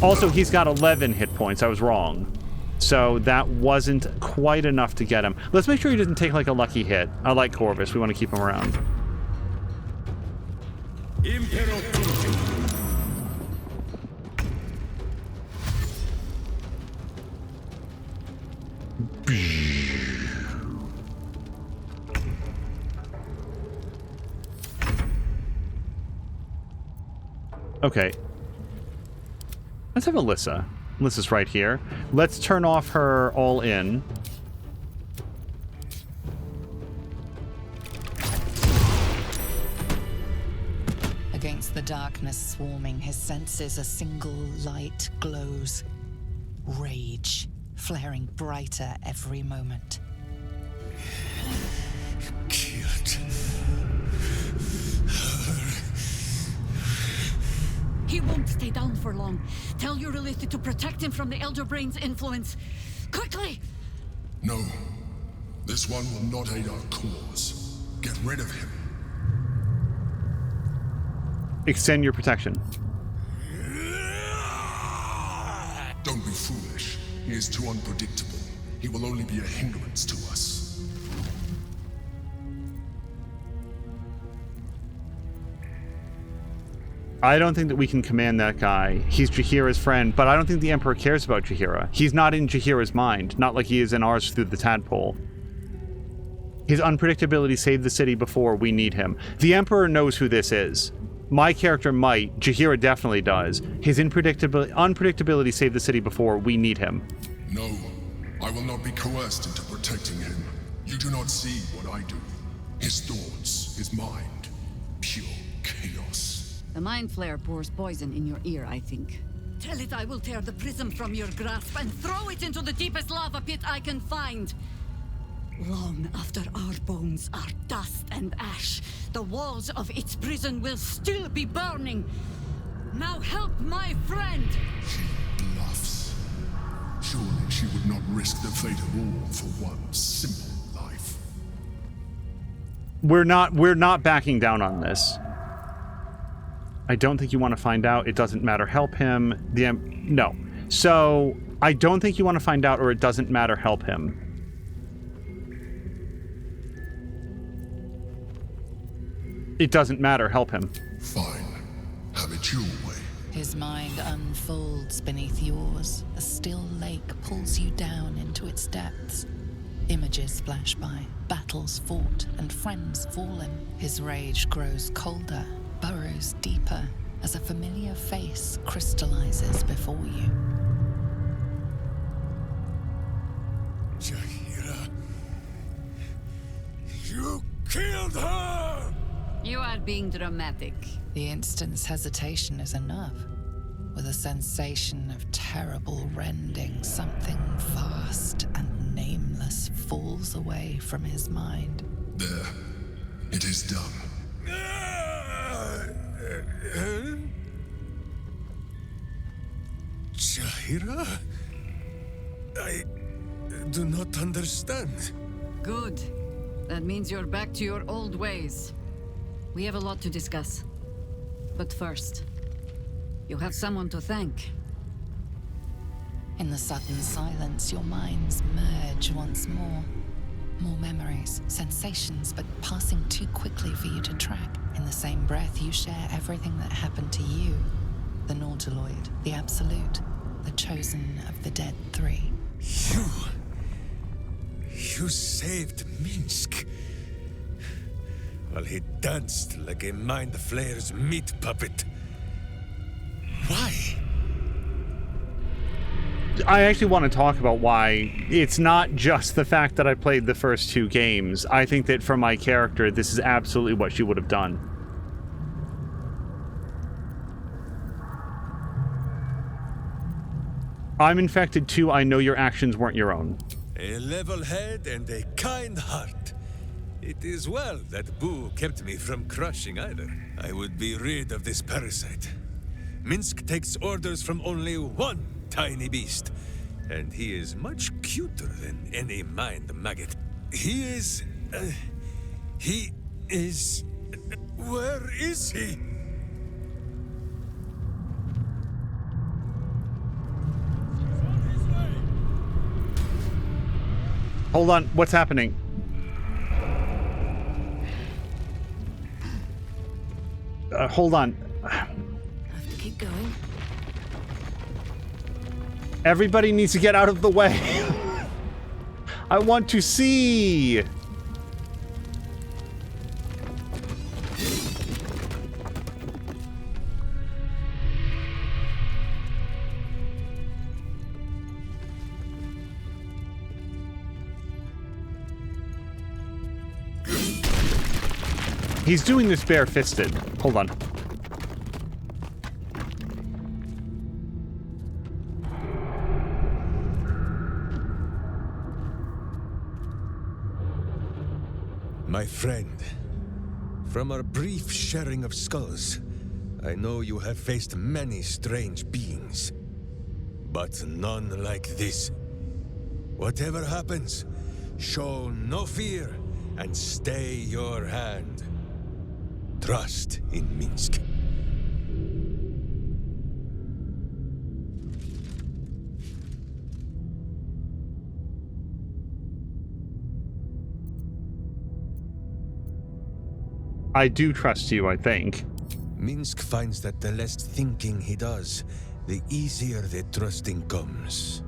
Also, he's got 11 hit points. I was wrong. So that wasn't quite enough to get him. Let's make sure he doesn't take, like, a lucky hit. I like Corvus. We want to keep him around. Okay. Let's have Alyssa. Alyssa's right here. Let's turn off her all-in. Against the darkness swarming his senses, a single light glows. Rage, flaring brighter every moment. He won't stay down for long. Tell your related to protect him from the Elder Brain's influence. Quickly! No. This one will not aid our cause. Get rid of him. Extend your protection. Don't be foolish. He is too unpredictable. He will only be a hindrance to us. I don't think that we can command that guy. He's Jaheira's friend, but I don't think the Emperor cares about Jaheira. He's not in Jaheira's mind, not like he is in ours through the tadpole. His unpredictability saved the city before we need him. The Emperor knows who this is. My character might. Jaheira definitely does. His unpredictability saved the city before we need him. No, I will not be coerced into protecting him. You do not see what I do. His thoughts, his mind, pure chaos. The mind flare pours poison in your ear, I think. Tell it I will tear the prism from your grasp and throw it into the deepest lava pit I can find. Long after our bones are dust and ash, the walls of its prison will still be burning. Now help my friend! She bluffs. Surely she would not risk the fate of all for one simple life. We're not backing down on this. I don't think you want to find out. It doesn't matter. Help him. No. So, I don't think you want to find out, or it doesn't matter. Help him. It doesn't matter. Help him. Fine. Have it your way. His mind unfolds beneath yours. A still lake pulls you down into its depths. Images flash by, battles fought, and friends fallen. His rage grows colder, burrows deeper, as a familiar face crystallizes before you. Jaheira, you killed her! You are being dramatic. The instant's hesitation is enough. With a sensation of terrible rending, something vast and nameless falls away from his mind. There. It is done. Jaheira? I do not understand. Good. That means you're back to your old ways. We have a lot to discuss. But first, you have someone to thank. In the sudden silence, your minds merge once more. More memories, sensations, but passing too quickly for you to track. In the same breath, you share everything that happened to you. The Nautiloid, the Absolute, the chosen of the Dead Three. You saved Minsk. While he danced like a Mind Flayer's meat puppet. Why? I actually want to talk about why. It's not just the fact that I played the first two games. I think that for my character, this is absolutely what she would have done. I'm infected too. I know your actions weren't your own. A level head and a kind heart. It is well that Boo kept me from crushing either. I would be rid of this parasite. Minsk takes orders from only one tiny beast, and he is much cuter than any mind maggot. He is... Where is he? Hold on, what's happening? Hold on. Have to keep going. Everybody needs to get out of the way. I want to see. He's doing this bare-fisted. Hold on. My friend, from our brief sharing of skulls, I know you have faced many strange beings, but none like this. Whatever happens, show no fear and stay your hand. Trust in Minsk. I do trust you, I think. Minsk finds that the less thinking he does, the easier the trusting comes.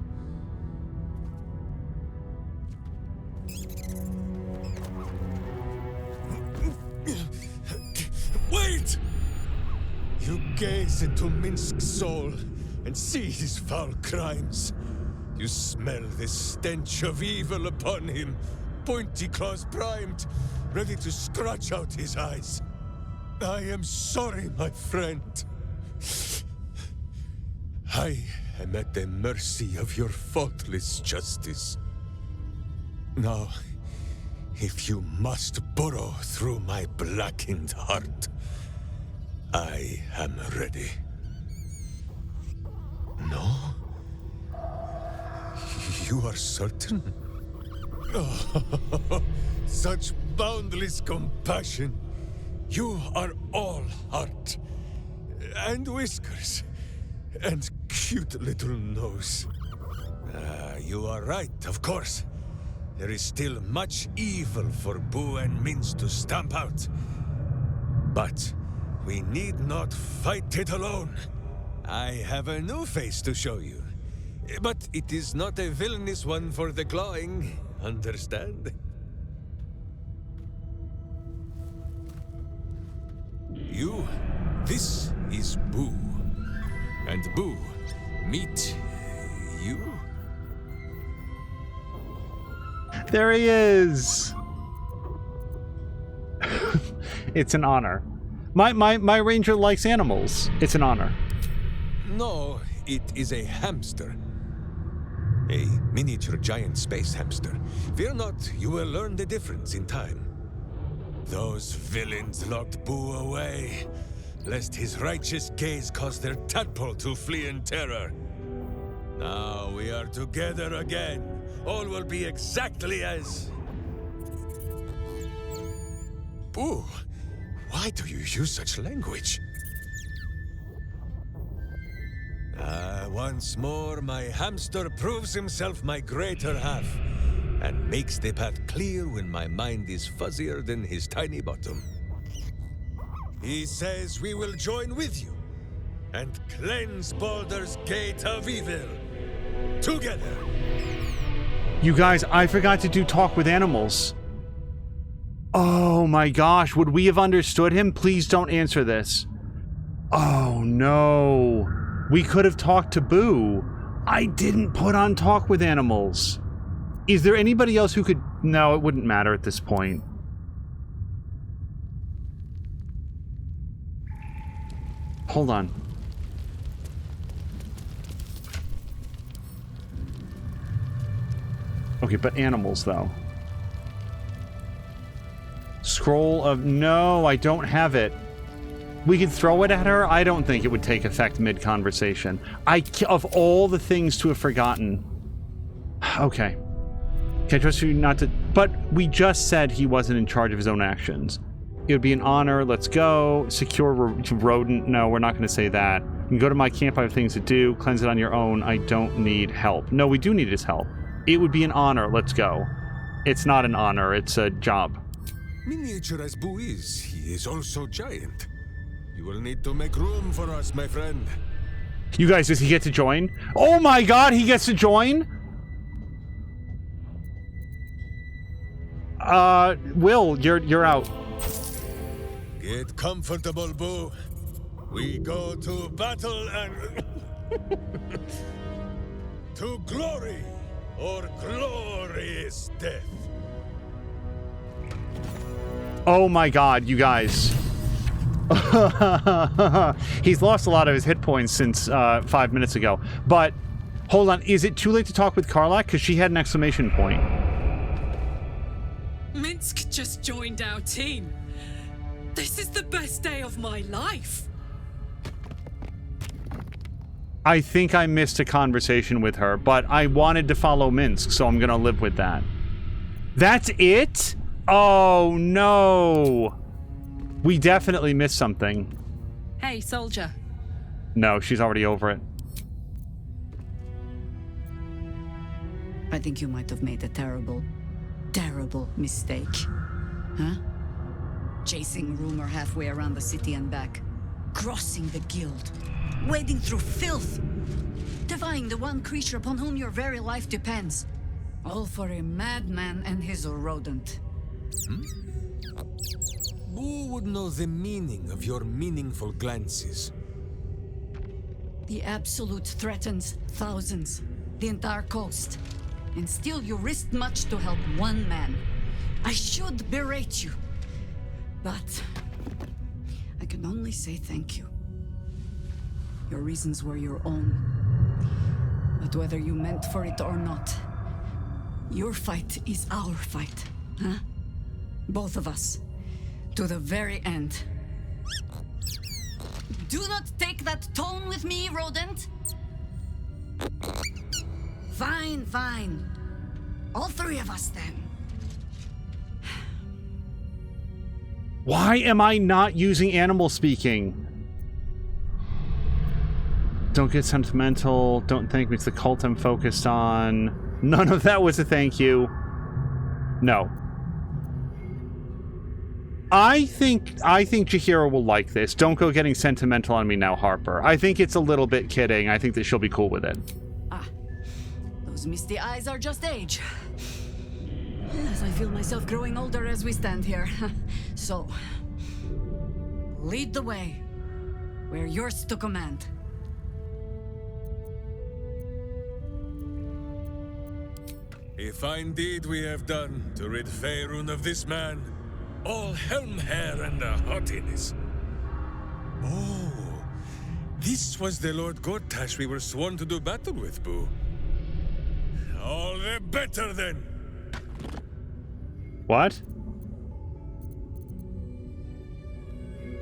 Wait! You gaze into Minsk's soul and see his foul crimes. You smell the stench of evil upon him, pointy claws primed, ready to scratch out his eyes. I am sorry, my friend. I am at the mercy of your faultless justice. Now, if you must burrow through my blackened heart, I am ready. No? You are certain? Oh, such boundless compassion. You are all heart, and whiskers, and cute little nose. You are right, of course. There is still much evil for Boo and Minsk to stamp out. But we need not fight it alone. I have a new face to show you. But it is not a villainous one for the clawing, understand? This is Boo. And Boo, meet you? There he is! It's an honor. My ranger likes animals. It's an honor. No, it is a hamster. A miniature giant space hamster. Fear not, you will learn the difference in time. Those villains locked Boo away, lest his righteous gaze cause their tadpole to flee in terror. Now we are together again. All will be exactly as... Boo, why do you use such language? Once more, my hamster proves himself my greater half, and makes the path clear when my mind is fuzzier than his tiny bottom. He says we will join with you, and cleanse Baldur's gate of evil. Together! You guys, I forgot to do talk with animals. Oh my gosh, would we have understood him? Please don't answer this. Oh no. We could have talked to Boo. I didn't put on talk with animals. Is there anybody else who could... No, it wouldn't matter at this point. Hold on. Okay, but animals, though. Scroll of... No, I don't have it. We could throw it at her? I don't think it would take effect mid-conversation. Of all the things to have forgotten... Okay. Can I trust you not to... But we just said he wasn't in charge of his own actions. It would be an honor. Let's go. Secure rodent. No, we're not going to say that. You can go to my camp. I have things to do. Cleanse it on your own. I don't need help. No, we do need his help. It would be an honor. Let's go. It's not an honor. It's a job. Miniature as Boo is, he is also giant. You will need to make room for us, my friend. You guys, does he get to join? Oh my god, he gets to join? Will, you're out. Get comfortable, Boo. We go to battle and... to glory, or glorious death. Oh my god, you guys. He's lost a lot of his hit points since 5 minutes ago. But, hold on, is it too late to talk with Karlach? Because she had an exclamation point. Minsk just joined our team. This is the best day of my life. I think I missed a conversation with her, but I wanted to follow Minsk, so I'm gonna live with that. That's it? Oh no! We definitely missed something. Hey, soldier. No, she's already over it. I think you might have made a terrible, terrible mistake. Huh? chasing rumor halfway around the city and back, crossing the guild, wading through filth, defying the one creature upon whom your very life depends. All for a madman and his rodent. Who would know the meaning of your meaningful glances? The Absolute threatens thousands, the entire coast. And still you risked much to help one man. I should berate you, but I can only say thank you. Your reasons were your own. But whether you meant for it or not, your fight is our fight, huh? Both of us. To the very end. Do not take that tone with me, rodent! Fine, fine. All three of us, then. Why am I not using animal speaking? Don't get sentimental. Don't thank me. It's the cult I'm focused on. None of that was a thank you. No. I think Jaheira will like this. Don't go getting sentimental on me now, Harper. I think it's a little bit kidding. I think that she'll be cool with it. Those misty eyes are just age. As I feel myself growing older as we stand here. So, lead the way. We're yours to command. A fine deed we have done to rid Faerun of this man. All helm hair and a haughtiness. Oh, this was the Lord Gortash we were sworn to do battle with, Boo. All the better, then. What?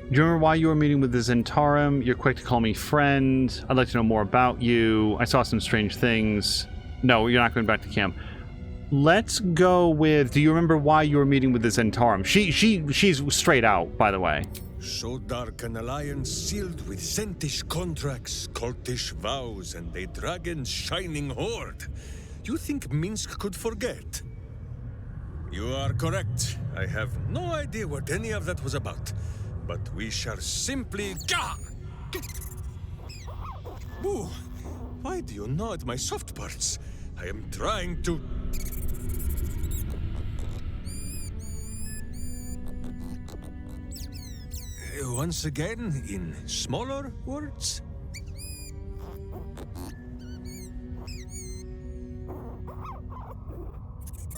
Do you remember why you were meeting with the Zentarum? You're quick to call me friend. I'd like to know more about you. I saw some strange things. No, you're not going back to camp. Let's go with... Do you remember why you were meeting with the Zentarum? She's straight out, by the way. So dark an alliance sealed with Zentish contracts, cultish vows, and a dragon's shining horde. You think Minsk could forget? You are correct. I have no idea what any of that was about. But we shall simply... Boo! Why do you gnaw at my soft parts? I am trying to... Once again, in smaller words?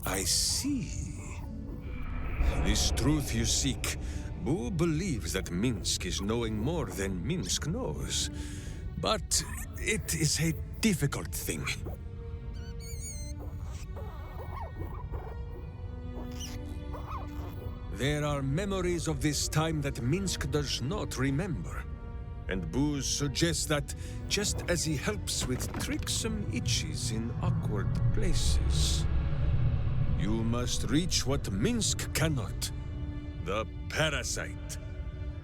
I see. This truth you seek. Boo believes that Minsk is knowing more than Minsk knows. But it is a difficult thing. There are memories of this time that Minsk does not remember. And Boo suggests that, just as he helps with tricksome itches in awkward places, you must reach what Minsk cannot. The parasite.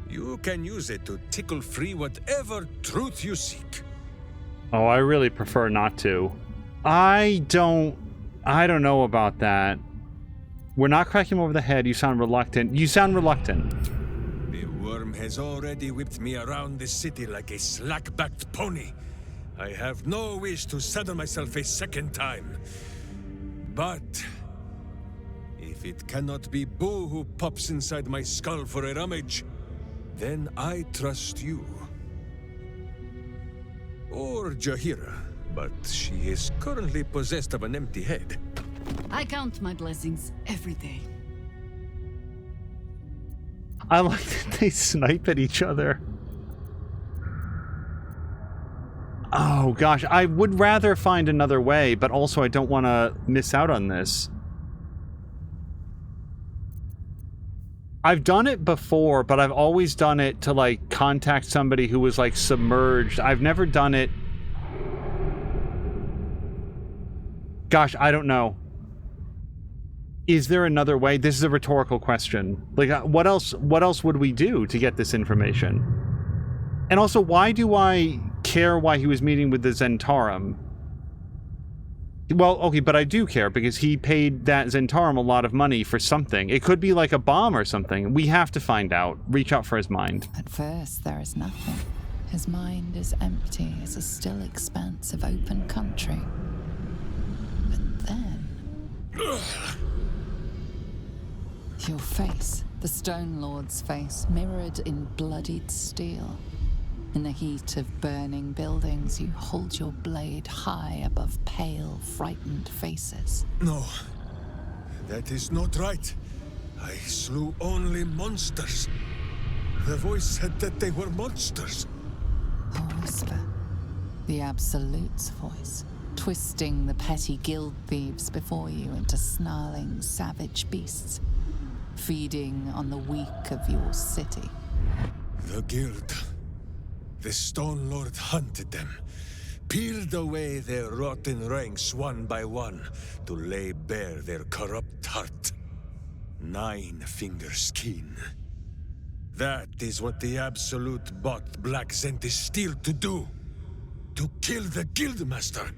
You can use it to tickle free whatever truth you seek. Oh, I really prefer not to. I don't know about that. We're not cracking him over the head. You sound reluctant. You sound reluctant. The worm has already whipped me around the city like a slack-backed pony. I have no wish to saddle myself a second time. But if it cannot be Boo who pops inside my skull for a rummage, then I trust you. Or Jaheira, but she is currently possessed of an empty head. I count my blessings every day. I like that they snipe at each other. Oh gosh, I would rather find another way, but also I don't want to miss out on this. I've done it before, but I've always done it to, like, contact somebody who was, like, submerged. I've never done it... Gosh, I don't know. Is there another way? This is a rhetorical question. Like, what else would we do to get this information? And also, why do I care why he was meeting with the Zentarum? Well, okay, but I do care because he paid that Zentarum a lot of money for something. It could be like a bomb or something. We have to find out. Reach out for his mind. At first, there is nothing. His mind is empty as a still expanse of open country. But then... your face, the Stone Lord's face, mirrored in bloodied steel. In the heat of burning buildings, you hold your blade high above pale, frightened faces. No, that is not right. I slew only monsters. The voice said that they were monsters. A whisper. The Absolute's voice, twisting the petty guild thieves before you into snarling, savage beasts, feeding on the weak of your city. The guild. The Stone Lord hunted them, peeled away their rotten ranks one by one to lay bare their corrupt heart. 9 fingers keen. That is what the Absolute bought Black Zenti Steel to do. To kill the Guildmaster.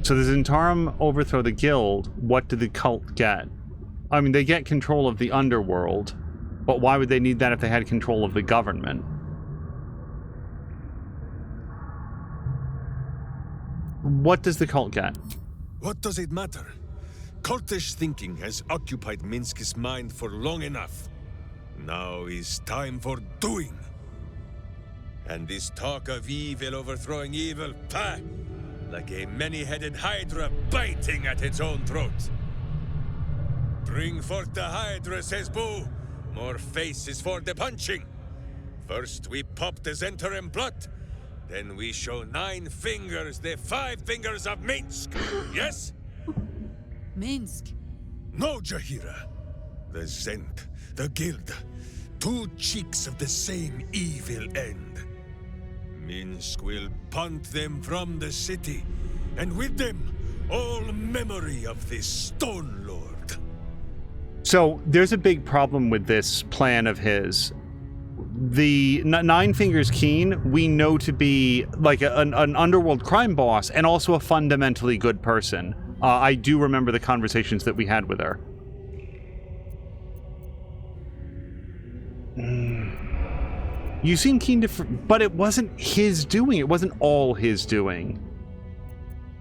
So the Zentarum overthrow the guild. What did the cult get? I mean, they get control of the underworld. But why would they need that if they had control of the government? What does the cult get? What does it matter? Cultish thinking has occupied Minsk's mind for long enough. Now is time for doing. And this talk of evil overthrowing evil, pah! Like a many-headed hydra biting at its own throat. Bring forth the hydra, says Boo. More faces for the punching. First we pop the Zentarum blood, then we show 9 fingers, the 5 fingers of Minsk. Yes? Minsk? No, Jahira. The Zent, the Guild, 2 cheeks of the same evil end. Minsk will punt them from the city, and with them, all memory of this Stone Lord. So there's a big problem with this plan of his. The 9 Fingers Keen, we know to be like an underworld crime boss and also a fundamentally good person. I do remember the conversations that we had with her. You seem keen to... But it wasn't his doing. It wasn't all his doing.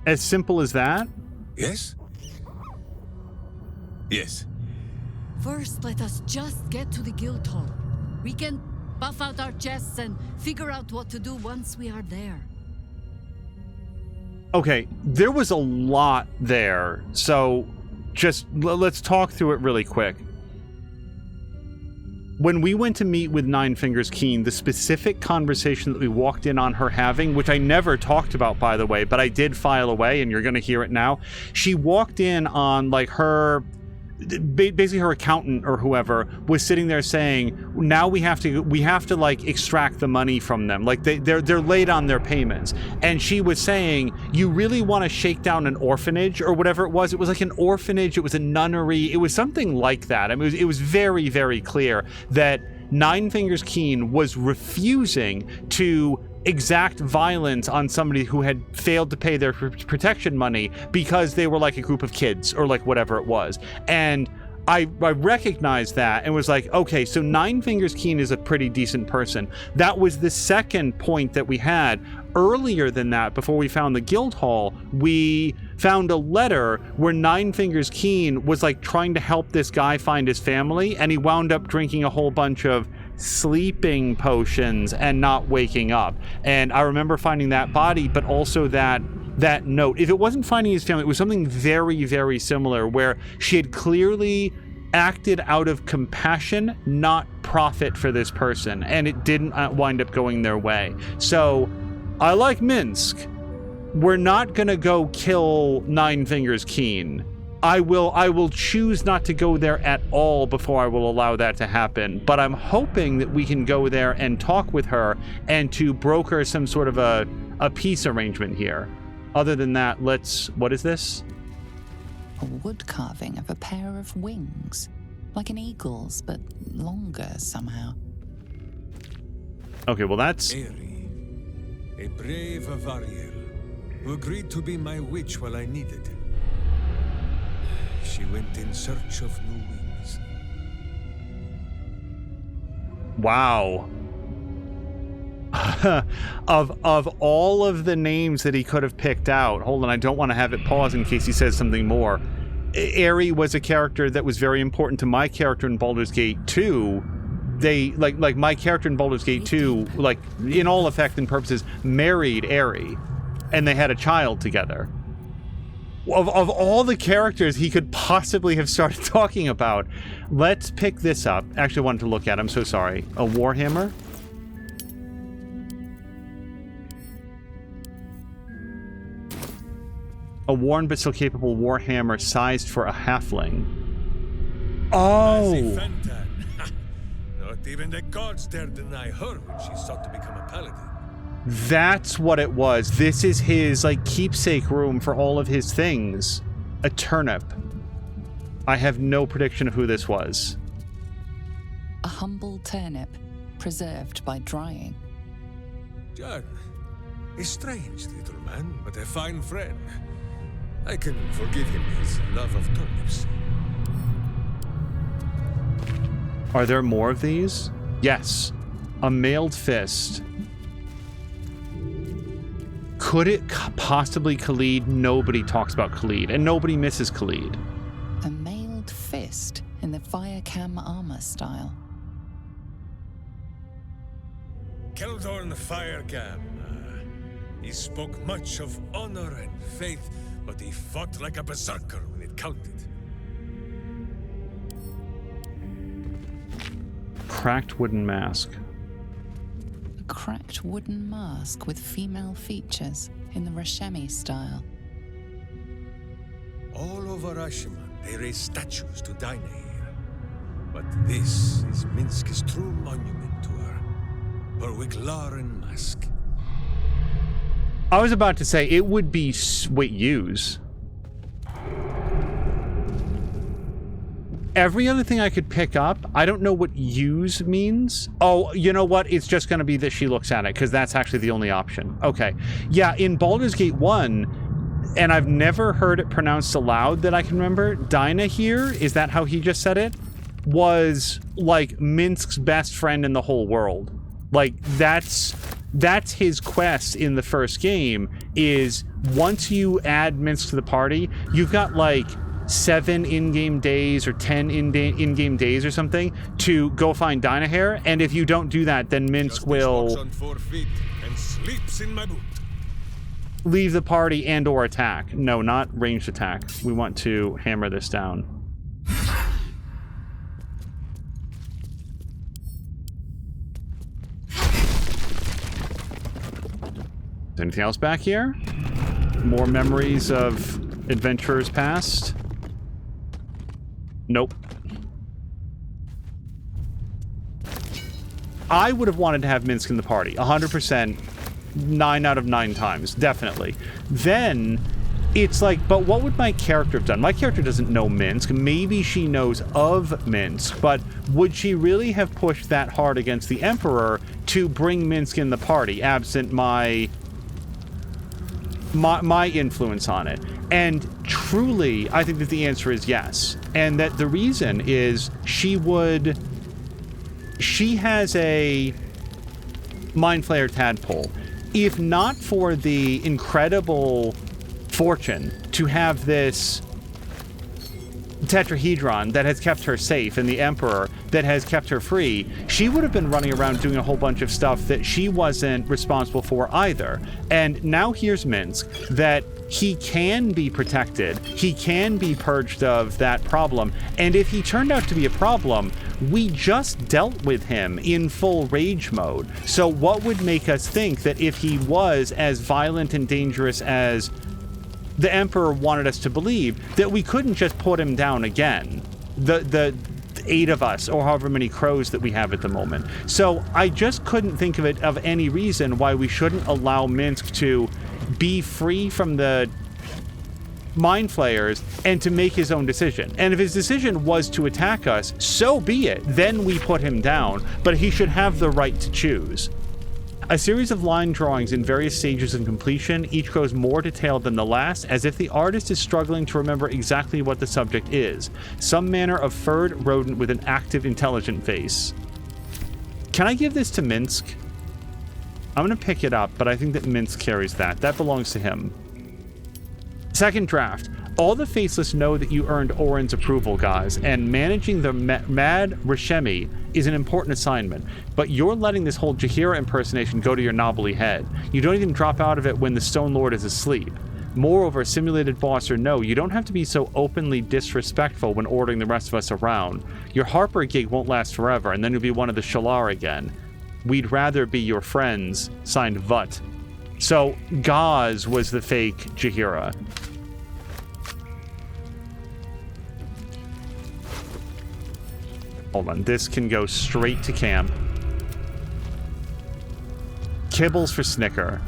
As simple as that? Yes? Yes. First, let us just get to the guild hall. We can buff out our chests and figure out what to do once we are there. Okay, there was a lot there, so just let's talk through it really quick. When we went to meet with 9 Fingers Keen, the specific conversation that we walked in on her having, which I never talked about, by the way, but I did file away, and you're going to hear it now. She walked in on, like, her... basically her accountant or whoever was sitting there saying, now we have to like extract the money from them, like they're late on their payments. And she was saying, you really want to shake down an orphanage or whatever it was like an orphanage, it was a nunnery, it was something like that. I mean, it was very, very clear that 9 Fingers Keen was refusing to exact violence on somebody who had failed to pay their protection money because they were like a group of kids or like whatever it was. And I recognized that and was like, okay, so 9 Fingers Keen is a pretty decent person. That was the second point that we had. Earlier than that, before we found the guild hall, we found a letter where 9 Fingers Keen was like trying to help this guy find his family, and he wound up drinking a whole bunch of sleeping potions and not waking up. And I remember finding that body, but also that note. If it wasn't finding his family, it was something very, very similar, where she had clearly acted out of compassion, not profit for this person, and it didn't wind up going their way. So I like Minsk. We're not gonna go kill 9 Fingers Keen. I will choose not to go there at all before I will allow that to happen. But I'm hoping that we can go there and talk with her and to broker some sort of a peace arrangement here. Other than that, what is this? A wood carving of a pair of wings. Like an eagle's, but longer somehow. Okay, well that's... Airy. a brave Avariel, who agreed to be my witch while I needed. She went in search of new wings. Wow. of all of the names that he could have picked out, hold on, I don't want to have it pause in case he says something more. Aerie was a character that was very important to my character in Baldur's Gate 2. They, like my character in Baldur's Gate 2, like, in all effect and purposes, married Aerie. And they had a child together. Of all the characters he could possibly have started talking about, let's pick this up. Actually, I wanted to look at it, I'm so sorry. A Warhammer? A worn but still capable Warhammer sized for a halfling. Oh! Not even the gods dare deny her when she sought to become a paladin. That's what it was. This is his, like, keepsake room for all of his things. A turnip. I have no prediction of who this was. A humble turnip, preserved by drying. John, a strange little man, but a fine friend. I can forgive him his love of turnips. Are there more of these? Yes. A mailed fist. Could it possibly Khalid? Nobody talks about Khalid, and nobody misses Khalid. A mailed fist in the Firecam armor style. Keldorn Firecam. He spoke much of honor and faith, but he fought like a berserker when it counted. Cracked wooden mask. A cracked wooden mask with female features in the Rashemi style. All over Ashima, they raise statues to Dynair. But this is Minsk's true monument to her. Her Wiglaren mask. I was about to say, it would be... Wait, use. Every other thing I could pick up, I don't know what use means. Oh, you know what? It's just going to be that she looks at it, because that's actually the only option. Okay. Yeah, in Baldur's Gate 1, and I've never heard it pronounced aloud that I can remember, Dinah here, is that how he just said it? Was, like, Minsk's best friend in the whole world. Like, that's his quest in the first game, is once you add Minsk to the party, you've got, like, 7 in-game days or 10 in-game days or something to go find Dynahair, and if you don't do that, then Minsk will walks on 4 feet and sleeps in my boot. Leave the party and or attack. No, not ranged attack. We want to hammer this down. Is anything else back here? More memories of adventurers past? Nope. I would have wanted to have Minsk in the party. 100%. 9 out of 9 times. Definitely. Then, it's like, but what would my character have done? My character doesn't know Minsk. Maybe she knows of Minsk, but would she really have pushed that hard against the Emperor to bring Minsk in the party, absent my influence on it? And truly, I think that the answer is yes. And that the reason is she has a Mind Flayer tadpole. If not for the incredible fortune to have this tetrahedron that has kept her safe and the Emperor that has kept her free, she would have been running around doing a whole bunch of stuff that she wasn't responsible for either. And now here's Minsk, that he can be protected, he can be purged of that problem, and if he turned out to be a problem, we just dealt with him in full rage mode. So what would make us think that if he was as violent and dangerous as the Emperor wanted us to believe, that we couldn't just put him down again? The 8 of us, or however many crows that we have at the moment. So I just couldn't think of any reason why we shouldn't allow Minsk to be free from the Mind Flayers and to make his own decision. And if his decision was to attack us, so be it. Then we put him down, but he should have the right to choose. A series of line drawings in various stages of completion, each grows more detailed than the last, as if the artist is struggling to remember exactly what the subject is. Some manner of furred rodent with an active, intelligent face. Can I give this to Minsk? I'm going to pick it up, but I think that Minsk carries that. That belongs to him. Second draft. All the Faceless know that you earned Orin's approval, guys, and managing the Mad Rishemi is an important assignment, but you're letting this whole Jaheira impersonation go to your knobbly head. You don't even drop out of it when the Stone Lord is asleep. Moreover, simulated boss or no, you don't have to be so openly disrespectful when ordering the rest of us around. Your Harper gig won't last forever, and then you'll be one of the Shalar again. We'd rather be your friends. Signed, Vut. So, Gaz was the fake Jaheira. Hold on, this can go straight to camp. Kibbles for Snicker.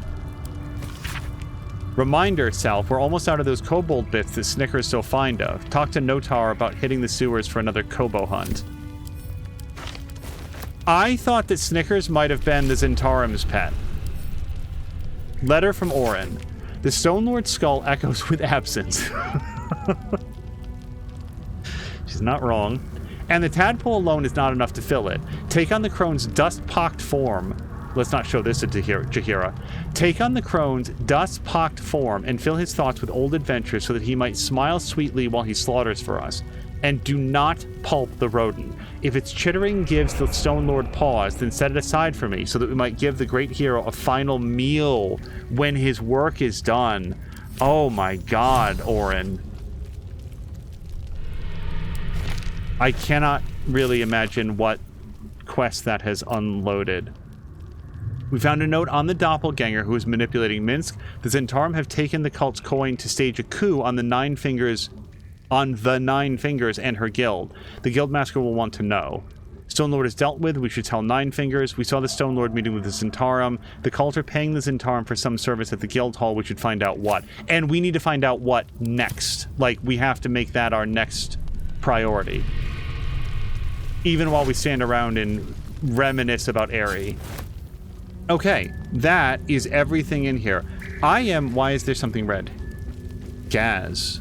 Reminder, Self, we're almost out of those kobold bits that Snicker's so fond of. Talk to Notar about hitting the sewers for another kobo hunt. I thought that Snickers might have been the Zentarim's pet. Letter from Orin. The Stone Lord's skull echoes with absence. She's not wrong. And the tadpole alone is not enough to fill it. Take on the crone's dust-pocked form. Let's not show this to Jaheira. Take on the crone's dust-pocked form and fill his thoughts with old adventures so that he might smile sweetly while he slaughters for us. And do not pulp the rodent. If its chittering gives the Stone Lord pause, then set it aside for me so that we might give the great hero a final meal when his work is done. Oh my god, Orin. I cannot really imagine what quest that has unloaded. We found a note on the doppelganger who is manipulating Minsk. The Zentarim have taken the cult's coin to stage a coup on the Nine Fingers and her guild. The guildmaster will want to know. Stone Lord is dealt with. We should tell Nine Fingers. We saw the Stone Lord meeting with the Zentarim. The cult are paying the Zentarim for some service at the guild hall. We should find out what. And we need to find out what next. Like, we have to make that our next priority. Even while we stand around and reminisce about Aerie. Okay, that is everything in here. Why is there something red? Gaz.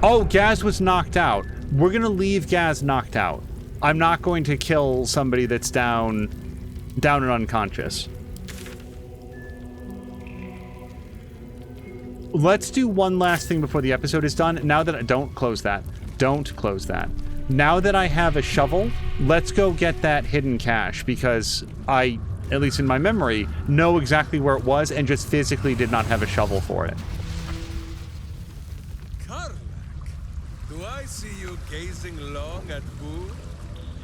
Oh, Gaz was knocked out. We're gonna leave Gaz knocked out. I'm not going to kill somebody that's down and unconscious. Let's do one last thing before the episode is done. Now that don't close that. Don't close that. Now that I have a shovel, let's go get that hidden cache, because I, at least in my memory, know exactly where it was and just physically did not have a shovel for it. Karlak, do I see you gazing long at food?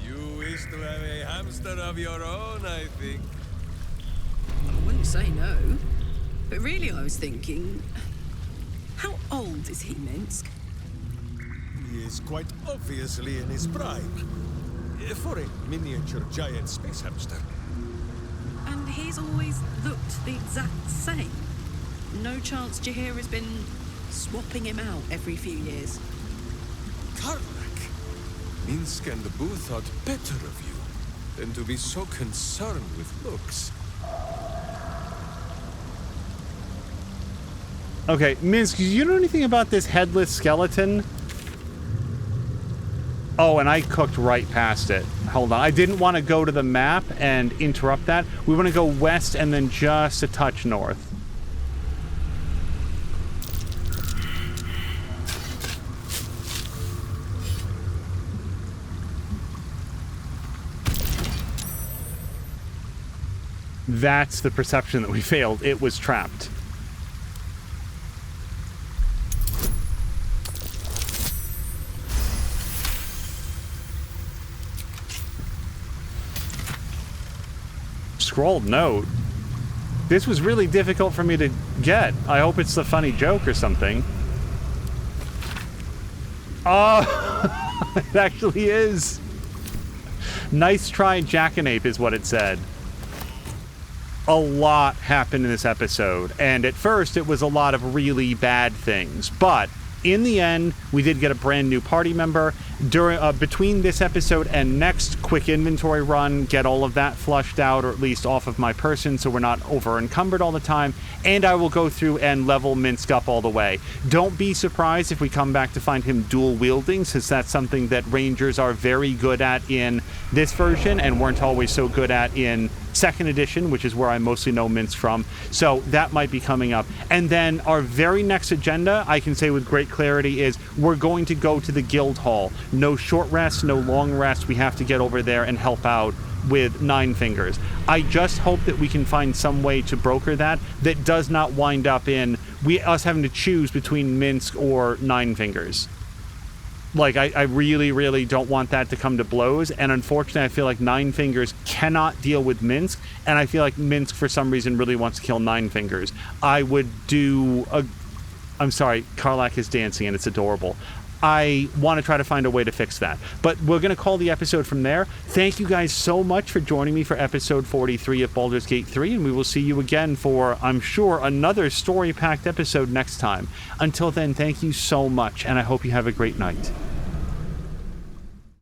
You wish to have a hamster of your own, I think. I wouldn't say no, but really I was thinking, how old is he, Minsk? He is quite obviously in his prime. For a miniature giant space hamster. And he's always looked the exact same. No chance Jaheira's been swapping him out every few years. Karlak, Minsk and the Boo thought better of you than to be so concerned with looks. Okay, Minsk, do you know anything about this headless skeleton? Oh, and I cooked right past it. Hold on. I didn't want to go to the map and interrupt that. We want to go west and then just a touch north. That's the perception that we failed. It was trapped. Scrolled note. This was really difficult for me to get. I hope it's a funny joke or something. Oh, it actually is. Nice try, Jackanape is what it said. A lot happened in this episode, and at first it was a lot of really bad things, but in the end, we did get a brand new party member. Between this episode and next, quick inventory run, get all of that flushed out, or at least off of my person, so we're not over encumbered all the time, and I will go through and level Minsk up all the way. Don't be surprised if we come back to find him dual wielding, since that's something that Rangers are very good at in this version and weren't always so good at in 2nd edition, which is where I mostly know Minsk from. So that might be coming up. And then our very next agenda, I can say with great clarity, is we're going to go to the guild hall. No short rest, no long rest. We have to get over there and help out with Nine Fingers. I just hope that we can find some way to broker that does not wind up in us having to choose between Minsk or Nine Fingers. Like, I really, really don't want that to come to blows, and unfortunately I feel like Nine Fingers cannot deal with Minsk, and I feel like Minsk for some reason really wants to kill Nine Fingers. I would do I'm sorry, Karlach is dancing and it's adorable. I want to try to find a way to fix that. But we're going to call the episode from there. Thank you guys so much for joining me for episode 43 of Baldur's Gate 3, and we will see you again for, I'm sure, another story-packed episode next time. Until then, thank you so much, and I hope you have a great night.